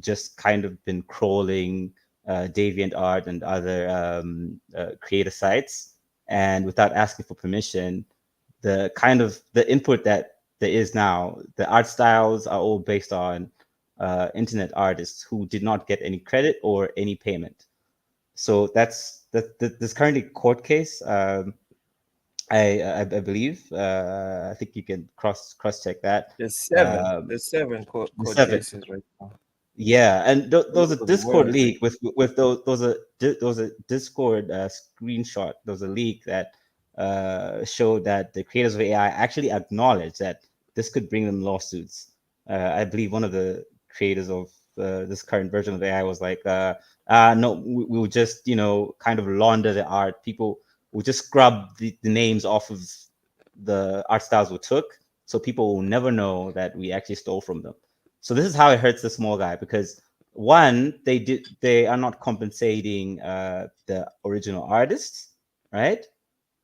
just kind of been crawling DeviantArt and other creator sites, and without asking for permission, the input that there is now, the art styles are all based on internet artists who did not get any credit or any payment. So there's currently a court case. I believe. I think you can cross check that. There's seven. Um, There's seven the court seven. cases right now Yeah, and all those are over the Discord world. leak with those are Discord screenshot. There was a leak that showed that the creators of AI actually acknowledged that this could bring them lawsuits. I believe one of the creators of this current version of AI was like, "No, we will just kind of launder the art. People will just scrub the names off of the art styles we took, so people will never know that we actually stole from them." So this is how it hurts the small guy, because one, they are not compensating the original artists, right?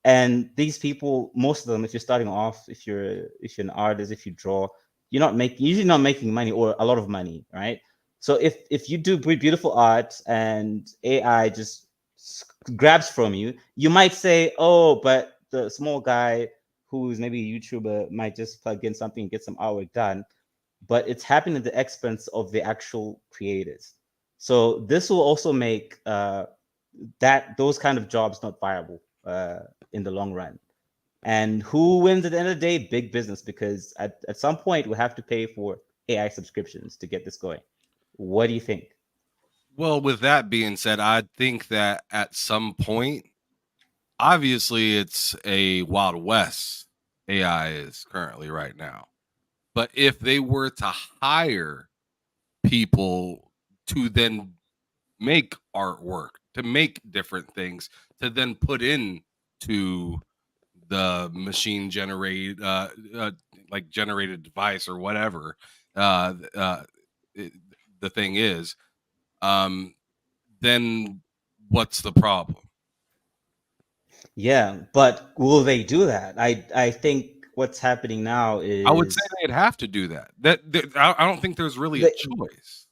And these people, most of them, if you're starting off, if you're an artist, if you draw, usually not making money or a lot of money, right? So if you do beautiful art and AI just grabs from you, you might say, oh, but the small guy who's maybe a YouTuber might just plug in something and get some artwork done, but it's happening at the expense of the actual creators. So this will also make those kind of jobs not viable in the long run. And who wins at the end of the day? Big business, because at some point we have to pay for AI subscriptions to get this going. What do you think? Well, with that being said, I think that at some point, obviously it's a Wild West AI is currently right now. But if they were to hire people to then make artwork, to make different things, to then put in to the machine generated like generated device or whatever uh uh it, the thing is, um then what's the problem? Yeah, but will they do that? I think what's happening now I would say is they'd have to do that. I don't think there's really a they, choice.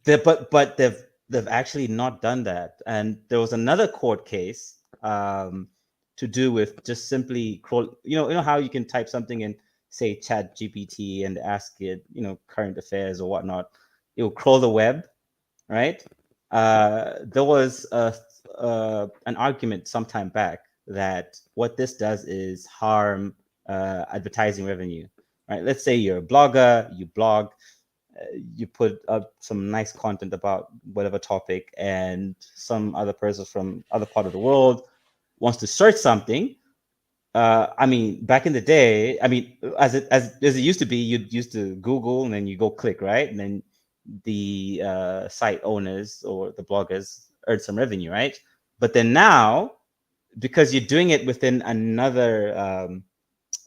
but they've actually not done that. And there was another court case to do with just simply crawl. You know how you can type something in, say, Chat GPT, and ask it, current affairs or whatnot. It will crawl the web, right? There was an argument sometime back that what this does is harm advertising revenue, right? Let's say you're a blogger, you blog, you put up some nice content about whatever topic, and some other person from other part of the world wants to search something, I mean, back in the day, I mean, as it used to be, you'd used to Google and then you go click, right? And then the site owners or the bloggers earn some revenue, right? But then now, because you're doing it within another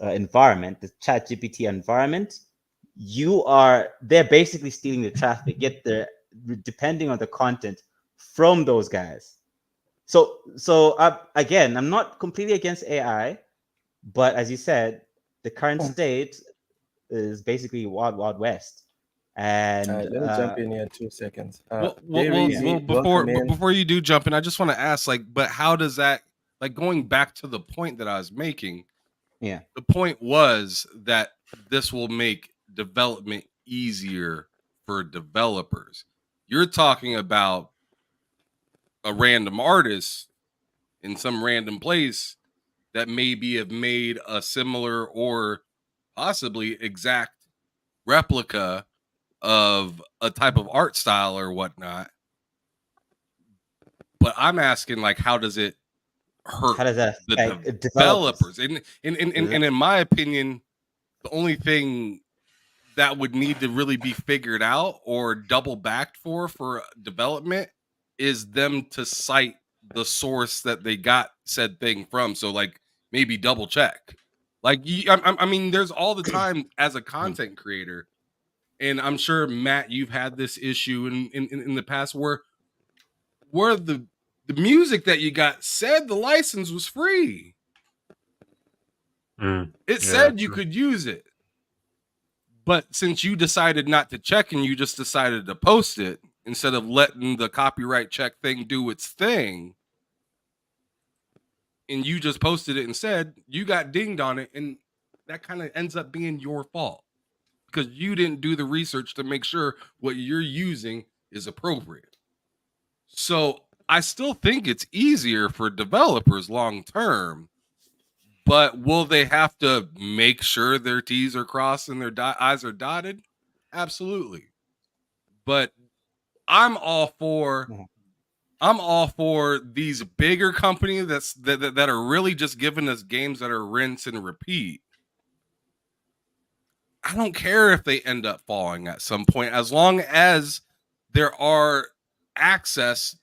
environment, the ChatGPT environment, they're basically stealing the traffic, yet they're depending on the content from those guys. So again, I'm not completely against AI, but as you said, the current state is basically wild west. And All right, let me jump in here 2 seconds. Well, Welcome in. before you do jump in, I just want to ask, like, but how does that, like, going back to the point that I was making? Yeah, the point was that this will make development easier for developers. You're talking about a random artist in some random place that maybe have made a similar or possibly exact replica of a type of art style or whatnot. But I'm asking, like, how does it hurt how does that the affect developers? And in my opinion, the only thing that would need to really be figured out or double backed for development is them to cite the source that they got said thing from. So, like, maybe double check. Like, I mean, there's all the time as a content creator, and I'm sure, Matt, you've had this issue in the past where the music that you got said the license was free. It Yeah, said you true. could use it. But since you decided not to check and you just decided to post it instead of letting the copyright check thing do its thing, and you just posted it instead, you got dinged on it, and that kind of ends up being your fault because you didn't do the research to make sure what you're using is appropriate. So I still think it's easier for developers long term, but will they have to make sure their T's are crossed and their I's are dotted? Absolutely. But I'm all for these bigger companies that are really just giving us games that are rinse and repeat. I don't care if they end up falling at some point, as long as there are access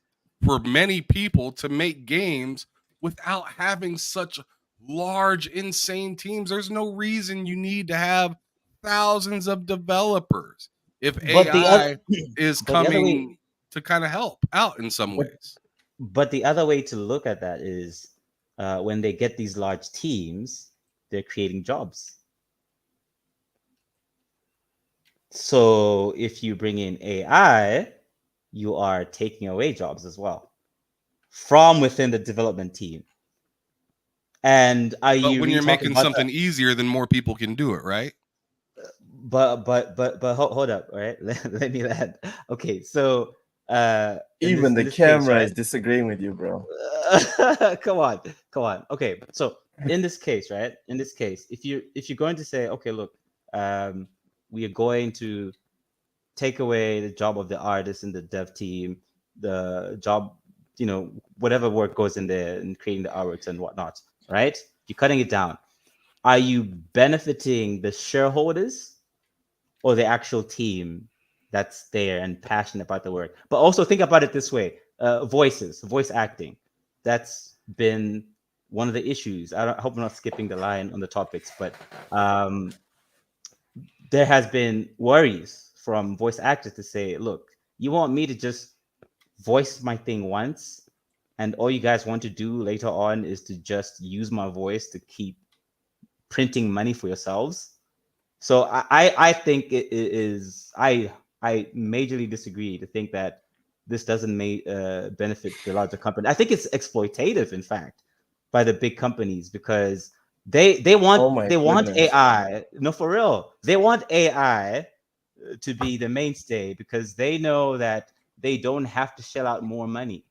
for many people to make games without having such large, insane teams. There's no reason you need to have thousands of developers if but the other AI is but the other way coming to kind of help out in some but, ways. but the other way to look at that is when they get these large teams, they're creating jobs. So if you bring in AI, you are taking away jobs as well from within the development team. And are But you when really you're talking making about something easier, then more people can do it, right? but hold up, all right? Let me land. Okay, so Even in the this case, camera right? is disagreeing with you, bro. Come on. Okay, so in this case, right? In this case, if you're going to say, okay, look, we are going to take away the job of the artist in the dev team, the job, whatever work goes in there and creating the artworks and whatnot, right? You're cutting it down. Are you benefiting the shareholders or the actual team that's there and passionate about the work? But also think about it this way: voice acting. That's been one of the issues. I hope I'm not skipping the line on the topics, but there has been worries from voice actors to say, look, you want me to just voice my thing once, and all you guys want to do later on is to just use my voice to keep printing money for yourselves. So I think it is I majorly disagree to think that this doesn't benefit the larger company. I think it's exploitative, in fact, by the big companies because they Oh my want goodness. AI. No, for real, they want AI to be the mainstay because they know that they don't have to shell out more money.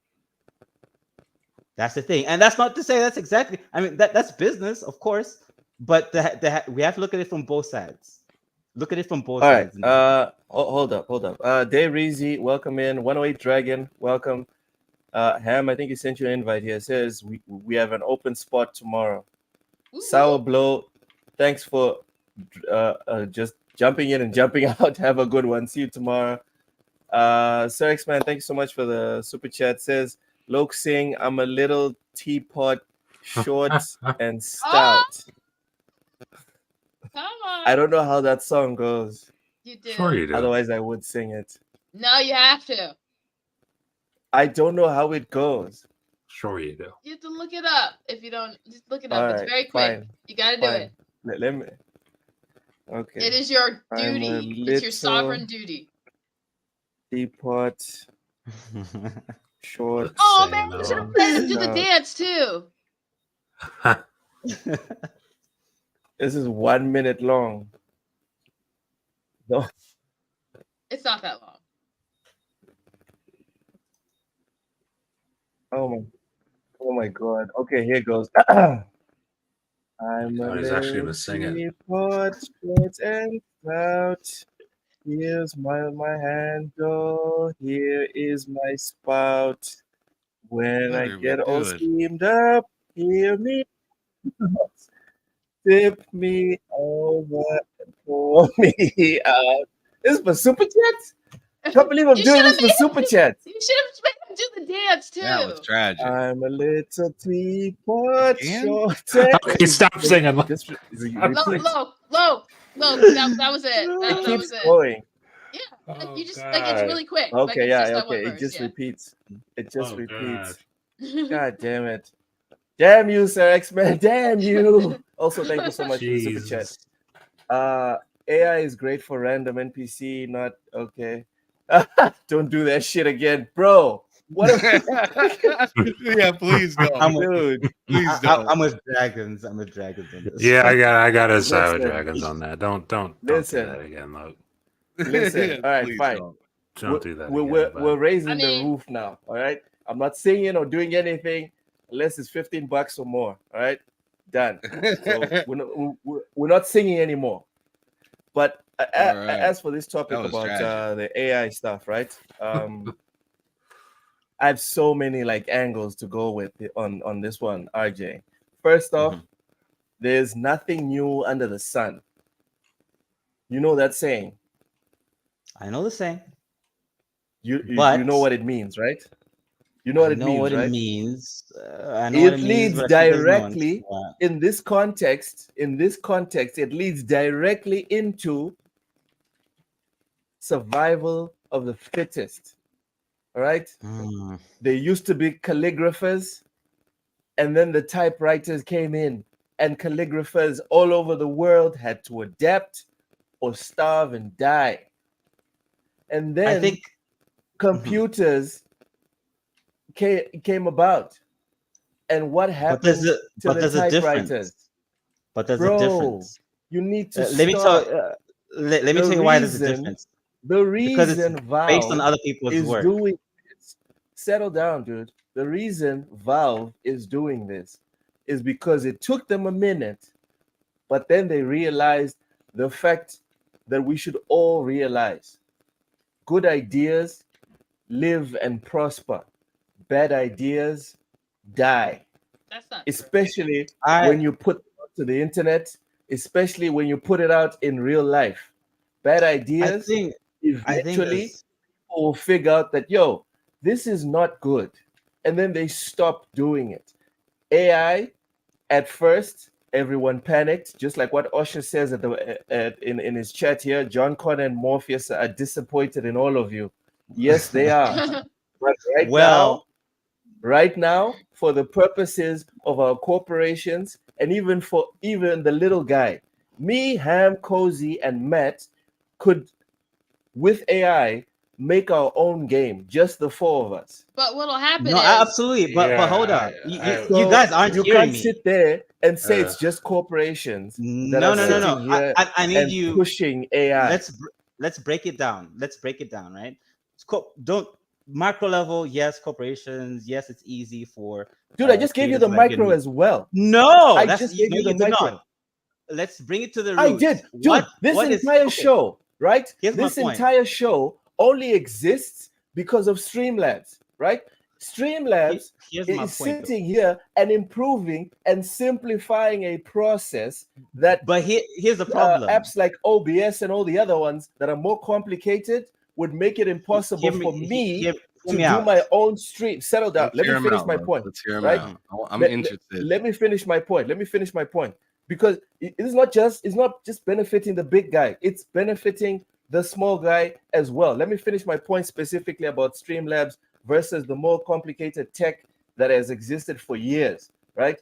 That's the thing, and that's not to say that's exactly. I mean, that's business, of course, but we have to look at it from both sides. Look at it from both All right. sides. Hold up. Dave Reezy, welcome in. 108 Dragon, welcome. Ham, I think he sent you an invite here. It says we have an open spot tomorrow. Woo Sour woo. Blow, thanks for just jumping in and jumping out. Have a good one. See you tomorrow. Sir X-Man, thank you so much for the super chat. Says, Lok Singh, I'm a little teapot, short and stout. Come on. I don't know how that song goes. You do. Sure you do. Otherwise, I would sing it. No, you have to. I don't know how it goes. Sure you do. You have to look it up. If you don't, just look it up. All It's right, very quick. fine, You got to do fine. it. Let me. Okay. It is your I'm a duty. It's your sovereign little duty. teapot, short. Oh Say man, you should no. have played him do the No. dance too. This is 1 minute long. No. It's not that long. Oh my God. Okay, here goes. I'm a Oh, he's actually little gonna sing it. teapot, short and stout. Here's my handle. Here is my spout. When What I are we get all doing? steamed up, hear me tip me over and pour me out. This is for super chats? Can't believe I'm You doing should this have for super chats. You should have made him do the dance too. That was tragic. I'm a little teapot, Again? short and Okay, stop singing. just Low, repeat. low. That was it. It That keeps was it. going. Yeah, Oh, you just God. like it's really quick. Like Okay, it's yeah, just that one okay. It verse. just Yeah. repeats. It just Oh, repeats. God. God damn it. Damn you, Sir X-Man. Damn you. Also, thank you so much for the super chat. Jesus. AI is great for random NPC, not okay. Don't do that shit again, bro. What Yeah, please don't. I'm with, dude? Please don't. I'm with dragons. I'm with dragons on this. Yeah, I got to side with Listen. dragons on that. Don't do Listen. that again, Look. Listen. All right, Please fine. don't. Don't do that We're again. we're raising I mean- the roof now. All right. I'm not singing or doing anything unless it's $15 or more. All right. Done. So we're not singing anymore. But right. as for this topic That was about tragic. the AI stuff, right? I have so many like angles to go with on this one, RJ. First off, there's nothing new under the sun. You know that saying. I know the saying. You But know what it means, right? You know what I it know means, what right? it means. I know what It it means. leads But I think there's nuance. directly Yeah. in this context. It leads directly into survival of the fittest. All right. Mm. There used to be calligraphers, and then the typewriters came in, and calligraphers all over the world had to adapt or starve and die. And then I think computers came about. And what but happened there's a to but the there's a typewriters? difference. But there's Bro, a difference. you need to Let me tell stop. let me The tell you why there's a reason- difference. The Because it's reason based on Valve other people's is work. doing this, settle down, dude. The reason Valve is doing this is because it took them a minute, but then they realized the fact that we should all realize good ideas live and prosper, bad ideas die, That's not true. especially I- when you put it to the internet, especially when you put it out in real life. Bad I ideas think eventually it's- people will figure out that, yo, this is not good. And then they stop doing it. AI, at first, everyone panicked, just like what Osher says in his chat here. John Connor and Morpheus are disappointed in all of you. Yes, they are. But right now, for the purposes of our corporations, and even for the little guy, me, Ham, Cozy, and Matt could, with AI, make our own game, just the four of us. But what'll happen no, is absolutely. But hold Yeah, on. I- You guys aren't You hearing can't me. sit there and say it's Uh, just corporations that No, are no, no, sitting no. here I need and you. pushing AI. Let's break it down. Let's break it down, right? Don't macro level. Yes, corporations. Yes, it's easy for. Dude, I just gave you creators the like micro me. as well. No, I that's just gave no, you the you did micro. not. Let's bring it to the roots. I did. Dude, this entire show, right? Here's my This point. entire show only exists because of Streamlabs, right? Streamlabs Here's my is point, though. sitting here and improving and simplifying a process that But here's the problem. apps like OBS and all the other ones that are more complicated would make it impossible Hear me, for he- me hear to me do out. my own stream. Settle down. Let's Let hear me him finish out. my point. Let's hear him Right? out. I'm Let- interested. Let me finish my point. Let me finish my point. Because it's not just benefiting the big guy, it's benefiting the small guy as well. Let me finish my point specifically about Streamlabs versus the more complicated tech that has existed for years, right?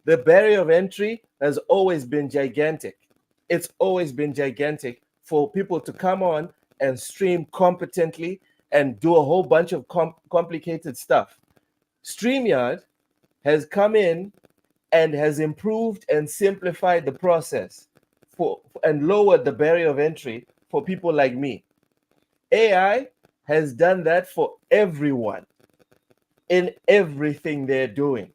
The barrier of entry has always been gigantic. It's always been gigantic for people to come on and stream competently and do a whole bunch of complicated stuff. StreamYard has come in and has improved and simplified the process for and lowered the barrier of entry for people like me. AI has done that for everyone in everything they're doing.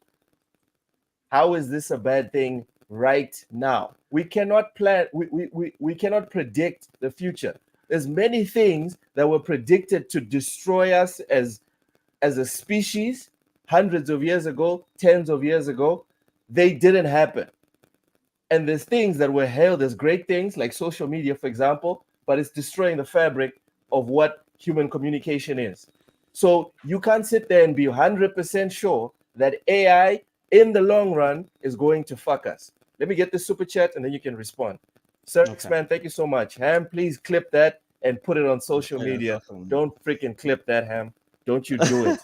How is this a bad thing right now? We cannot plan, we cannot predict the future. There's many things that were predicted to destroy us as a species hundreds of years ago, tens of years ago. They didn't happen. And there's things that were hailed as great things, like social media, for example, but it's destroying the fabric of what human communication is. So you can't sit there and be 100% sure that AI in the long run is going to fuck us. Let me get the super chat and then you can respond. Sir Okay. Man, thank you so much. Ham, please clip that and put it on social Yeah, media. social media. Don't freaking clip that, Ham. Don't you do it.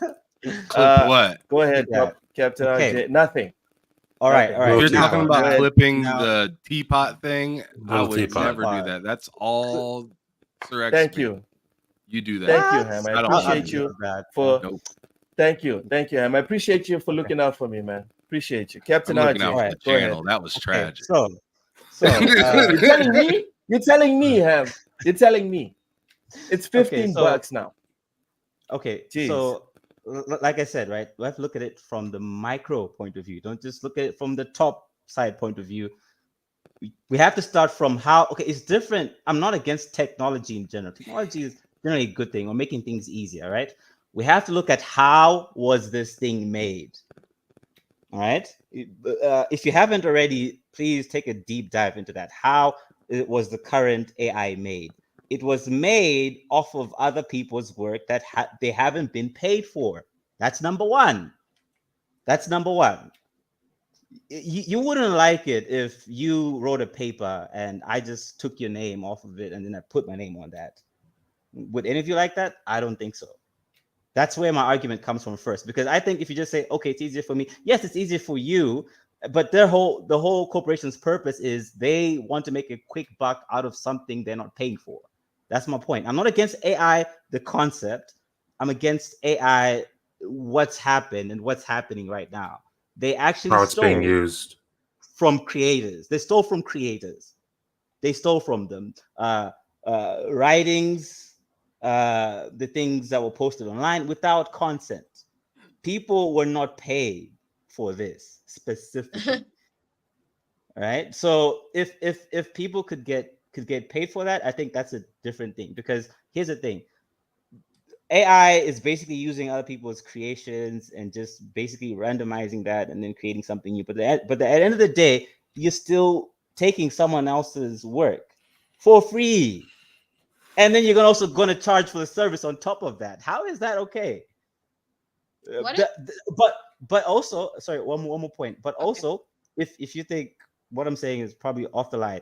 Clip what? Go ahead, Yeah. Captain Okay. RJ. Nothing. All right, Nothing. all right. If you're Little talking teapot. about ahead. clipping Now- the teapot thing, I Little would teapot. never do Teapot. that. That's all Sir X. Thank speak. you. You do that. Thank you, What? Ham. I I don't appreciate mind you Bad. for Nope. thank you, Ham. I appreciate you for looking out for me, man. Appreciate you, Captain I'm looking RJ. out for Alright, the go ahead. channel. That was Okay, tragic. so You're telling me? You're telling me, Ham. You're telling me. It's Okay, $15 now. okay, Jeez. so like I said, right, we have to look at it from the micro point of view. Don't just look at it from the top side point of view. We have to start from how. Okay, it's different. I'm not against technology in general. Technology is generally a good thing or making things easier, right? We have to look at how was this thing made. All right. If you haven't already, please take a deep dive into that. How was the current AI made? It was made off of other people's work that they haven't been paid for. That's number one. That's number one. You wouldn't like it if you wrote a paper and I just took your name off of it and then I put my name on that. Would any of you like that? I don't think so. That's where my argument comes from first, because I think if you just say, okay, it's easier for me. Yes, it's easier for you, but the whole corporation's purpose is they want to make a quick buck out of something they're not paying for. That's my point. I'm not against AI, the concept. I'm against AI, what's happened and what's happening right now. They actually How it's being stole used. from creators. They stole from creators. They stole from them. Writings, the things that were posted online without consent. People were not paid for this specifically. Right? So if people could get paid for that, I think that's a different thing. Because here's the thing. AI is basically using other people's creations and just basically randomizing that and then creating something new. But at the end of the day, you're still taking someone else's work for free. And then you're also going to charge for the service on top of that. How is that okay? What But also, sorry, one more point. But Okay. also, if you think what I'm saying is probably off the line,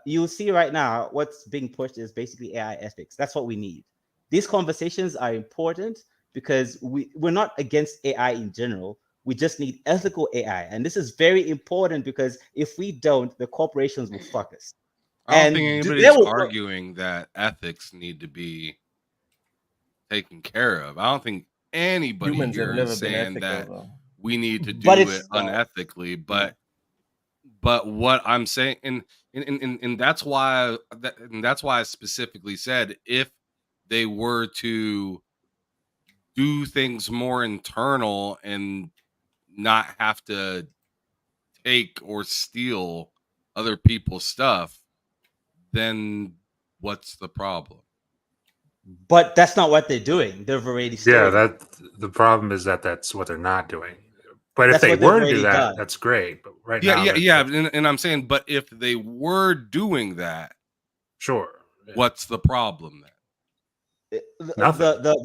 you'll see right now what's being pushed is basically AI ethics. That's what we need. These conversations are important because we're not against AI in general. We just need ethical AI, and this is very important because if we don't, the corporations will fuck us. I don't And think they anybody's will- arguing that ethics need to be taken care of. I don't think anybody Humans have here never is been saying ethical, that though. we need to But do it's it unethically. But what I'm saying, and that's why I specifically said if they were to do things more internal and not have to take or steal other people's stuff, then what's the problem? But that's not what they're doing. They've already Yeah, stolen. that the problem is that that's what they're not doing. But if That's they what they've were to do already that, done. that's great. But right Yeah, now, yeah, yeah. that's And I'm saying, but if they were doing that, sure. Yeah. what's the problem then? Nothing.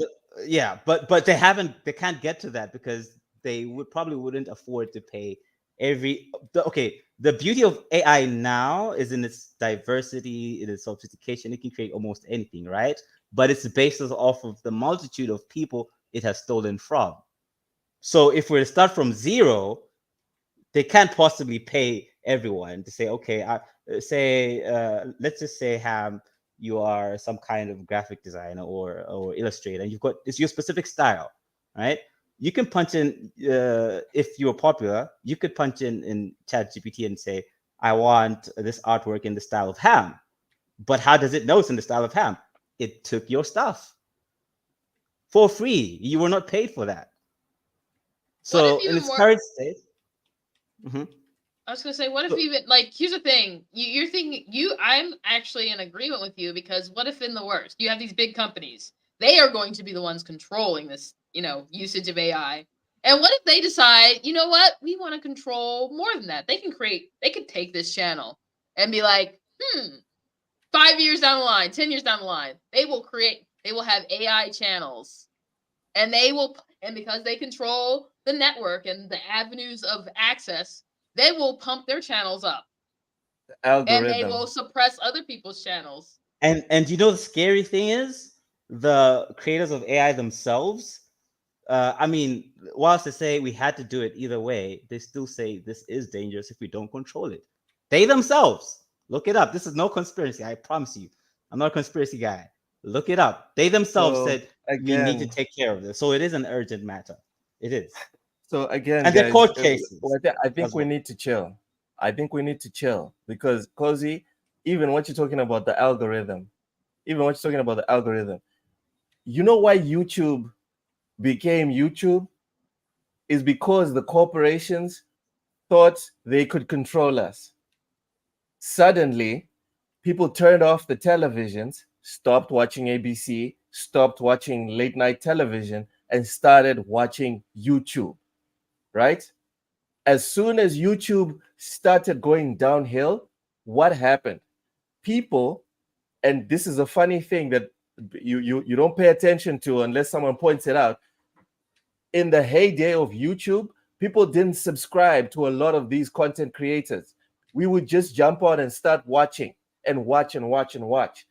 Yeah, but they haven't. They can't get to that because they would probably wouldn't afford to pay okay, the beauty of AI now is in its diversity, in its sophistication. It can create almost anything, right? But it's based off of the multitude of people it has stolen from. So if we're to start from zero, they can't possibly pay everyone to say, okay, let's just say, Ham, you are some kind of graphic designer or illustrator, and you've got it's your specific style, right? You can punch in, if you're popular, you could punch in Chat GPT and say, I want this artwork in the style of Ham. But how does it know it's in the style of Ham? It took your stuff for free. You were not paid for that. What if So in even its more? current state, mhm. I was gonna say, what if So even like here's the thing, you're thinking I'm actually in agreement with you because what if in the worst you have these big companies, they are going to be the ones controlling this, usage of AI, and what if they decide, you know what, we want to control more than that? They could take this channel and be like, 5 years down the line, 10 years down the line, they will have AI channels, and and because they control the network and the avenues of access, they will pump their channels up and they Algorithm. will suppress other people's channels. and the scary thing is the creators of AI themselves. I mean, whilst they say we had to do it either way, they still say this is dangerous if we don't control it. They themselves look it up. This is no conspiracy. I promise you, I'm not a conspiracy guy. Look it up. They themselves So said we need to again, take care of this. So it is an urgent matter. It is, so again, and they're guys, court cases I as think we well. need to chill. I think we need to chill because Cozy, even what you're talking about the algorithm, even what you're talking about the algorithm, you know why YouTube became YouTube is because the corporations thought they could control us. Suddenly, people turned off the televisions, stopped watching ABC, stopped watching late night television, and started watching YouTube, right? As soon as YouTube started going downhill, what happened? People, and this is a funny thing that you don't pay attention to unless someone points it out. In the heyday of YouTube, people didn't subscribe to a lot of these content creators. We would just jump on and start watching and watch and watch and watch.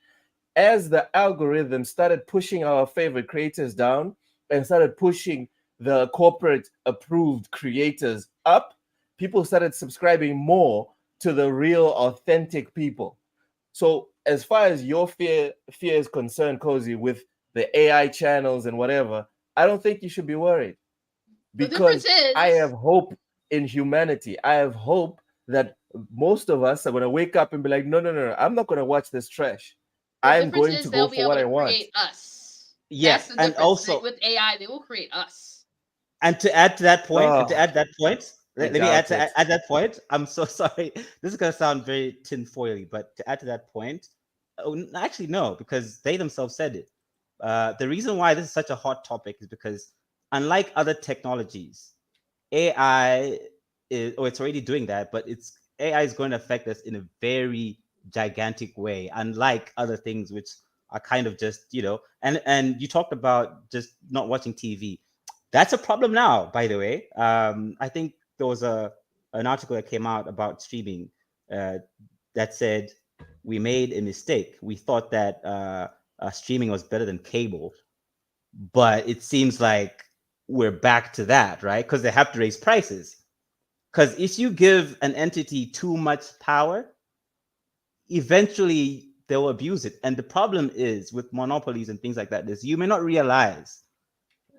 As the algorithm started pushing our favorite creators down and started pushing the corporate approved creators up, people started subscribing more to the real authentic people. So as far as your fear is concerned, Cozy, with the AI channels and whatever, I don't think you should be worried The difference because I have is hope in humanity. I have hope that most of us are going to wake up and be like, no, no, no, no, I'm not going to watch this trash. the I'm difference going to is go they'll be for able what to I want. create us. That's Yes, the and difference. also, With AI, they will create us. and to add to that point, Oh, I let me add doubt it. add that point. I'm so sorry. This is gonna sound very tinfoily, but to add to that point, actually no, because they themselves said it. The reason why this is such a hot topic is because unlike other technologies, AI is, or it's already doing that, but it's AI is going to affect us in a very gigantic way, unlike other things which are kind of just, and you talked about just not watching TV. That's a problem now, by the way. I think there was an article that came out about streaming, uh, that said we made a mistake. We thought that streaming was better than cable, but it seems like we're back to that, right? Because they have to raise prices. Because if you give an entity too much power, eventually they'll abuse it. And the problem is with monopolies and things like that is you may not realize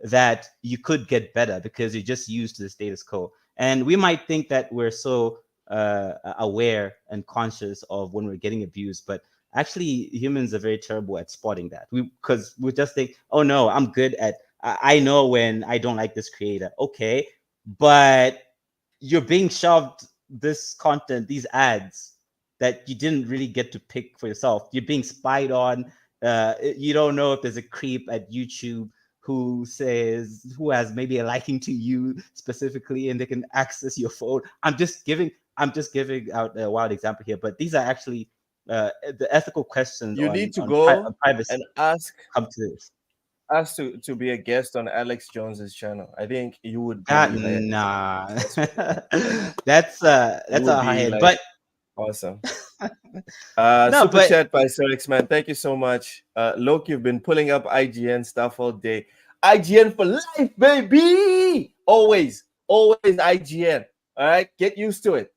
that you could get better because you're just used to the status quo. And we might think that we're so aware and conscious of when we're getting abused, but actually humans are very terrible at spotting that. Because we just think, oh no, I'm good at, I know when I don't like this creator. Okay, but you're being shoved this content, these ads that you didn't really get to pick for yourself. You're being spied on. You don't know if there's a creep at YouTube who has maybe a liking to you specifically, and they can access your phone. I'm just giving out a wild example here, but these are actually the ethical questions You on need to go privacy and ask come to this. to be a guest on Alex Jones's channel. I think you would That be like nah, successful. that's You a would high be end, like but awesome. no, Super but chat by Sir X Man. Thank you so much. Loki, you've been pulling up IGN stuff all day. IGN for life, baby. Always IGN. All right, get used to it.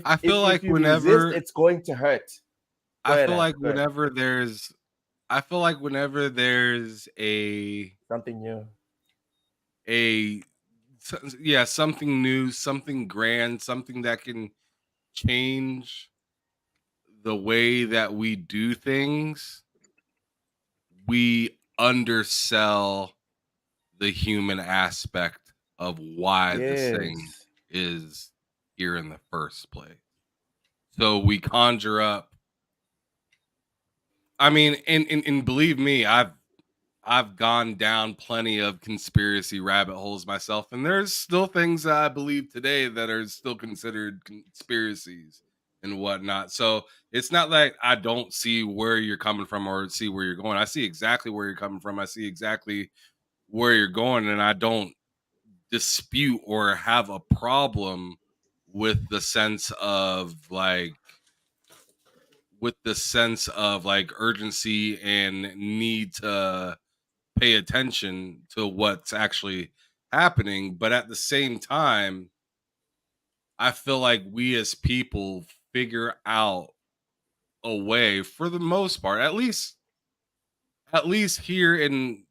I feel like If you resist, whenever it's going to hurt. Go I ahead, feel Al. like Go ahead. whenever there's a Something new. something new, something grand, something that can change the way that we do things, we undersell the human aspect of why this thing Yes. is here in the first place. So we conjure up. I mean, and believe me, I've gone down plenty of conspiracy rabbit holes myself, and there's still things that I believe today that are still considered conspiracies and whatnot. So it's not like I don't see where you're coming from or see where you're going. I see exactly where you're coming from. I see exactly where you're going, and I don't dispute or have a problem with the sense of urgency and need to pay attention to what's actually happening. But at the same time, I feel like we as people figure out a way, for the most part, at least here in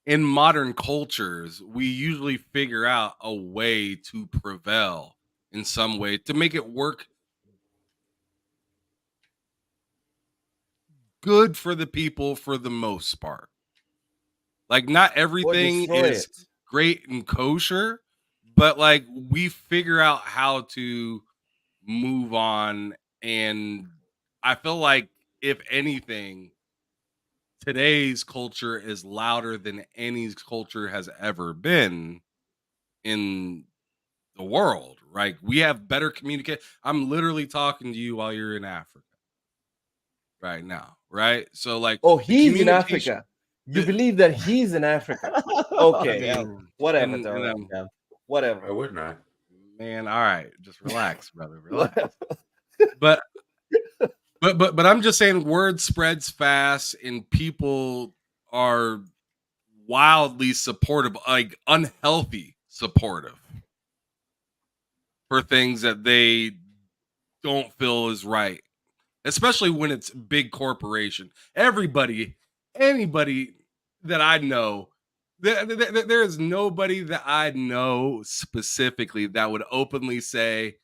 in modern cultures, we usually figure out a way to prevail in some way to make it work good for the people for the most part. Like, not Or everything destroy is it. great and kosher, but like we figure out how to move on. And I feel like, if anything, today's culture is louder than any culture has ever been in the world. Like, we have better communicate. I'm literally talking to you while you're in Africa right now, right? So like Oh, the he's in communication, Africa. You the believe that he's in Africa. Oh, Okay. damn. Whatever, and dog. Yeah. Why Whatever. wouldn't I? man, all right, just relax, brother, relax. Whatever. But I'm just saying, word spreads fast, and people are wildly supportive, like unhealthy supportive, for things that they don't feel is right, especially when it's big corporation. Anybody that I know, there is nobody that I know specifically that would openly say,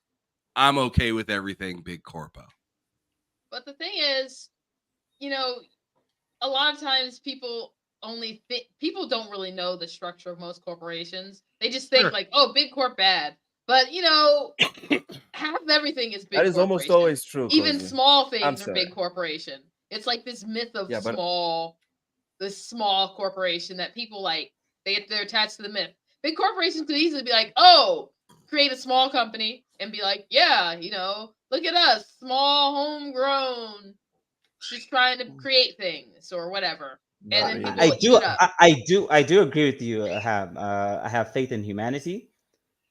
I'm okay with everything big corpo. But the thing is, a lot of times people don't really know the structure of most corporations. They just think Sure. like, oh, big corp bad. But half of everything is That big is almost corporation. always true, Even Cozy. small I'm things are sorry. big corporation. It's like this myth of Yeah, but this small corporation that people like they're attached to the myth. Big corporations could easily be like, oh, create a small company and be like, yeah, look at us, small, homegrown, just trying to create things or whatever. And No, then really. people eat it up. I do agree with you, Ham. I have faith in humanity,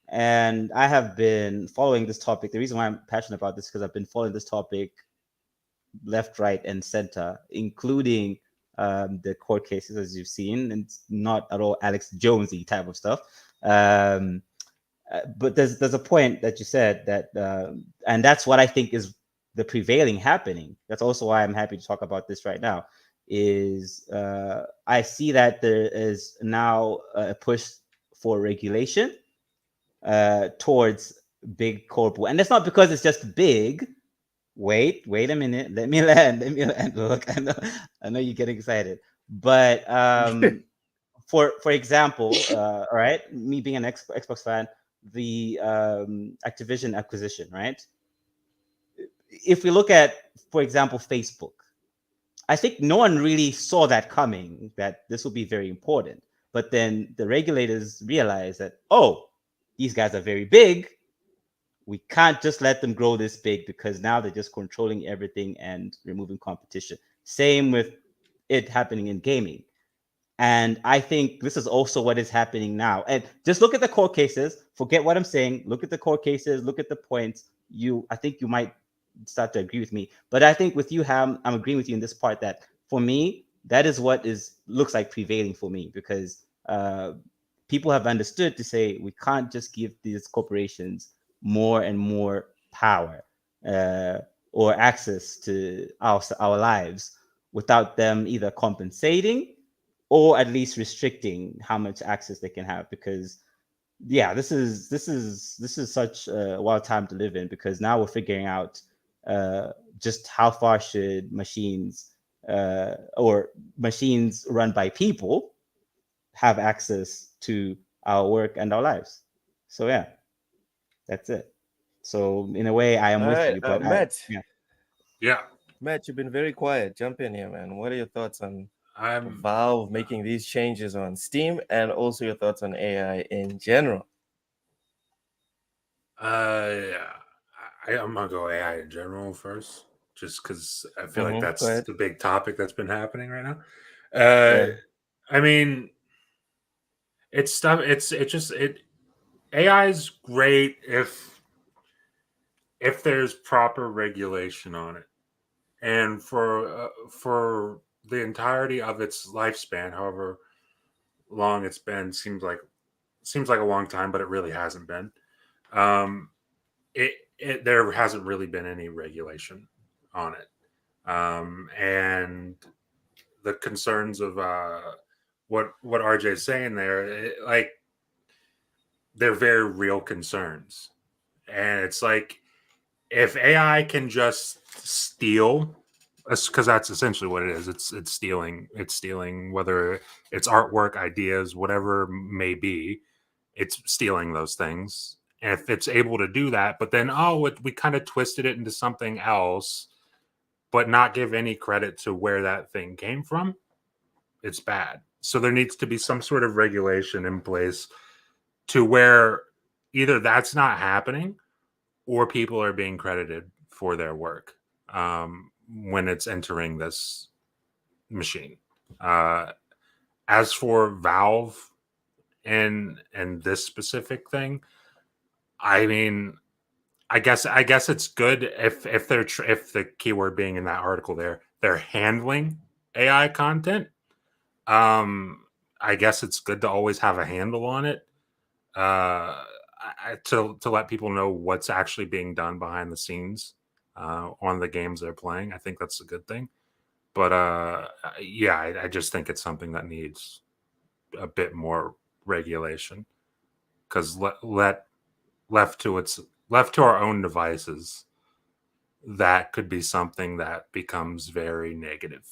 and I have been following this topic. The reason why I'm passionate about this is because I've been following this topic left, right, and center, including the court cases, as you've seen, and it's not at all Alex Jonesy type of stuff. But there's a point that you said that, and that's what I think is the prevailing happening. That's also why I'm happy to talk about this right now. Is I see that there is now a push for regulation towards big corporate, and that's not because it's just big. Wait a minute. Let me land. Let me land. Look, I know you're getting excited, but for example, all right, me being an Xbox fan, the Activision acquisition, right? if we look at, for example, Facebook, I think no one really saw that coming, that this will be very important. But then the regulators realized that, oh, these guys are very big. We can't just let them grow this big because now they're just controlling everything and removing competition. Same with it happening in gaming. And I think this is also what is happening now. And just look at the court cases. Forget what I'm saying. Look at the court cases. Look at the points. I think you might start to agree with me. But I think with you, Ham, I'm agreeing with you in this part that for me, that is what looks like prevailing for me, because people have understood to say we can't just give these corporations more and more power or access to our lives without them either compensating or at least restricting how much access they can have. Because yeah, this is such a wild time to live in, because now we're figuring out just how far should machines or machines run by people have access to our work and our lives. So yeah, that's it. So in a way, I am All with right, you, but Matt. Yeah, Matt, you've been very quiet. Jump in here, man. What are your thoughts on I'm. Valve making these changes on Steam, and also your thoughts on AI in general? Yeah, I'm gonna go AI in general first, just because I feel like Go that's ahead. the big topic that's been happening right now. Yeah. I mean, it's stuff. It AI is great if there's proper regulation on it, and for the entirety of its lifespan, however long it's been, seems like a long time, but it really hasn't been. Um, it there hasn't really been any regulation on it, and the concerns of what RJ is saying there, like they're very real concerns, and it's like if AI can just steal, because that's essentially what it is. It's stealing. It's stealing, whether it's artwork, ideas, whatever may be. It's stealing those things. And if it's able to do that, but then we kind of twisted it into something else, but not give any credit to where that thing came from, it's bad. So there needs to be some sort of regulation in place to where either that's not happening or people are being credited for their work when it's entering this machine. Uh, as for Valve and this specific thing, I mean, I guess it's good if if the keyword being in that article they're handling AI content. Um, I guess it's good to always have a handle on it. To let people know what's actually being done behind the scenes on the games they're playing. I think that's a good thing. But yeah, I just think it's something that needs a bit more regulation, because left to its left to our own devices, that could be something that becomes very negative,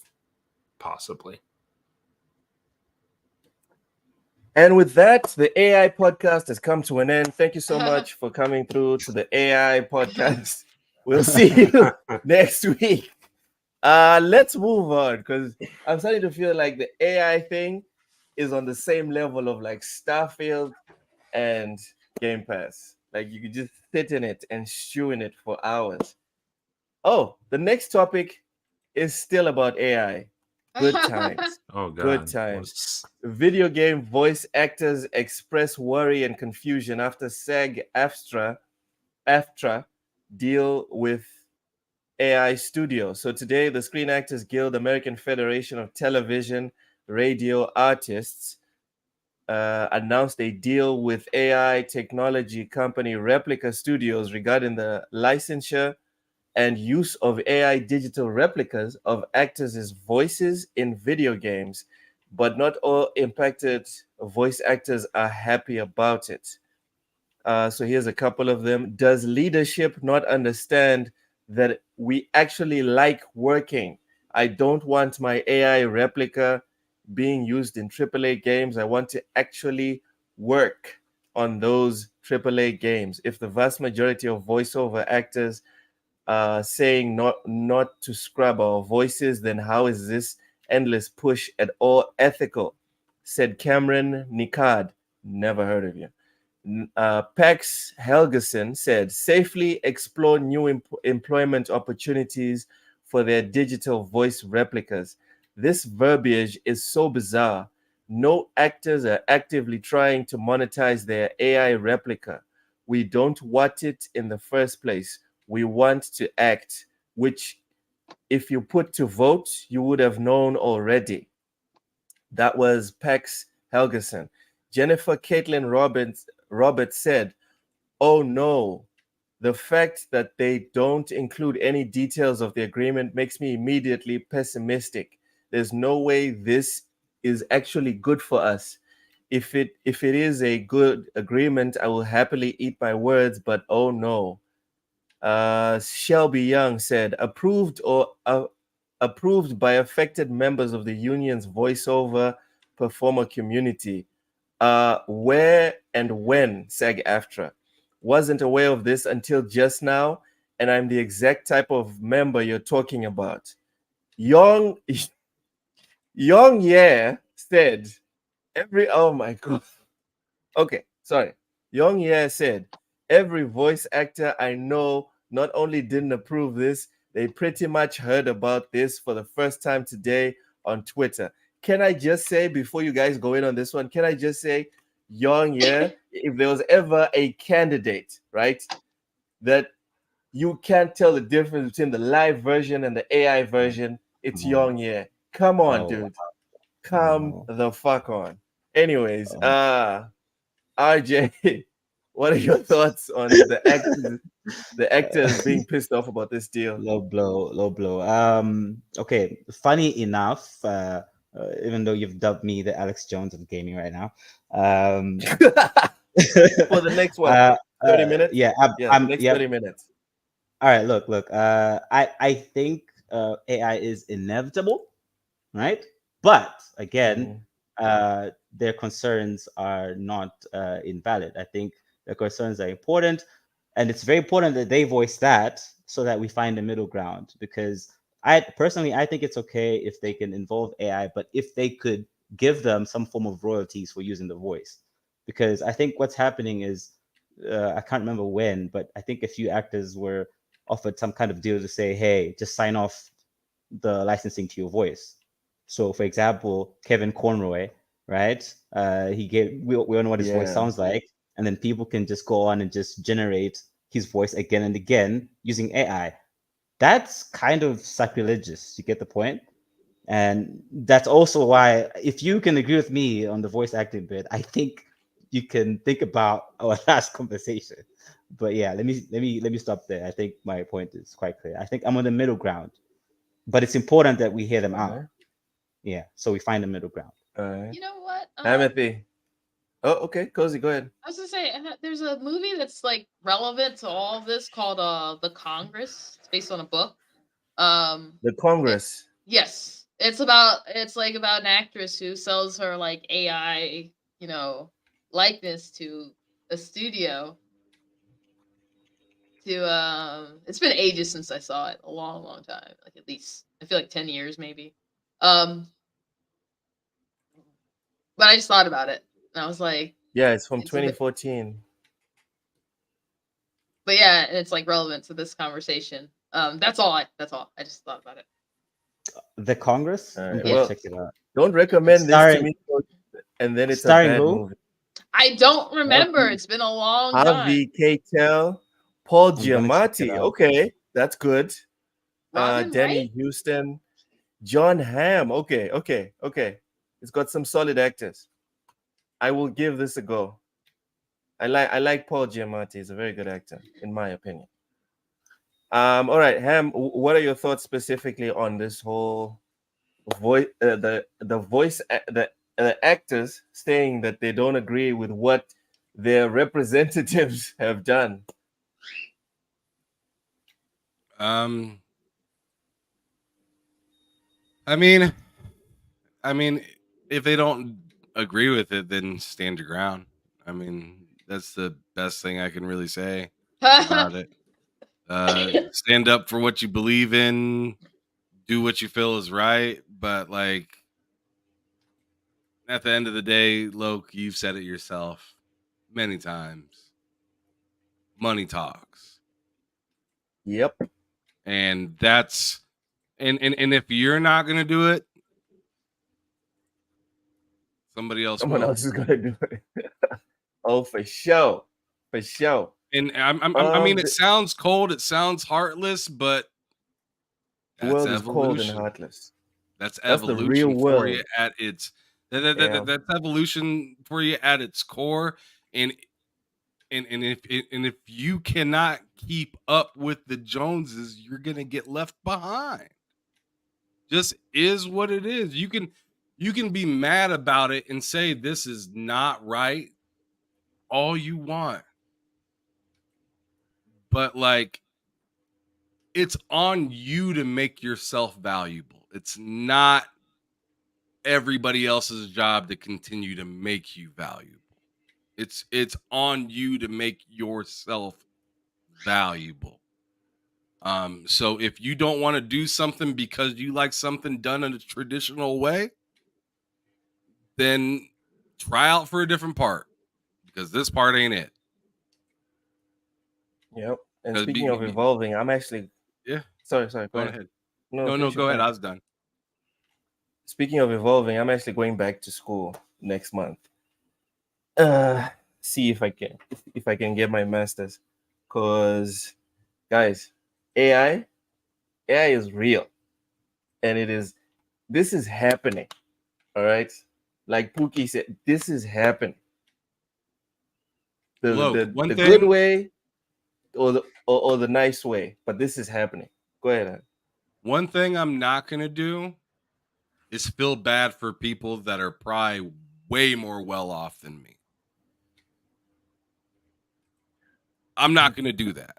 possibly. And with that, the AI podcast has come to an end. Thank you so much for coming through to the AI podcast. We'll see you next week. Let's move on, because I'm starting to feel like the AI thing is on the same level of like Starfield and Game Pass. Like you could just sit in it and stew in it for hours. Oh, the next topic is still about AI. Good times. Oh Good God. times. Video game voice actors express worry and confusion after SAG-AFTRA deal with AI studio. So today, the Screen Actors Guild, American Federation of Television Radio Artists, announced a deal with AI technology company Replica Studios regarding the licensure and use of AI digital replicas of actors' voices in video games. But not all impacted voice actors are happy about it. So here's a couple of them. Does leadership not understand that we actually like working? I don't want my AI replica being used in AAA games. I want to actually work on those AAA games. If the vast majority of voiceover actors saying not to scrub our voices, then how is this endless push at all ethical? Said Cameron Nicard. Never heard of you. Pax Helgeson said, safely explore new employment opportunities for their digital voice replicas. This verbiage is so bizarre. No actors are actively trying to monetize their AI replica. We don't want it in the first place. We want to act, which, if you put to vote, you would have known already. That was Pax Helgeson. Jennifer Caitlin Roberts said, oh no, the fact that they don't include any details of the agreement makes me immediately pessimistic. There's no way this is actually good for us. If it is a good agreement, I will happily eat my words, but oh no. Shelby Young said, approved by affected members of the union's voiceover performer community. Where and when SAG-AFTRA? Wasn't aware of this until just now, and I'm the exact type of member you're talking about. Young Yeah said oh my god. Okay, sorry. Young Yeah said, every voice actor I know not only didn't approve this, they pretty much heard about this for the first time today on Twitter. Can I just say, before you guys go in on this one, can I just say, Young Yeah, if there was ever a candidate, right, that you can't tell the difference between the live version and the AI version, it's Oh, Young Yeah. Come on, oh, dude. Come oh, the fuck on. Anyways, oh. RJ, what are your thoughts on the actors being pissed off about this deal? Low blow, low blow. Okay. Funny enough, even though you've dubbed me the Alex Jones of gaming right now, um, For the next what? 30 minutes? yeah, Yeah, the I'm, next yep. 30 minutes. All right, look. I think AI is inevitable, right? But again, their concerns are not invalid. I think their concerns are important, and it's very important that they voice that so that we find a middle ground. Because I think it's okay if they can involve AI, but if they could give them some form of royalties for using the voice, because I think what's happening is I can't remember when, but I think a few actors were offered some kind of deal to say, hey, just sign off the licensing to your voice. So, for example, Kevin Conroy, right? We all know what his voice Yeah. sounds like, and then people can just go on and just generate his voice again and again using AI. That's kind of sacrilegious. You get the point? And that's also why, if you can agree with me on the voice acting bit, I think you can think about our last conversation. But yeah, let me stop there. I think my point is quite clear. I think I'm on the middle ground, but it's important that we hear them All out. right. Yeah, so we find a middle ground. All right. You know what? Amity. Oh, okay. Cozy, go ahead. I was gonna say there's a movie that's like relevant to all of this called The Congress. It's based on a book. The It, Congress. yes, it's like about an actress who sells her like AI, likeness to a studio. It's been ages since I saw it, a long, long time, like at least I feel like 10 years maybe. Um, but I just thought about it, and I was like, Yeah, it's from it's a bit, 2014. but yeah, and it's like relevant to this conversation. That's all. I just thought about it. The Congress. All I'm right. gonna Yeah. Well, check it out. don't It's recommend this to starring me, and then it's a starring bad who? movie. I don't remember. Harvey, It's been a long time. Harvey Keitel, Paul I'm gonna check it Giamatti. out. Okay, that's good. Robin Wright? Danny Houston, John Hamm. Okay. It's got some solid actors. I will give this a go. I like Paul Giamatti. He's a very good actor, in my opinion. All right, Ham. What are your thoughts specifically on this whole voice? The voice the actors saying that they don't agree with what their representatives have done. Um, I mean, if they don't agree with it, then stand your ground. I mean, that's the best thing I can really say about it. Stand up for what you believe in, do what you feel is right, but like at the end of the day, Loke, you've said it yourself many times. Money talks. Yep. And that's and if you're not gonna do it, somebody else Someone will. else is gonna do it. Oh, for sure. For sure. And I mean, it The sounds cold, it sounds heartless, but that's world is cold and evolution. heartless. That's That's the real evolution for you world. at its Yeah. that's evolution for you at its core. And if you cannot keep up with the Joneses, you're gonna get left behind. Just is what it is. You can be mad about it and say this is not right all you want. But like it's on you to make yourself valuable. It's not everybody else's job to continue to make you valuable. It's on you to make yourself valuable. So if you don't want to do something because you like something done in a traditional way, then try out for a different part because this part ain't it. Yep. And 'Cause speaking of evolving, I'm actually yeah, sorry, go go ahead. ahead. No, No, finish your go ahead. point. I was done. Speaking of evolving, I'm actually going back to school next month. See if I can get my master's. Cause guys, AI is real. And this is happening. All right. Like Pookie said, this is happening. Look, one The thing, good way or the nice way, but this is happening. Go ahead, Ed. one thing I'm not gonna do is feel bad for people that are probably way more well off than me. I'm not gonna do that.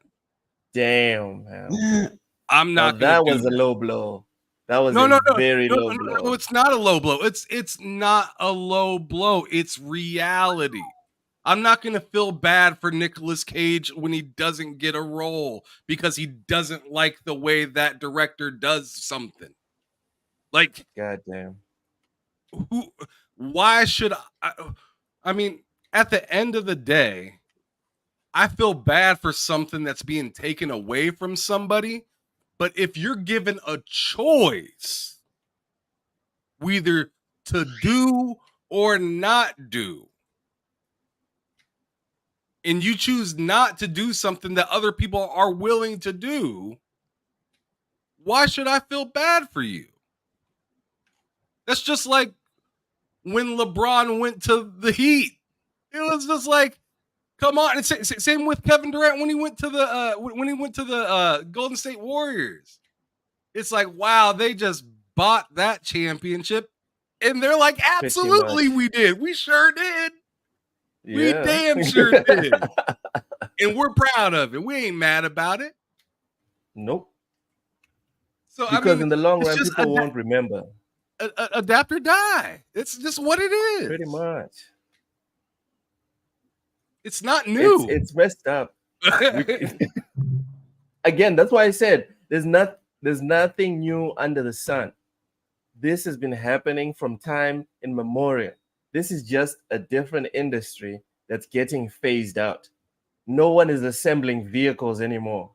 Damn, man. I'm Now not gonna that do was a that. low blow. That was No, a no, no, very no, low no, no, blow. no, it's not a low blow. It's not a low blow. It's reality. I'm not gonna feel bad for Nicolas Cage when he doesn't get a role because he doesn't like the way that director does something. Like, God damn. who? Why should I mean, at the end of the day, I feel bad for something that's being taken away from somebody. But if you're given a choice, either to do or not do, and you choose not to do something that other people are willing to do, why should I feel bad for you? That's just like when LeBron went to the Heat. It was just like, come on. And same with Kevin Durant when he went to the Golden State Warriors. It's like, wow, they just bought that championship. And they're like, absolutely, we did. We sure did. Yeah. We damn sure did. And we're proud of it. We ain't mad about it. Nope. So Because I mean, in the long it's run, just people won't remember. Adapt or die. It's just what it is. Pretty much. It's not new. It's messed up. Again, that's why I said there's nothing new under the sun. This has been happening from time immemorial. This is just a different industry that's getting phased out. No one is assembling vehicles anymore.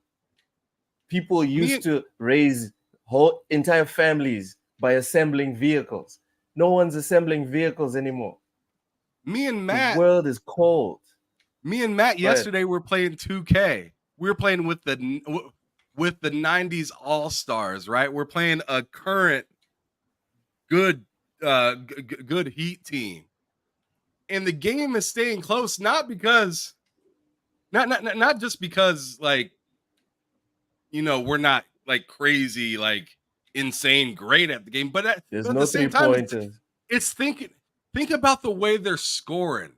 People used to raise whole entire families by assembling vehicles. No one's assembling vehicles anymore. Me and Matt, the world is cold. Me and Matt yesterday were playing 2K. We were playing with the 90s All-Stars, right? We're playing a current good Heat team. And the game is staying close, not because not just because like, you know, we're not like crazy, like insane great at the game, but at the same time, think about the way they're scoring.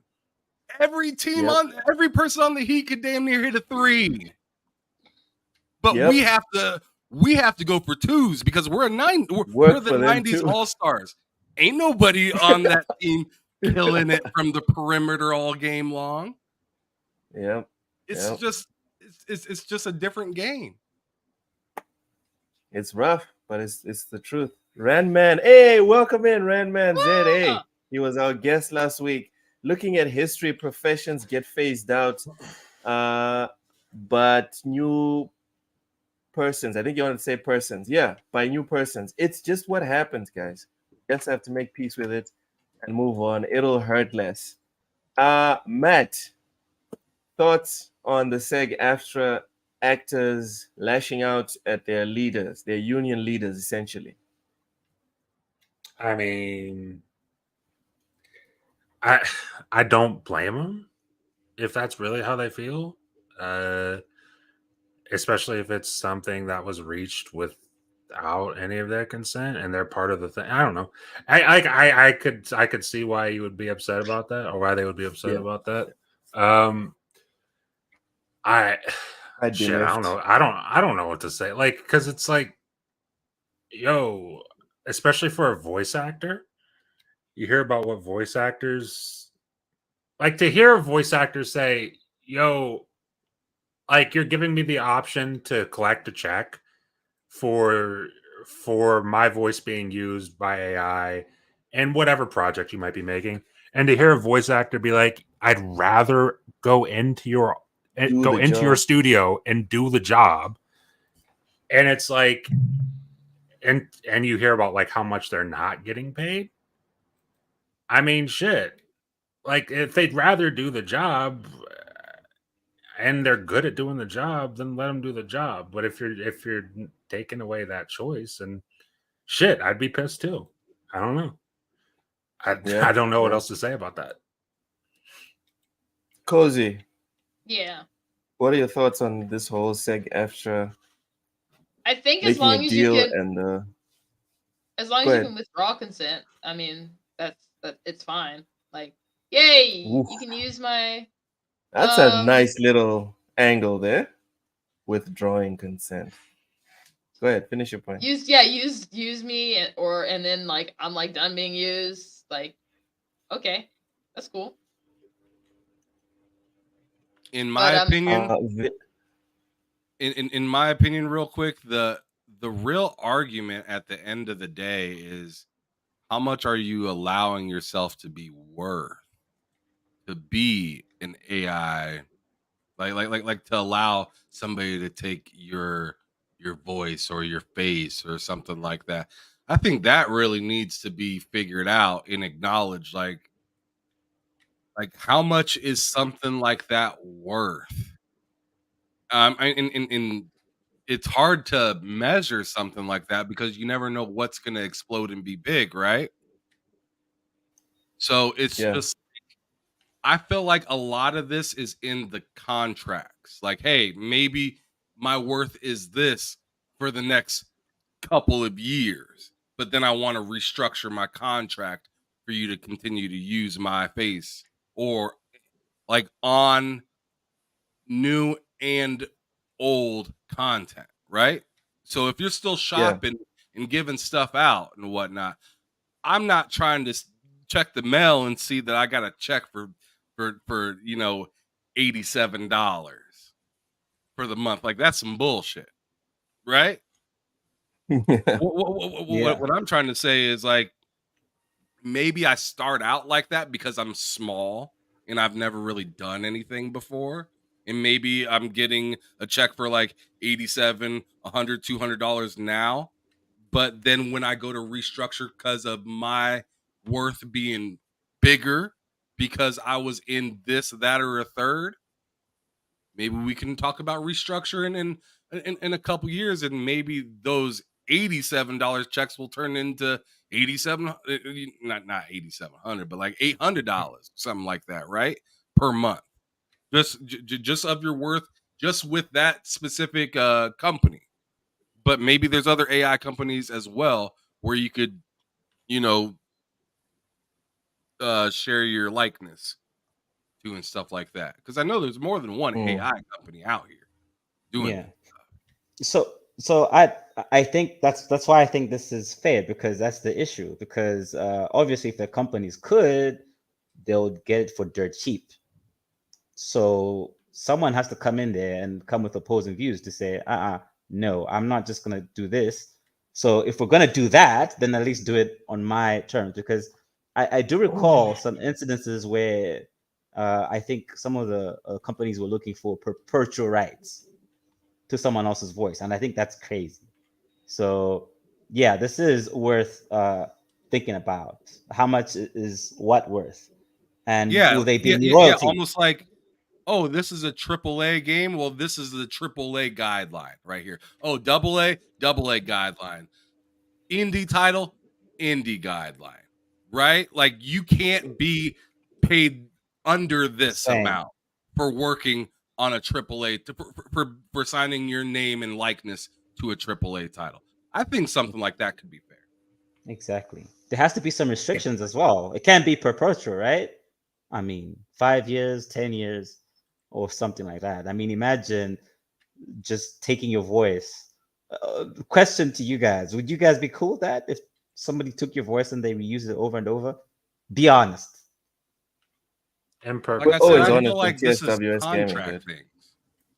Every team every person on the Heat could damn near hit a 3. But we have to go for 2s because we're the 90s All-Stars. Ain't nobody on that team killing it from the perimeter all game long. Yep. It's it's just a different game. It's rough, but it's the truth. Randman, hey, welcome in, Randman ZA. Ah! He was our guest last week. Looking at history, professions get phased out, but new persons. I think you want to say persons. Yeah, by new persons. It's just what happens, guys. You just have to make peace with it and move on. It'll hurt less. Matt, thoughts on the SAG-AFTRA actors lashing out at their leaders, their union leaders, essentially? I mean, I I don't blame them if that's really how they feel. Uh, Especially if it's something that was reached without any of their consent and they're part of the thing. I don't know. I could see why you would be upset about that or why they would be upset Yeah, about that. Um, I I'd be shit. I don't miffed. know. I don't know what to say. Like, because it's like, yo, especially for a voice actor, you hear about what voice actors like to hear a voice actor say, yo, like you're giving me the option to collect a check for my voice being used by AI and whatever project you might be making. And to hear a voice actor be like, I'd rather Do go the into your job. studio and do the job. And it's like and you hear about like how much they're not getting paid. I mean, shit. Like if they'd rather do the job and they're good at doing the job, then let them do the job. But if you're taking away that choice, and shit, I'd be pissed too. I don't know. I Yeah, I don't know what yeah. else to say about that. Cozy, Yeah. what are your thoughts on this whole SAG-AFTRA I think making a deal and as long go as you ahead. can withdraw consent, I mean, that it's fine. Like, yay, Oof, you can use my that's a um nice little angle there. Withdrawing consent. Go ahead, finish your point. use me and then like I'm like done being used. Like, okay, that's cool. In my But opinion, Vi- in my opinion, real quick, the real argument at the end of the day is how much are you allowing yourself to be worth to be an AI, like to allow somebody to take your voice or your face or something like that. I think that really needs to be figured out and acknowledged. Like how much is something like that worth? And it's hard to measure something like that because you never know what's going to explode and be big, right? So it's yeah, just I feel like a lot of this is in the contracts. Like, hey, maybe my worth is this for the next couple of years, but then I want to restructure my contract for you to continue to use my face or like on new and old content, right? So if you're still yeah, shopping and giving stuff out and whatnot, I'm not trying to check the mail and see that I got a check for $87 for the month. Like that's some bullshit, right? yeah, Yeah. What I'm trying to say is like maybe I start out like that because I'm small and I've never really done anything before. And maybe I'm getting a check for like 87, 100, $200 now. But then when I go to restructure because of my worth being bigger, because I was in this, that, or a third, maybe we can talk about restructuring in a couple years, and maybe those $87 checks will turn into 87, not 8,700, but like $800, something like that, right, per month, just of your worth, just with that specific company. But maybe there's other AI companies as well where you could, you know, share your likeness to and stuff like that. Because I know there's more than one mm, AI company out here doing Yeah. this. So I think that's why I think this is fair, because that's the issue. Because obviously, if the companies could, they'll get it for dirt cheap. So someone has to come in there and come with opposing views to say, no, I'm not just gonna do this. So if we're gonna do that, then at least do it on my terms. Because I do recall some incidences where I think some of the companies were looking for perpetual rights to someone else's voice, and I think that's crazy. So yeah, this is worth thinking about. How much is what worth, and will they be any yeah, royalty? almost like, oh, this is a AAA game. Well, this is the AAA guideline right here. Oh, AA guideline. Indie title, indie guideline. Right? Like you can't be paid under this Same. amount for working on a AAA for signing your name and likeness to a AAA title. I think something like that could be fair. Exactly. There has to be some restrictions as well. It can't be perpetual, right? I mean, 5 years, 10 years, or something like that. I mean, imagine just taking your voice. Question to you guys: would you guys be cool with that if somebody took your voice and they reuse it over and over? Be honest. Like I said, always I honest feel in like this is TSWS gaming, contract dude. things.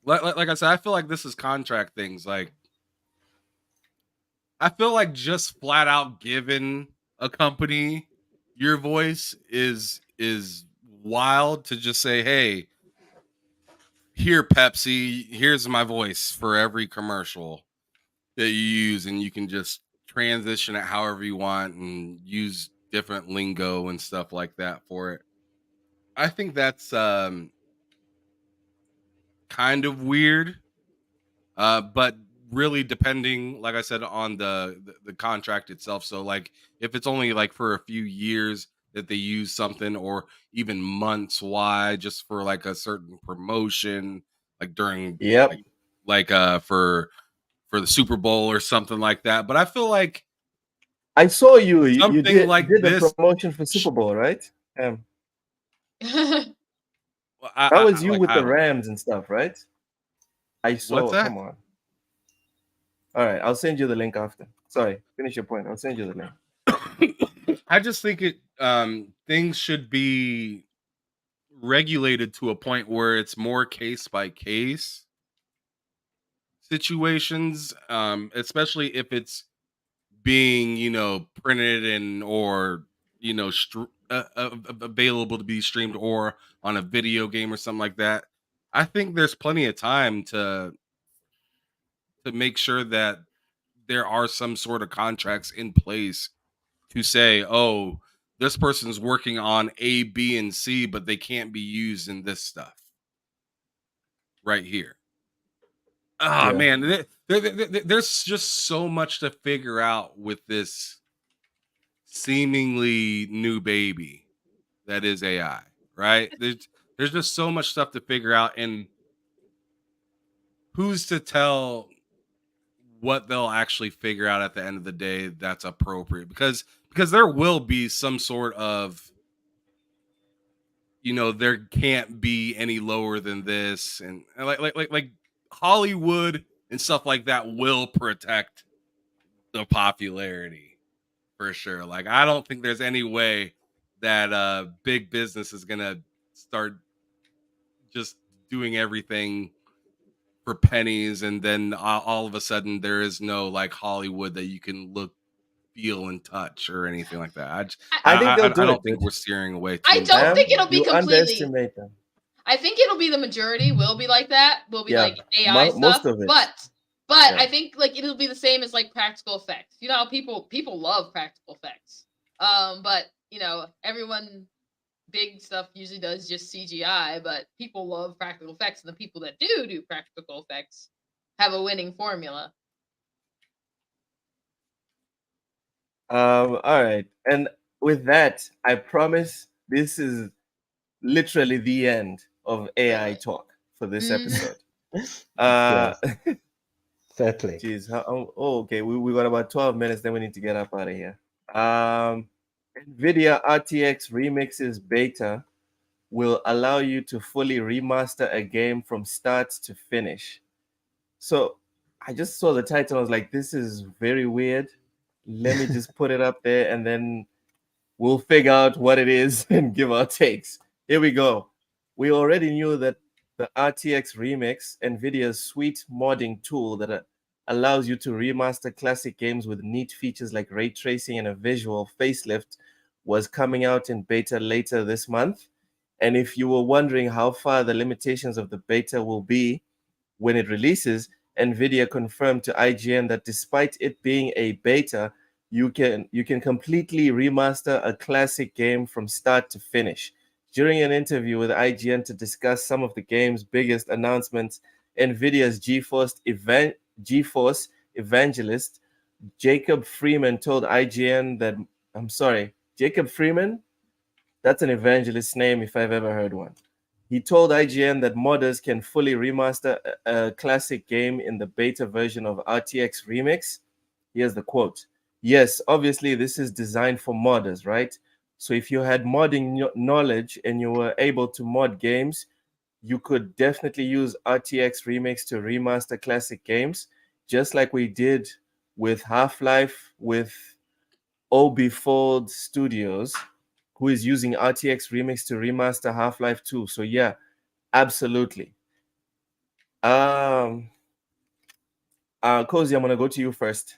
Like I said, I feel like this is contract things. Like I feel like just flat out giving a company your voice is wild to just say, hey, here Pepsi, here's my voice for every commercial that you use, and you can just transition it however you want and use different lingo and stuff like that for it. I think that's kind of weird. But really depending, like I said, on the contract itself. So like if it's only like for a few years that they use something, or even months wide just for like a certain promotion, like during Yep. for the Super Bowl or something like that. But I feel like I saw you something like did the this, promotion for Super Bowl, right? I That was you like with the how, Rams and stuff, right? I what's saw. that? Come on. All right, I'll send you the link after. Sorry, finish your point. I'll send you the link. I just think things should be regulated to a point where it's more case by case situations, especially if it's being printed and or available to be streamed or on a video game or something like that. I think there's plenty of time to make sure that there are some sort of contracts in place to say, oh, this person's working on A, B, and C, but they can't be used in this stuff right here. Oh Yeah. man, there's just so much to figure out with this seemingly new baby that is AI, right? There's just so much stuff to figure out, and who's to tell what they'll actually figure out at the end of the day that's appropriate, because there will be some sort of there can't be any lower than this, and like Hollywood and stuff like that will protect the popularity for sure. Like I don't think there's any way that big business is gonna start just doing everything for pennies, and then all of a sudden there is no like Hollywood that you can look, feel, and touch or anything like that. I think they'll do I it, don't think dude. we're steering away too don't far think from it'll that. be You completely. underestimate them. I think it'll be the majority will be like that. Will be Yeah, like AI stuff, most of it. but Yeah. I think like it'll be the same as like practical effects. You know, how people love practical effects. But everyone big stuff usually does just CGI, but people love practical effects, and the people that do practical effects have a winning formula. All right, and with that, I promise this is literally the end of AI talk for this Mhm. episode. Yes. Fair play. Geez, okay, we got about 12 minutes, then we need to get up out of here. NVIDIA RTX Remixes beta will allow you to fully remaster a game from start to finish. So I just saw the title. I was like, this is very weird. Let me just put it up there, and then we'll figure out what it is and give our takes. Here we go. We already knew that the RTX Remix, NVIDIA's sweet modding tool that allows you to remaster classic games with neat features like ray tracing and a visual facelift, was coming out in beta later this month. And if you were wondering how far the limitations of the beta will be when it releases, NVIDIA confirmed to IGN that despite it being a beta, you can completely remaster a classic game from start to finish. During an interview with IGN to discuss some of the game's biggest announcements, NVIDIA's GeForce evangelist Jacob Freeman told IGN that, I'm sorry, Jacob Freeman? That's an evangelist's name if I've ever heard one. He told IGN that modders can fully remaster a classic game in the beta version of RTX Remix. Here's the quote. Yes, obviously this is designed for modders, right? So if you had modding knowledge and you were able to mod games, you could definitely use RTX Remix to remaster classic games, just like we did with Half-Life with Obifold Studios, who is using RTX Remix to remaster Half-Life 2. So yeah, absolutely. Cozy, I'm gonna go to you first.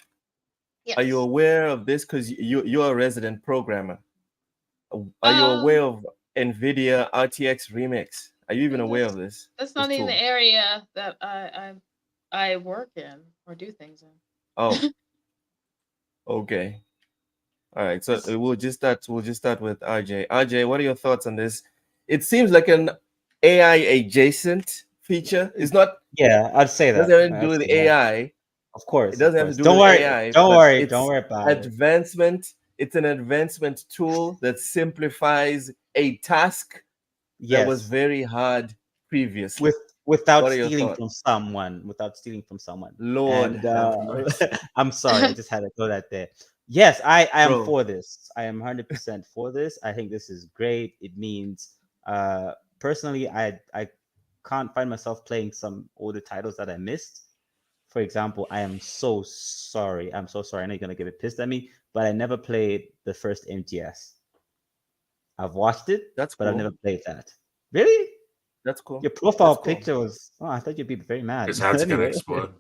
Yes. Are you aware of this? Because you're a resident programmer. Are you aware of NVIDIA RTX Remix? Are you even aware of this? That's not in the area that I work in or do things in. Oh, okay. All right. So we'll just start with RJ. RJ, what are your thoughts on this? It seems like an AI adjacent feature. It's not. Yeah, I'd say that. Doesn't have to do with AI. Of course. It doesn't have to do Don't with worry. AI. Don't but worry. it's Don't worry about it. advancement. It's an advancement tool that simplifies a task that was Yes. very hard previously. Without What are your stealing thoughts? from someone. Without stealing from someone. Lord And have mercy. I'm sorry, I just had to throw that there. Yes, I am Bro. for this. I am 100% for this. I think this is great. It means personally I can't find myself playing some older titles that I missed. For example, I am so sorry. I'm so sorry. I know you're gonna get it pissed at me, but I never played the first MGS. I've watched it, That's but I've cool. never played that. Really? That's cool. Your profile That's cool. picture was. Oh, I thought you'd be very mad. His head's gonna Anyway. explode.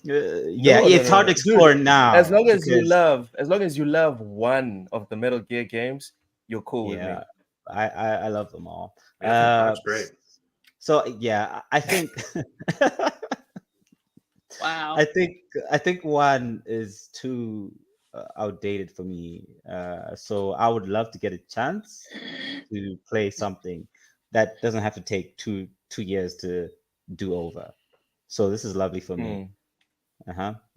Yeah, No, it's hard to Dude, explore now. as long as because- as long as you love one of the Metal Gear games, you're cool with me. yeah, I love them all. Yeah, that's great. So yeah, I think. Wow. I think one is too outdated for me. So I would love to get a chance to play something that doesn't have to take two years to do over. So this is lovely for me.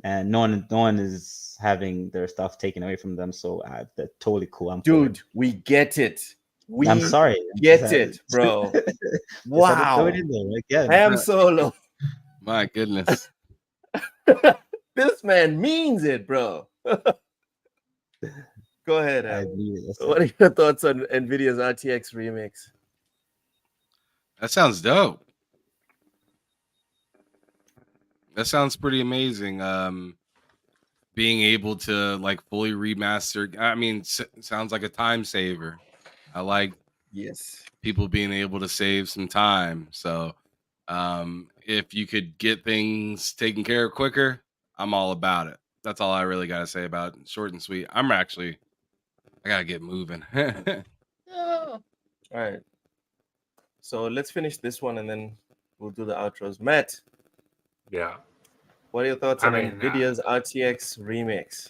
And no one is having their stuff taken away from them. So they're totally cool. I'm for it. Dude, we get it. We I'm sorry. get it, bro. Just had to throw Wow. it in there again. Ham Solo. My goodness. This man means it, bro. Go ahead, I Ham. believe it. What are your thoughts on NVIDIA's RTX Remix? That sounds dope. That sounds pretty amazing. Being able to like fully remaster. I mean, sounds like a time saver. I like Yes. people being able to save some time. So, if you could get things taken care of quicker, I'm all about it. That's all I really got to say about it. Short and sweet. I gotta get moving. No. All right. So let's finish this one and then we'll do the outros. Matt, Yeah. what are your thoughts I on mean, NVIDIA's RTX Remix?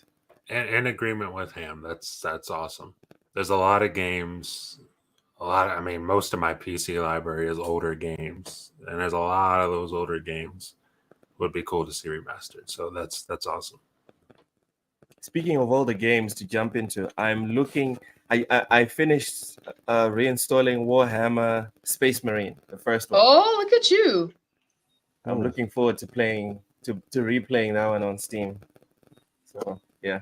In agreement with him. That's awesome. There's a lot of games. I mean, most of my PC library is older games, and there's a lot of those older games would be cool to see remastered. So that's awesome. Speaking of all the games to jump into, I'm looking. I finished reinstalling Warhammer Space Marine, the first one. Oh, look at you. I'm looking forward to playing to replaying that one on Steam. So yeah,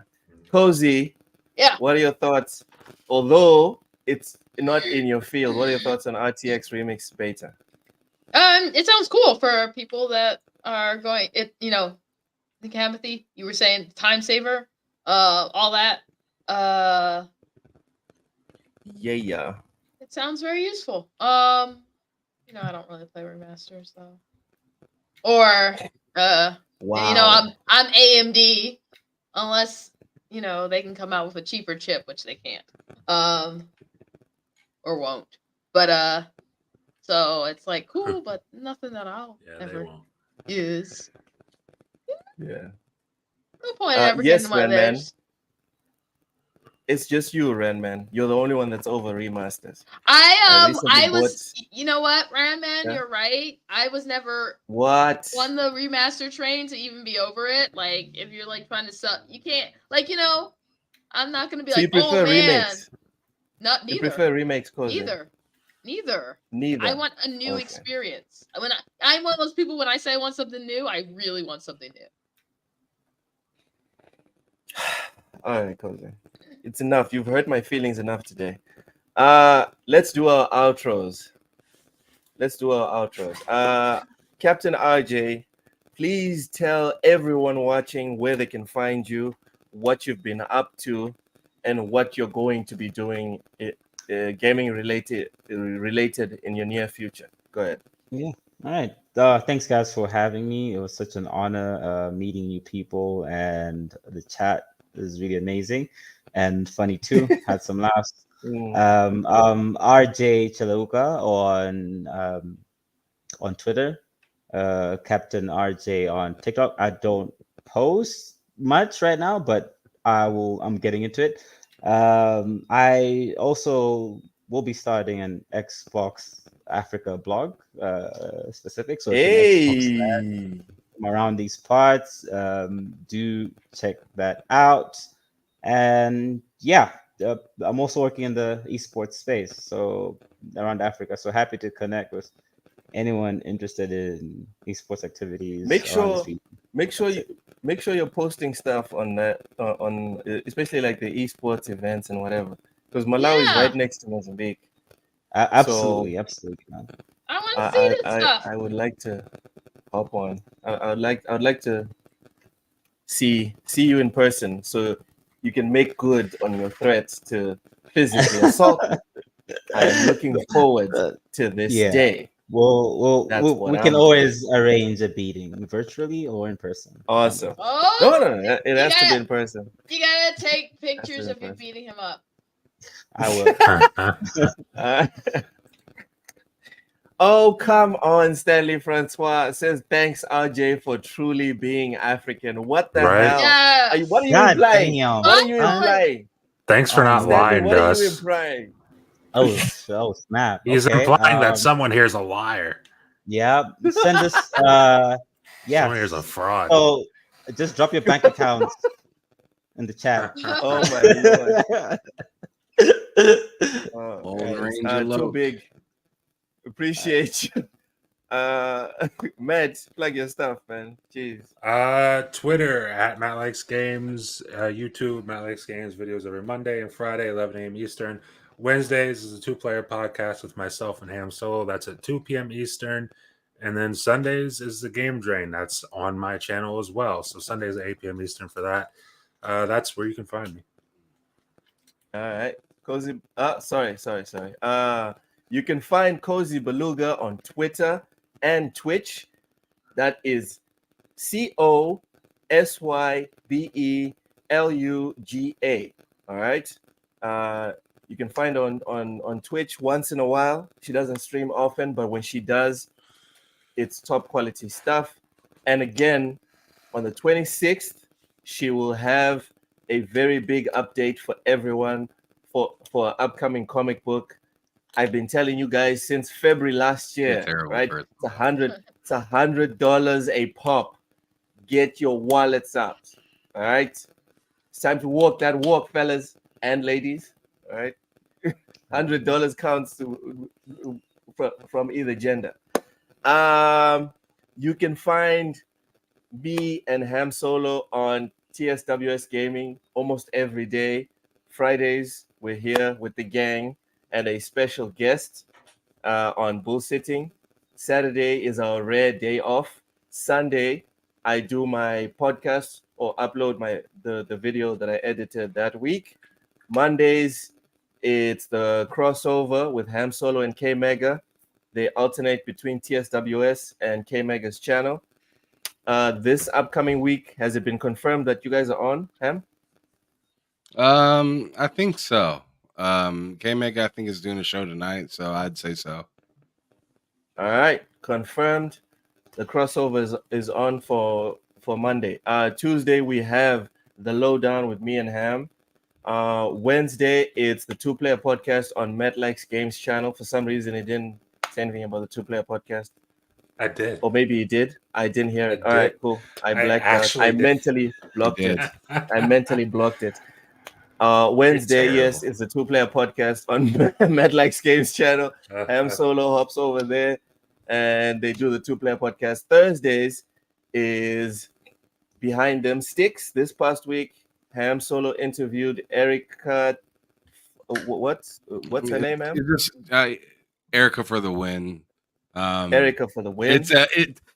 Cozy. Yeah. What are your thoughts? Although it's not in your field, what are your thoughts on RTX Remix beta? It sounds cool for people that are going. It I think Timothy, you were saying time saver, all that. Yeah. It sounds very useful. I don't really play remasters though. Or and, Wow. I'm AMD unless they can come out with a cheaper chip, which they can't. Or won't. But so it's like cool, but nothing that I'll Yeah, they ever won't. use. Yeah. No point in ever getting Yes, one of Ren Man. theirs. It's just you, Ren Man. You're the only one that's over remasters. I recently I bought. was you know what, Randman, Yeah. you're right. I was never What? on the remaster train to even be over it. Like if you're like trying to sell, you can't I'm not gonna be So you like, oh prefer man. remakes? Not You neither. prefer remakes, Cozy? Neither. Neither. I want a new Okay. experience. I'm one of those people when I say I want something new, I really want something new. All right, Cozy. It's enough. You've hurt my feelings enough today. Let's do our outros. Captain RJ, please tell everyone watching where they can find you, what you've been up to, and what you're going to be doing gaming related in your near future. Go ahead. Yeah. All right. Thanks, guys, for having me. It was such an honor meeting new people, and the chat is really amazing and funny too. Had some laughs. RJ Chaluka on Twitter, Captain RJ on TikTok. I don't post much right now, but I'm getting into it. I also will be starting an Xbox Africa blog specific. So if you're an Xbox Hey. from around these parts, do check that out. And yeah, I'm also working in the esports space, so around Africa. So happy to connect with anyone interested in esports activities Make around this sure region. make sure That's you it. make sure you're posting stuff on that on especially like the esports events and whatever, because Malawi is Yeah. right next to Mozambique. Absolutely, absolutely, man. I want to see this stuff. I would like to hop on. I would like to see you in person so you can make good on your threats to physically assault me. I am looking forward to this Yeah. day. That's what We can I'm doing. always arrange a meeting virtually or in person. Awesome. Oh, No. It has to be in person. you gotta take Has to be pictures in of you person. beating him up. I will. Uh, oh, come on, Stanley Francois says thanks, RJ, for truly being African. What the Right? hell? Yes. What are you God implying? damn, What are you man. implying? Thanks for not No. Stanley, lying what to are you us. implying? Oh, snap. He's Okay. implying that someone here's a liar. Yeah. Send us. Yeah. Someone here's a fraud. So just drop your bank accounts in the chat. Oh my lord. Lone Right. Ranger Too Loke. big. Appreciate you. Matt, plug your stuff, man. Jeez. Twitter at Matt Likes Games, YouTube Matt Likes Games videos every Monday and Friday, 11 a.m. Eastern. Wednesdays is a 2-player podcast with myself and Ham Solo. That's at 2 p.m. Eastern. And then Sundays is the Game Drain. That's on my channel as well. So Sundays at 8 p.m. Eastern for that. That's where you can find me. All right. Cozy. Sorry. You can find Cozy Beluga on Twitter and Twitch. That is COSYBELUGA. All right. You can find her on Twitch once in a while. She doesn't stream often, but when she does, it's top quality stuff. And again, on the 26th, she will have a very big update for everyone for an upcoming comic book. I've been telling you guys since February last You're a year, terrible right? person. It's $100 a pop. Get your wallets out. All right. It's time to walk that walk, fellas and ladies. All right. $100 counts from either gender. You can find me and Ham Solo on TSWS Gaming almost every day. Fridays, we're here with the gang and a special guest on bullsitting. Saturday is our rare day off. Sunday, I do my podcast or upload the video that I edited that week. Mondays, it's the crossover with Ham Solo and K Mega. They alternate between TSWS and K Mega's channel. This upcoming week, has it been confirmed that you guys are on, Ham? I think so. K-Meg, I think, is doing a show tonight, so I'd say so. All right, confirmed. The crossover is on for Monday. Tuesday we have the lowdown with me and Ham. Wednesday it's the Two Player Podcast on MetLike's Games channel. For some reason, it didn't say anything about the Two Player Podcast, I did. or maybe it did. I didn't hear it. I All right, did. cool. I I blacked out. actually I did. mentally blocked did. it. I mentally blocked it. Wednesday, You're yes, terrible. it's the Two Player Podcast on MetLike's Games channel. Ham Solo hops over there, and they do the Two Player Podcast. Thursdays is Behind Them Sticks. This past week, Ham Solo interviewed Erica. What's her name, Ham? It's just Erica for the win. Erica for the win.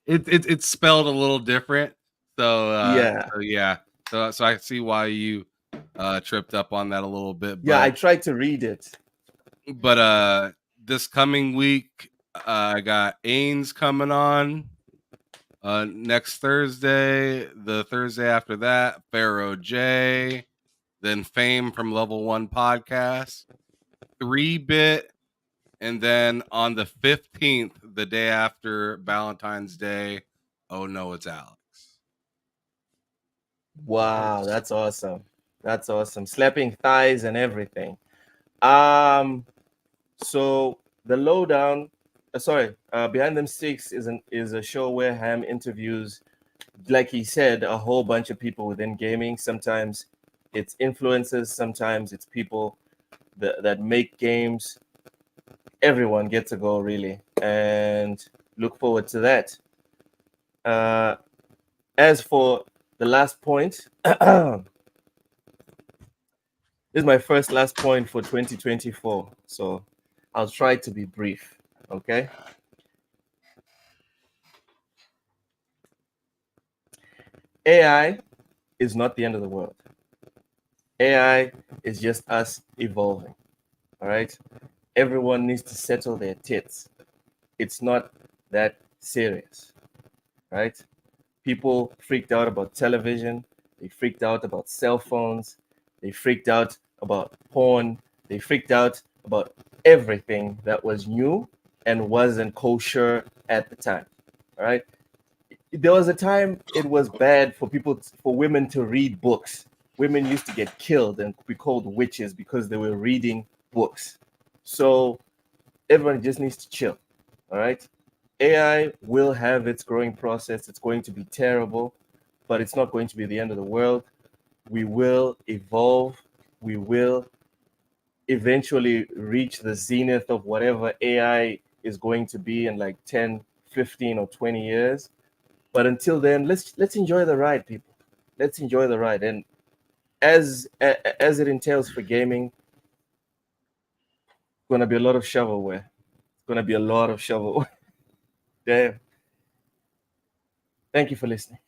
It's spelled a little different. So Yeah. So I see why you tripped up on that a little bit. But, Yeah, I tried to read it. But this coming week, I got Ains coming on. Next Thursday, the Thursday after that, Pharaoh J, then Fame from Level 1 Podcast, 3-Bit, and then on the 15th, the day after Valentine's Day, oh no, it's Alex. Wow, that's awesome. That's awesome. Slapping thighs and everything. So the lowdown, Behind Them Six is a show where Ham interviews, like he said, a whole bunch of people within gaming. Sometimes it's influencers, sometimes it's people that make games. Everyone gets a go, really, and look forward to that. As for the last point, this is my first last point for 2024, so I'll try to be brief, okay? AI is not the end of the world. AI is just us evolving, all right? Everyone needs to settle their tits. It's not that serious, right? People freaked out about television. They freaked out about cell phones. They freaked out about porn. They freaked out about everything that was new and wasn't kosher at the time, all right? There was a time it was bad for women to read books. Women used to get killed and be called witches because they were reading books. So everyone just needs to chill, all right? AI will have its growing process. It's going to be terrible, but it's not going to be the end of the world. We will evolve. We will eventually reach the zenith of whatever AI is going to be in like 10, 15, or 20 years. But until then, let's enjoy the ride, people. Let's enjoy the ride. And as it entails for gaming, it's gonna be a lot of shovelware. It's gonna be a lot of shovelware. Damn. Thank you for listening.